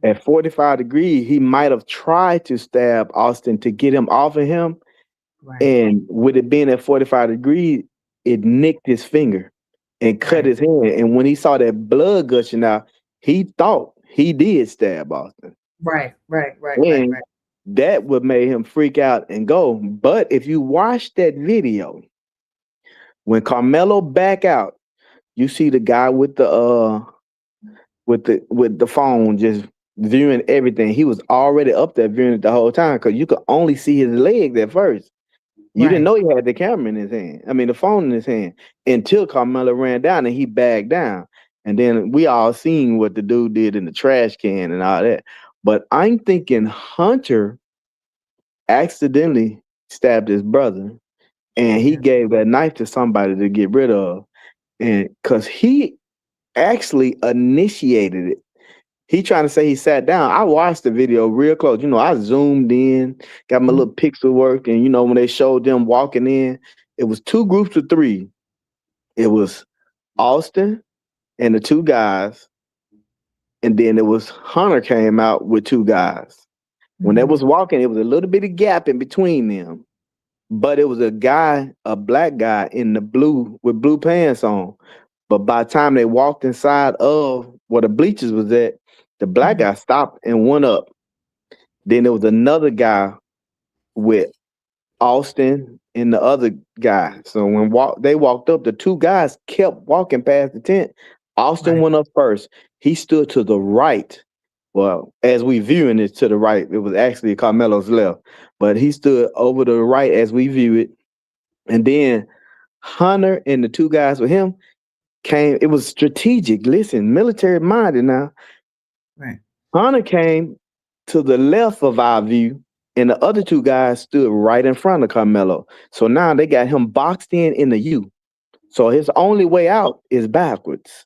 At 45 degrees, he might have tried to stab Austin to get him off of him. And with it being at 45 degrees, it nicked his finger and cut his hand. And when he saw that blood gushing out, he thought he did stab Austin. Right. And that would make him freak out and go. But if you watch that video, when Carmelo back out, you see the guy with the phone just viewing everything. He was already up there viewing it the whole time because you could only see his legs at first. You didn't know he had the camera in his hand. I mean, the phone in his hand until Carmelo ran down and he backed down. And then we all seen what the dude did in the trash can and all that. But I'm thinking Hunter accidentally stabbed his brother and he gave that knife to somebody to get rid of. And because he actually initiated it. He trying to say he sat down. I watched the video real close. You know, I zoomed in, got my little pixel work. And, you know, when they showed them walking in, it was 2 groups of 3. It was Austin and the 2 guys. And then it was Hunter came out with 2 guys. When they was walking, it was a little bit of gap in between them. But it was a guy, a black guy in the blue with blue pants on. But by the time they walked inside of where the bleachers was at, the black guy stopped and went up. Then there was another guy with Austin and the other guy. So when they walked up, the 2 guys kept walking past the tent. Austin went up first. He stood to the right. Well, as we viewing it to the right, it was actually Carmelo's left. But he stood over to the right as we view it. And then Hunter and the 2 guys with him came. It was strategic. Listen, military minded now. Hunter came to the left of our view, and the other 2 guys stood right in front of Carmelo. So now they got him boxed in the U. So his only way out is backwards.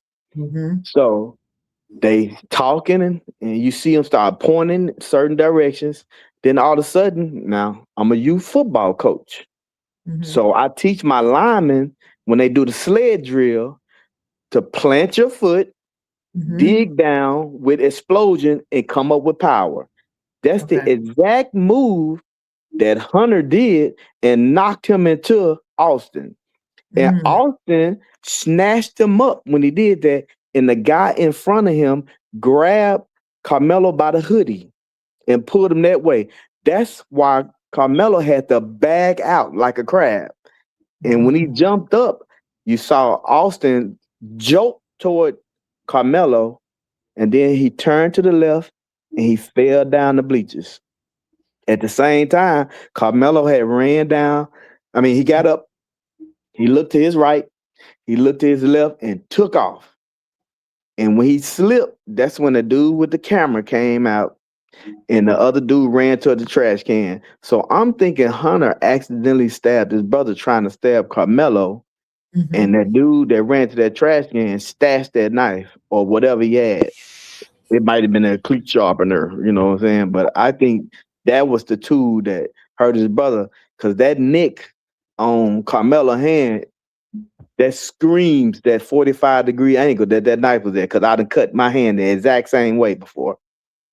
So they talking, and you see him start pointing certain directions. Then all of a sudden, now I'm a youth football coach. So I teach my linemen when they do the sled drill to plant your foot, dig down with explosion, and come up with power. That's the exact move that Hunter did and knocked him into Austin. And Austin snatched him up when he did that. And the guy in front of him grabbed Carmelo by the hoodie and pulled him that way. That's why Carmelo had to bag out like a crab. And when he jumped up, you saw Austin jolt toward Carmelo, and then he turned to the left and he fell down the bleachers. At the same time, Carmelo had ran down. I mean, he got up, he looked to his right, he looked to his left, and took off. And when he slipped, that's when the dude with the camera came out, and the other dude ran toward the trash can. So I'm thinking Hunter accidentally stabbed his brother trying to stab Carmelo. And that dude that ran to that trash can stashed that knife or whatever he had. It might have been a cleat sharpener, you know what I'm saying? But I think that was the tool that hurt his brother, because that nick on Carmelo's hand, that screams that 45-degree angle that knife was at, because I done cut my hand the exact same way before.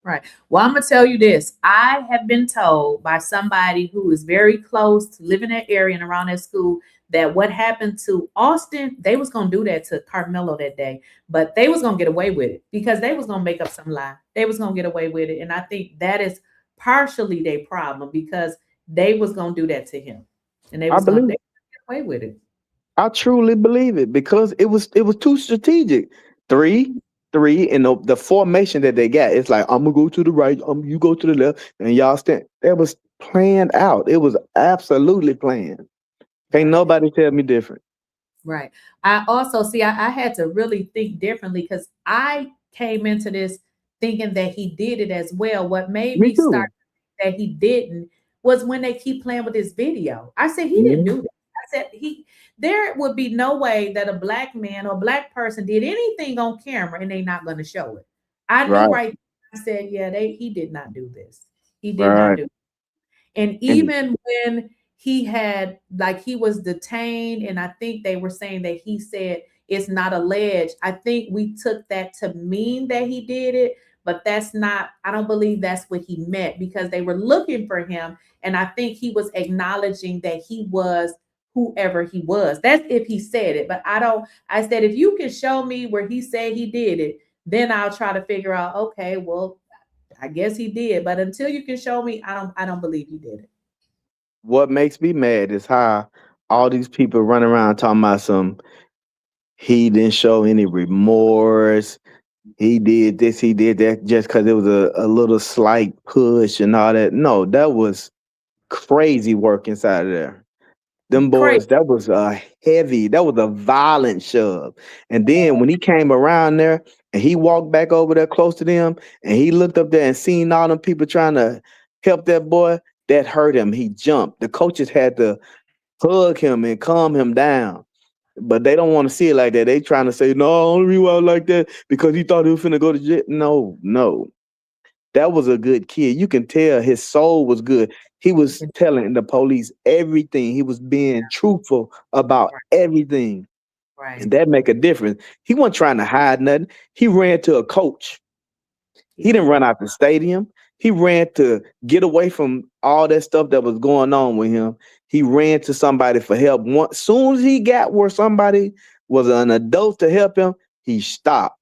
Right. Well, I'm going to tell you this. I have been told by somebody who is very close to living in that area and around that school that what happened to Austin, they was going to do that to Carmelo that day, but they was going to get away with it because they was going to make up some lie. They was going to get away with it. And I think that is partially their problem, because they was going to do that to him. And they was going to get away with it. I truly believe it, because it was too strategic. 3, and the formation that they got, it's like, I'm gonna go to the right, you go to the left, and y'all stand. That was planned out. It was absolutely planned. Can't nobody tell me different. Right. I also see I had to really think differently, because I came into this thinking that he did it as well. What made me start that he didn't was when they keep playing with this video. I said he didn't do that. I said there would be no way that a black man or black person did anything on camera and they not going to show it. I knew right. I said, yeah, he did not do this. He did not do it. And even when he had, like, he was detained, and I think they were saying that he said it's not alleged. I think we took that to mean that he did it, but that's not, I don't believe that's what he meant, because they were looking for him. And I think he was acknowledging that he was whoever he was. That's if he said it, but I said, if you can show me where he said he did it, then I'll try to figure out, okay, well, I guess he did. But until you can show me, I don't believe he did it. What makes me mad is how all these people run around talking about he didn't show any remorse. He did this, he did that just because it was a little slight push and all that. No, that was crazy work inside of there. Them boys, that was that was a violent shove. And then when he came around there and he walked back over there close to them and he looked up there and seen all them people trying to help that boy, that hurt him. He jumped. The coaches had to hug him and calm him down. But they don't want to see it like that. They trying to say, no, only reason why like that because he thought he was finna go to jail. No. That was a good kid. You can tell his soul was good. He was telling the police everything. He was being truthful about everything. Right. And that make a difference. He wasn't trying to hide nothing. He ran to a coach. He didn't run out the stadium. He ran to get away from all that stuff that was going on with him. He ran to somebody for help. As soon as he got where somebody was an adult to help him, he stopped.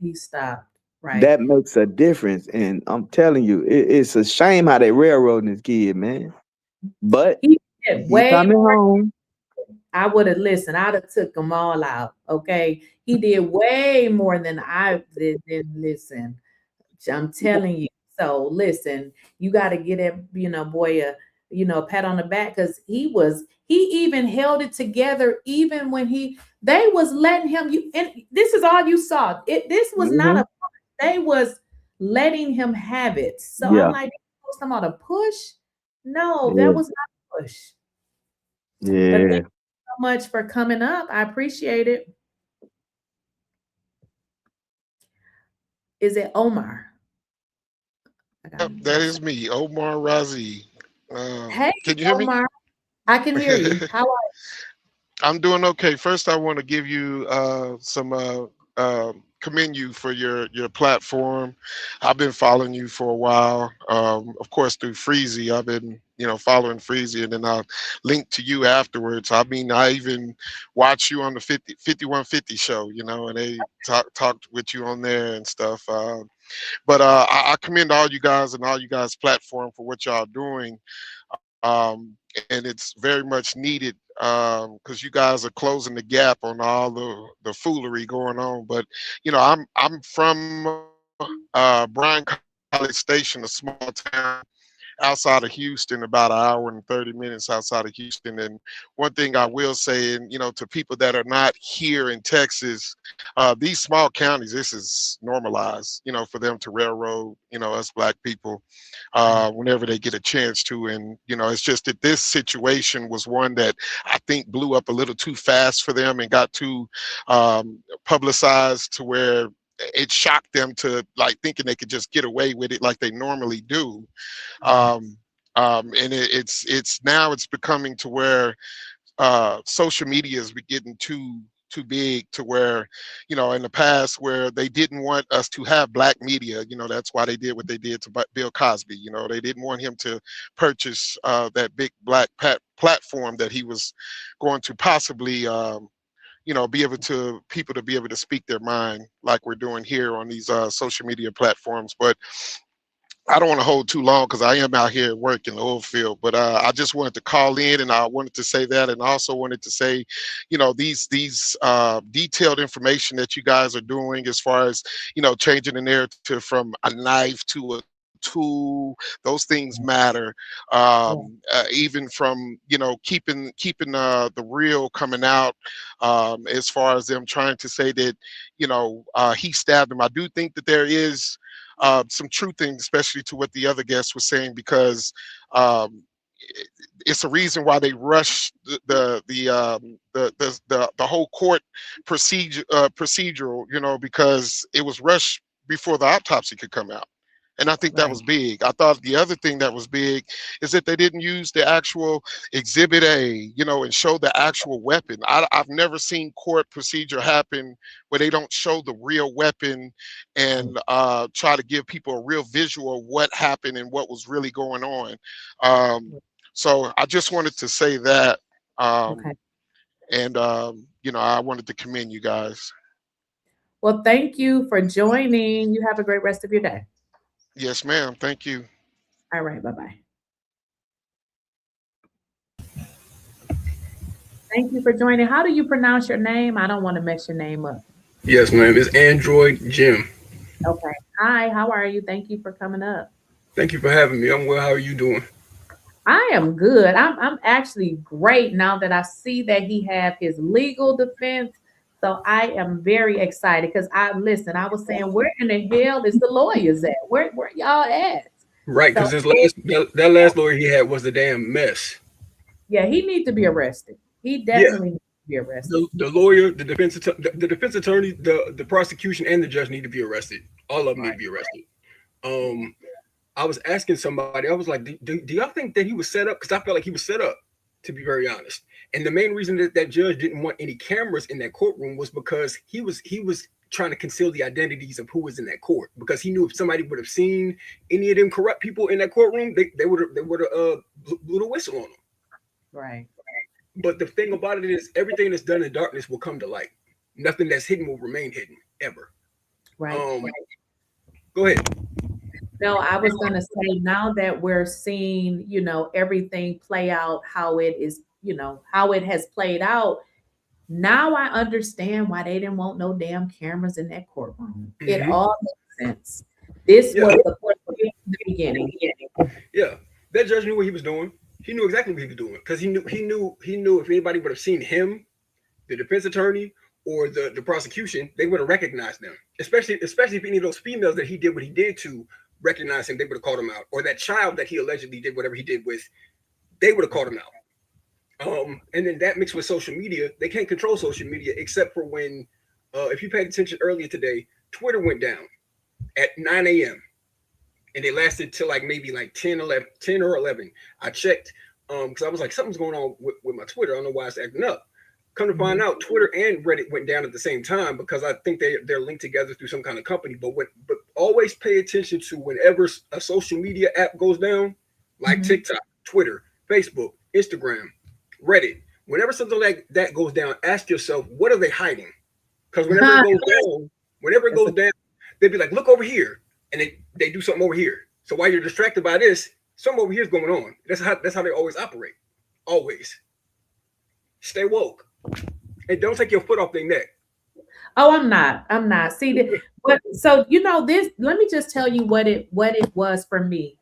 He stopped. Right. That makes a difference. And I'm telling you, it's a shame how they railroading this kid, man. But he did way coming home. I would have listened. I'd have took them all out. Okay. He did way more than I did. Listen, I'm telling you. So listen, you got to get that, boy, a pat on the back, because he even held it together even when they was letting him, and this is all you saw. This was not they was letting him have it. So I'm like, talking about a push? No, that was not a push. Yeah. But thank you so much for coming up. I appreciate it. Is it Omar? That is me, Omar Razi. Hey, can you hear Omar. me? I can hear you. How are you? I'm doing okay. First, I want to give you commend you for your platform. I've been following you for a while. Of course, through 𝐟𝐸𝐲𝐵, I've been following 𝐟𝐸𝐲, and then I linked to you afterwards. I mean, I even watched you on the 5150 show, and they talked with you on there and stuff. But I commend all you guys and all you guys' platform for what y'all doing. And it's very much needed because you guys are closing the gap on all the foolery going on. But I'm from Bryan College Station, a small town outside of Houston, about an hour and 30 minutes outside of Houston. And one thing I will say, and to people that are not here in Texas, these small counties, this is normalized, for them to railroad, us black people, whenever they get a chance to. And it's just that this situation was one that I think blew up a little too fast for them and got too publicized to where it shocked them to thinking they could just get away with it like they normally do. And it's now it's becoming to where social media is getting too big to where, in the past where they didn't want us to have black media, that's why they did what they did to Bill Cosby. They didn't want him to purchase that big black platform that he was going to possibly be able to be able to speak their mind like we're doing here on these social media platforms. But I don't want to hold too long because I am out here at work in the oil field, but I just wanted to call in, and I wanted to say that, and also wanted to say, these detailed information that you guys are doing as far as, changing the narrative from a knife to a tool, those things matter. Even from keeping the real coming out, as far as them trying to say that he stabbed him. I do think that there is some truth in, especially to what the other guest was saying, because it's a reason why they rush the whole court procedural, you know, because it was rushed before the autopsy could come out. And I think that was big. I thought the other thing that was big is that they didn't use the actual Exhibit A, you know, and show the actual weapon. I've never seen court procedure happen where they don't show the real weapon and try to give people a real visual of what happened and what was really going on. So I just wanted to say that. And, you know, I wanted to commend you guys. Well, thank you for joining. You have a great rest of your day. Yes, ma'am. Thank you. All right. Bye-bye. Thank you for joining. How do you pronounce your name? I don't want to mess your name up. Yes, ma'am. It's Android Jim. Okay. Hi, how are you? Thank you for coming up. Thank you for having me. I'm well. How are you doing? I am good. I'm actually great now that I see that he have his legal defense. So I am very excited because I was saying, where in the hell is the lawyers at? Where y'all at? Right, because that last lawyer he had was a damn mess. Yeah, he needs to be arrested. He definitely needs to be arrested. The lawyer, the defense attorney, the prosecution, and the judge need to be arrested. All of them need to be arrested. I was asking somebody, I was like, do y'all think that he was set up? Because I felt like he was set up, to be very honest. And the main reason that judge didn't want any cameras in that courtroom was because he was trying to conceal the identities of who was in that court, because he knew if somebody would have seen any of them corrupt people in that courtroom, they would have blew the whistle on them. Right. But the thing about it is, everything that's done in darkness will come to light. Nothing that's hidden will remain hidden ever. Right. Go ahead. No, I was going to say, now that we're seeing, you know, everything play out how it is, you know, how it has played out. Now I understand why they didn't want no damn cameras in that courtroom. It all makes sense. This was the point from the beginning. Yeah, that judge knew what he was doing. He knew exactly what he was doing, because he knew if anybody would have seen him, the defense attorney or the prosecution, they would have recognized them. Especially if any of those females that he did what he did to recognize him, they would have called him out. Or that child that he allegedly did whatever he did with, they would have called him out. And then that mixed with social media, they can't control social media except for when, if you paid attention earlier today, Twitter went down at 9 a.m. and it lasted till like maybe like 10 or 11. I checked because I was like, something's going on with my Twitter. I don't know why it's acting up. Come to find out, Twitter and Reddit went down at the same time, because I think they're linked together through some kind of company. But always pay attention to whenever a social media app goes down, like TikTok, Twitter, Facebook, Instagram, Reddit. Whenever something like that goes down, ask yourself, what are they hiding? Because whenever it goes down, they'd be like, look over here, and they do something over here. So while you're distracted by this, something over here is going on. That's how they always operate. Always. Stay woke. And don't take your foot off their neck. Oh, I'm not. See, so you know this. Let me just tell you what it was for me.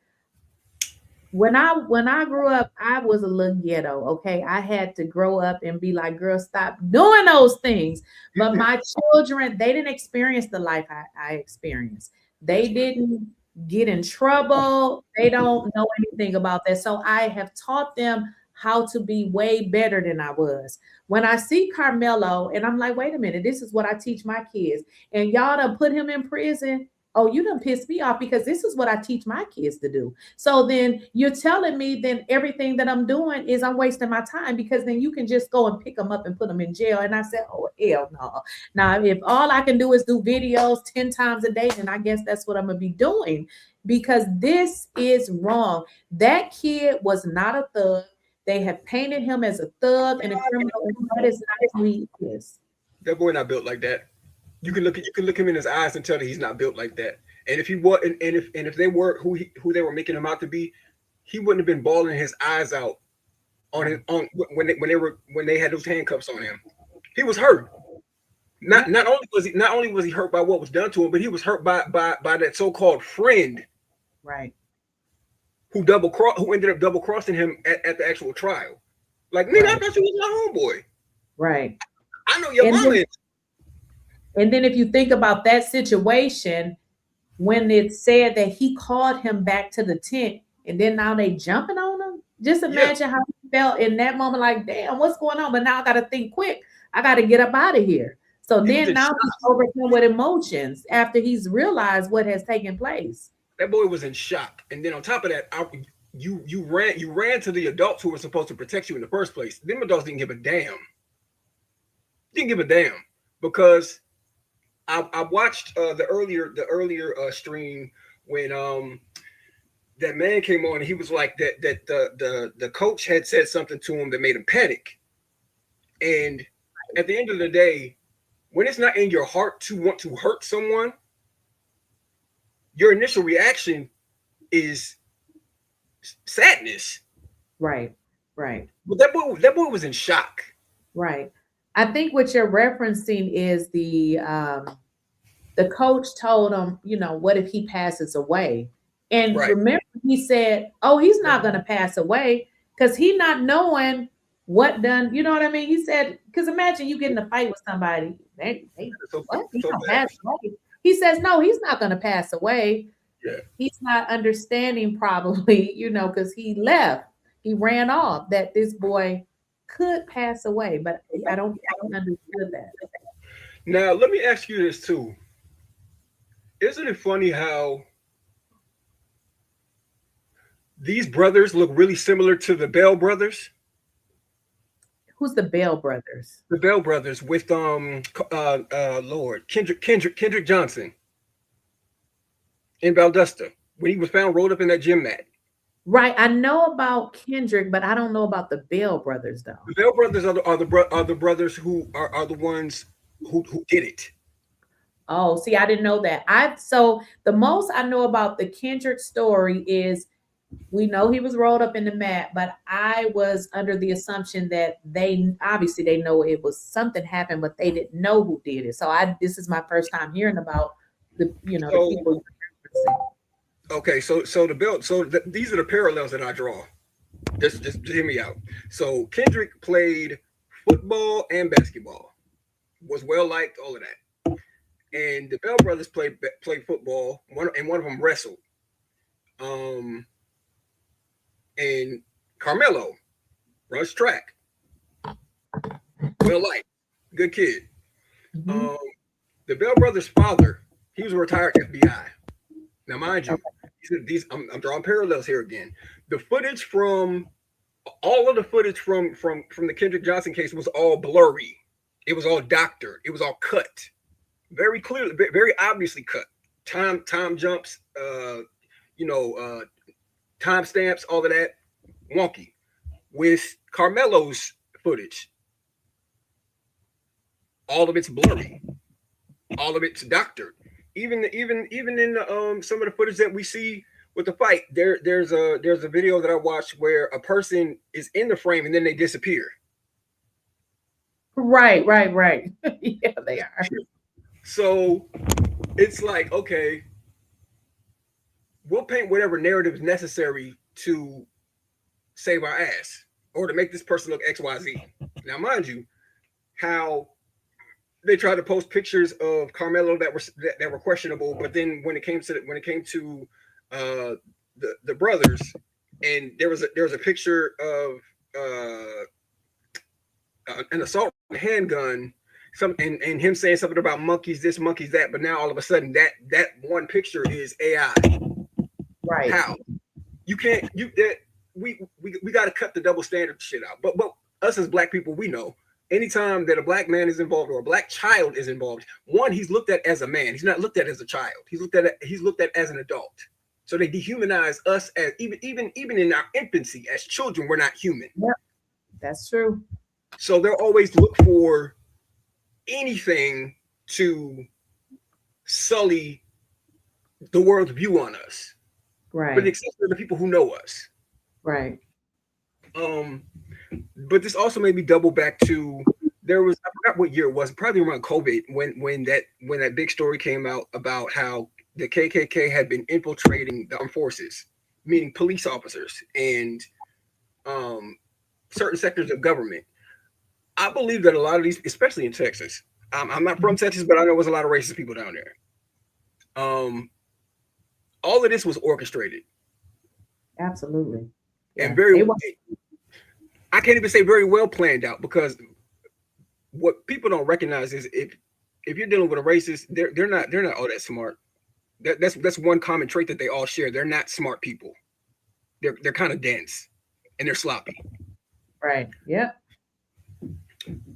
When I grew up, I was a little ghetto. Okay, I had to grow up and be like, girl, stop doing those things. But my children, they didn't experience the life I experienced. They didn't get in trouble. They don't know anything about that. So I have taught them how to be way better than I was. When I see Carmelo and I'm like, wait a minute, this is what I teach my kids. And y'all done put him in prison. Oh, you done pissed me off, because this is what I teach my kids to do. So then you're telling me then everything that I'm doing is I'm wasting my time, because then you can just go and pick them up and put them in jail. And I said, oh, hell no. Now, if all I can do is do videos 10 times a day, then I guess that's what I'm going to be doing, because this is wrong. That kid was not a thug. They have painted him as a thug and a criminal. That is not who he is. That boy not built like that. You can look him in his eyes and tell that he's not built like that. And if he was, and if they were who they were making him out to be, he wouldn't have been bawling his eyes out when they had those handcuffs on him. He was hurt. Not only was he hurt by what was done to him, but he was hurt by that so-called friend, right? Who ended up double crossing him at the actual trial. Like, nigga, I thought you was my homeboy. Right. I know your mama. And then if you think about that situation, when it said that he called him back to the tent, and then now they jumping on him, Just imagine how he felt in that moment, like, damn, what's going on? But now I got to think quick. I got to get up out of here. So then now he's overcome with emotions after he's realized what has taken place. That boy was in shock. And then on top of that, you ran to the adults who were supposed to protect you in the first place. Them adults didn't give a damn. Didn't give a damn, because I watched the earlier stream when that man came on, and he was like that the coach had said something to him that made him panic. And at the end of the day, when it's not in your heart to want to hurt someone, your initial reaction is sadness. Right. Right. But that boy was in shock. Right. I think what you're referencing is the coach told him, you know, what if he passes away? And remember, he said, oh, he's not going to pass away, because he not knowing what done, you know what I mean? He said, because imagine you get in a fight with somebody. He says, no, he's not going to pass away. Yeah. He's not understanding probably, you know, because he left. He ran off, that this boy could pass away, but I don't understand that. Now, let me ask you this too. Isn't it funny how these brothers look really similar to the Bell brothers? Who's the Bell brothers? The Bell brothers with Kendrick Johnson in Valdosta, when he was found rolled up in that gym mat. Right, I know about Kendrick, but I don't know about the Bell brothers, though. The Bell brothers are the brothers who are the ones who did it. Oh, see, I didn't know that. So the most I know about the Kendrick story is we know he was rolled up in the mat, but I was under the assumption that they know it was something happened, but they didn't know who did it. So this is my first time hearing about the the people. Okay, so these are the parallels that I draw. Just hear me out. So Kendrick played football and basketball, was well liked, all of that. And the Bell brothers played football. One of them wrestled. And Carmelo runs track. Well liked, good kid. Mm-hmm. The Bell brothers' father, he was a retired FBI. Now, mind you, I'm drawing parallels here again. The footage from all of the footage from the Kendrick Johnson case was all blurry. It was all doctored. It was all cut, very clearly, very obviously cut. Time jumps, time stamps, all of that, wonky. With Carmelo's footage, all of it's blurry, all of it's doctored. Even in some of the footage that we see with the fight, there's a video that I watched where a person is in the frame and then they disappear. Right. Yeah, they are. So it's like, okay, we'll paint whatever narrative is necessary to save our ass or to make this person look XYZ. Now, mind you, how they tried to post pictures of Carmelo that were questionable, but then when it came to the brothers, and there was a picture of an assault handgun, and him saying something about monkeys this, monkeys that, but now all of a sudden that one picture is AI. Right? How we got to cut the double standard shit out. But us as Black people, we know. Anytime that a Black man is involved or a Black child is involved, one, he's looked at as a man. He's not looked at as a child. He's looked at as an adult. So they dehumanize us as even in our infancy as children. We're not human. Yep, that's true. So they'll always look for anything to sully the world's view on us, right? With the exception of the people who know us, right? But this also made me double back to I forgot what year it was, probably around COVID, when that big story came out about how the KKK had been infiltrating the armed forces, meaning police officers and certain sectors of government. I believe that a lot of these, especially in Texas, I'm not from Texas, but I know there's a lot of racist people down there. All of this was orchestrated. Absolutely. and they I can't even say very well planned out, because what people don't recognize is if you're dealing with a racist, they're not all that smart. That's one common trait that they all share. They're not smart people. They're kind of dense and they're sloppy. Right. Yep.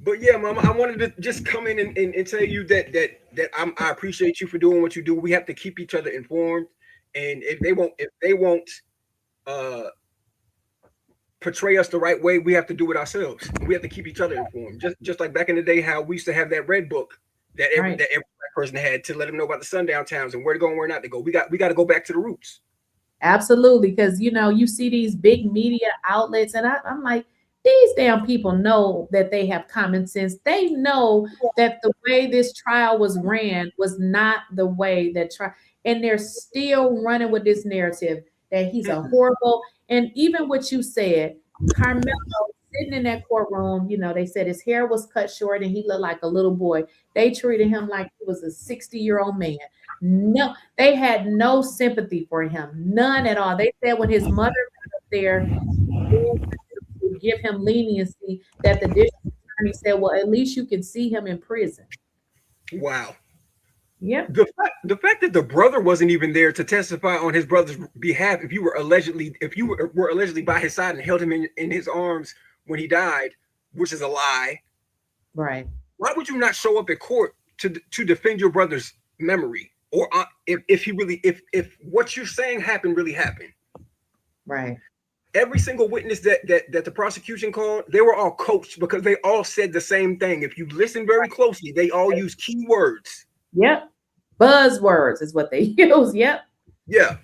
But yeah, Mama, I wanted to just come in and tell you that I appreciate you for doing what you do. We have to keep each other informed, and if they won't portray us the right way, we have to do it ourselves. We have to keep each other informed. Just like back in the day, how we used to have that red book that every black person had to let them know about the sundown towns and where to go and where not to go. We got to go back to the roots. Absolutely, because you see these big media outlets, and I'm like, these damn people know that they have common sense. They know that the way this trial was ran was not the way that and they're still running with this narrative that he's a horrible. And even what you said, Carmelo sitting in that courtroom, they said his hair was cut short and he looked like a little boy. They treated him like he was a 60-year-old man. No, they had no sympathy for him, none at all. They said when his mother was up there to give him leniency, that the district attorney said, well, at least you can see him in prison. Wow. Yeah. The fact that the brother wasn't even there to testify on his brother's behalf, if you were allegedly by his side and held him in his arms when he died, which is a lie. Right. Why would you not show up at court to defend your brother's memory, or if what you're saying happened really happened? Right. Every single witness that the prosecution called, they were all coached, because they all said the same thing. If you listen very closely, they all use key words. Yep. Buzzwords is what they use. Yep. Yeah.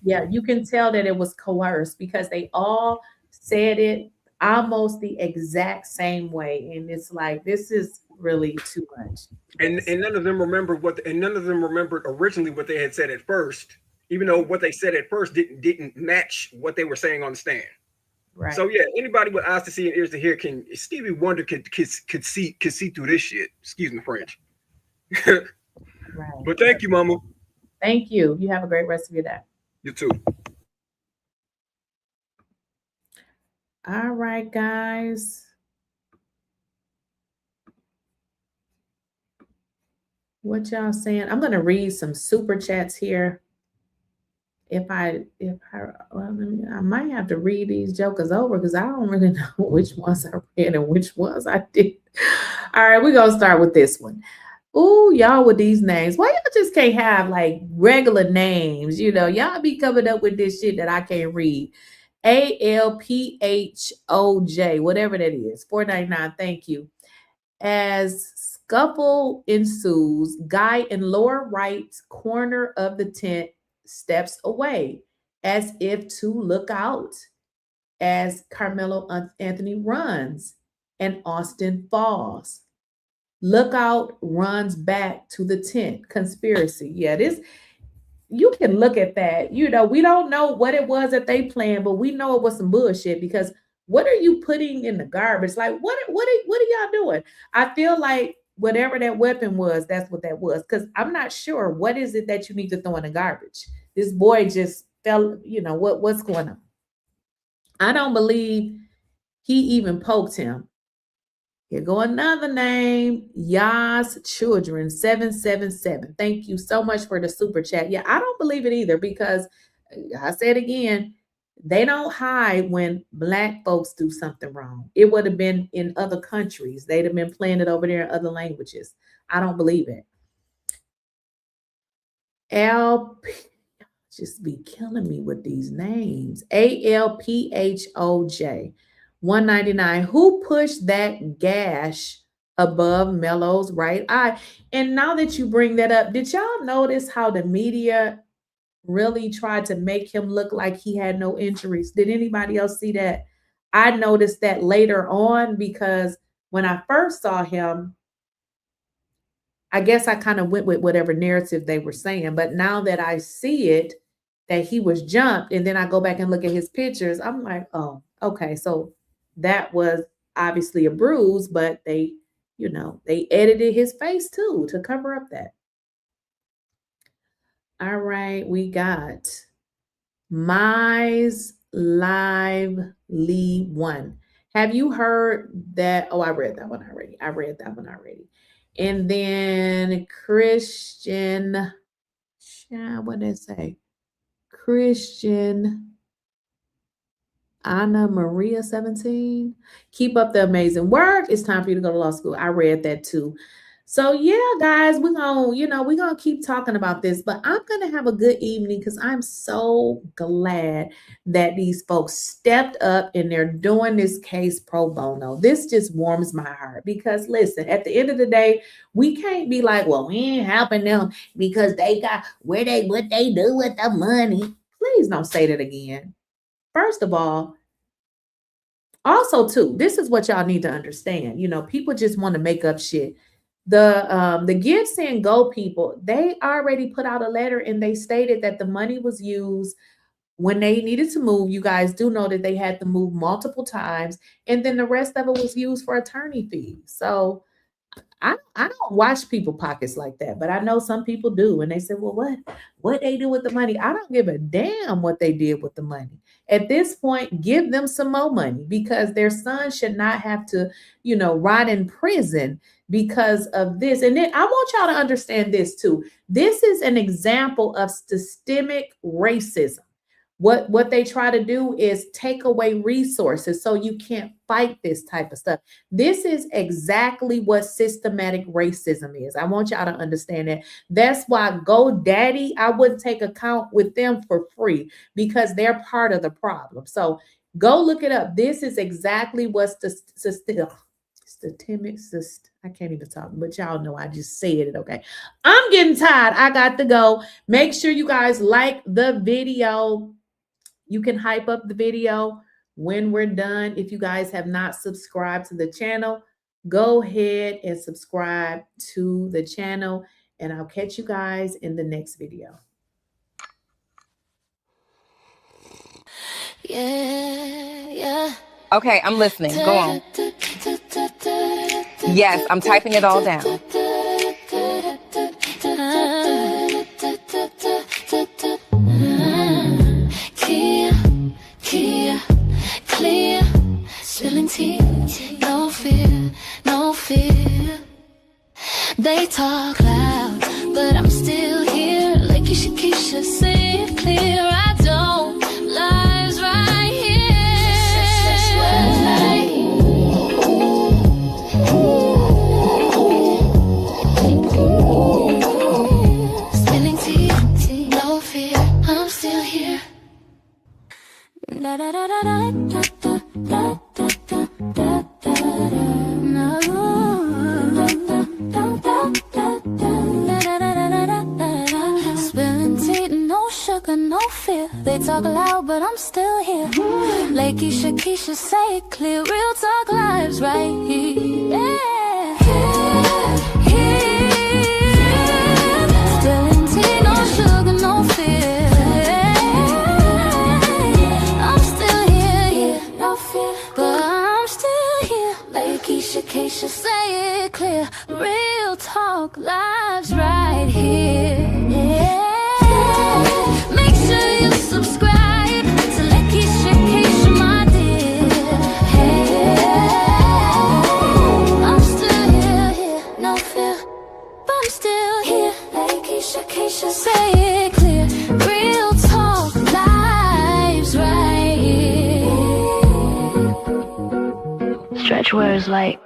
Yeah. You can tell that it was coerced because they all said it almost the exact same way. And it's like, this is really too much. And none of them remembered originally what they had said at first, even though what they said at first didn't match what they were saying on the stand. Right. So yeah, anybody with eyes to see and ears to hear Stevie Wonder could see through this shit. Excuse me, French. Right. But thank you, Mama. Thank you. You have a great rest of your day. You too. All right, guys. What y'all saying? I'm gonna read some super chats here. I might have to read these jokers over because I don't really know which ones I read and which ones I did. All right, we're gonna start with this one. Ooh, y'all with these names. Why y'all just can't have like regular names? Y'all be coming up with this shit that I can't read. ALPHOJ, whatever that is. $4.99. Thank you. As scuffle ensues, guy in lower right corner of the tent steps away as if to look out as Carmelo Anthony runs and Austin falls. Lookout runs back to the tent. Conspiracy. Yeah, you can look at that. We don't know what it was that they planned, but we know it was some bullshit, because what are you putting in the garbage? Like, what are y'all doing? I feel like whatever that weapon was, that's what that was. Because I'm not sure what is it that you need to throw in the garbage. This boy just fell, what's going on? I don't believe he even poked him. Here go another name, Yas Children 777. Thank you so much for the super chat. Yeah, I don't believe it either, because I said again, they don't hide when Black folks do something wrong. It would have been in other countries. They'd have been playing it over there in other languages. I don't believe it. Just be killing me with these names. ALPHOJ 199. Who pushed that gash above Melo's right eye? And now that you bring that up, did y'all notice how the media really tried to make him look like he had no injuries? Did anybody else see that? I noticed that later on, because when I first saw him, I guess I kind of went with whatever narrative they were saying. But now that I see it, that he was jumped, and then I go back and look at his pictures, I'm like, oh, okay. So that was obviously a bruise, but they edited his face too to cover up that. All right, we got Mize Lively One. Have you heard that? Oh, I read that one already. And then Christian, what did it say? Christian Anna Maria 17. Keep up the amazing work. It's time for you to go to law school. I read that too. So yeah, guys, we're gonna keep talking about this, but I'm gonna have a good evening because I'm so glad that these folks stepped up and they're doing this case pro bono. This just warms my heart because listen, at the end of the day, we can't be like, well, we ain't helping them because they got what they do with the money. Please don't say that again. First of all, also too, this is what y'all need to understand. People just want to make up shit. The 𝐬𝐮𝐬𝐫𝐿 people, they already put out a letter and they stated that the money was used when they needed to move. You guys do know that they had to move multiple times, and then the rest of it was used for attorney fees. So I don't watch people pockets like that, but I know some people do. And they say, well, what they do with the money? I don't give a damn what they did with the money. At this point, give them some more money because their son should not have to, rot in prison because of this. And then I want y'all to understand this too. This is an example of systemic racism. What they try to do is take away resources so you can't fight this type of stuff. This is exactly what systematic racism is. I want y'all to understand that. That's why GoDaddy, I wouldn't take account with them for free because they're part of the problem. So go look it up. This is exactly what's I can't even talk, but y'all know I just said it, okay? I'm getting tired. I got to go. Make sure you guys like the video. You can hype up the video when we're done. If you guys have not subscribed to the channel, go ahead and subscribe to the channel, and I'll catch you guys in the next video. Yeah. Okay, I'm listening. Go on. Yes, I'm typing it all down. Clear, spilling tea, no fear. They talk loud, but I'm still here. Lakeysha Keysha, say it clear. I don't lies right here. Spilling tea, no fear. I'm still here. Da da da da da da da da da da da. Spilling tea, no sugar, no fear. They talk loud, but I'm still here. Lakeysha Keysha, say it clear. Real talk lives right here. Spilling tea, no sugar, no fear. Lakeysha, say it clear. Real talk lives right here. Make sure you subscribe to Lakeysha Keysha, my dear. I'm still here, no fear, but I'm still here. Lakeysha Keysha, say it clear. Real talk lives right here. Stretch words like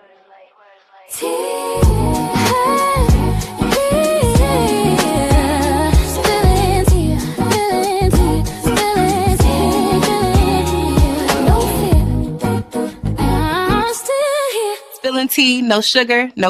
spilling tea, no sugar, no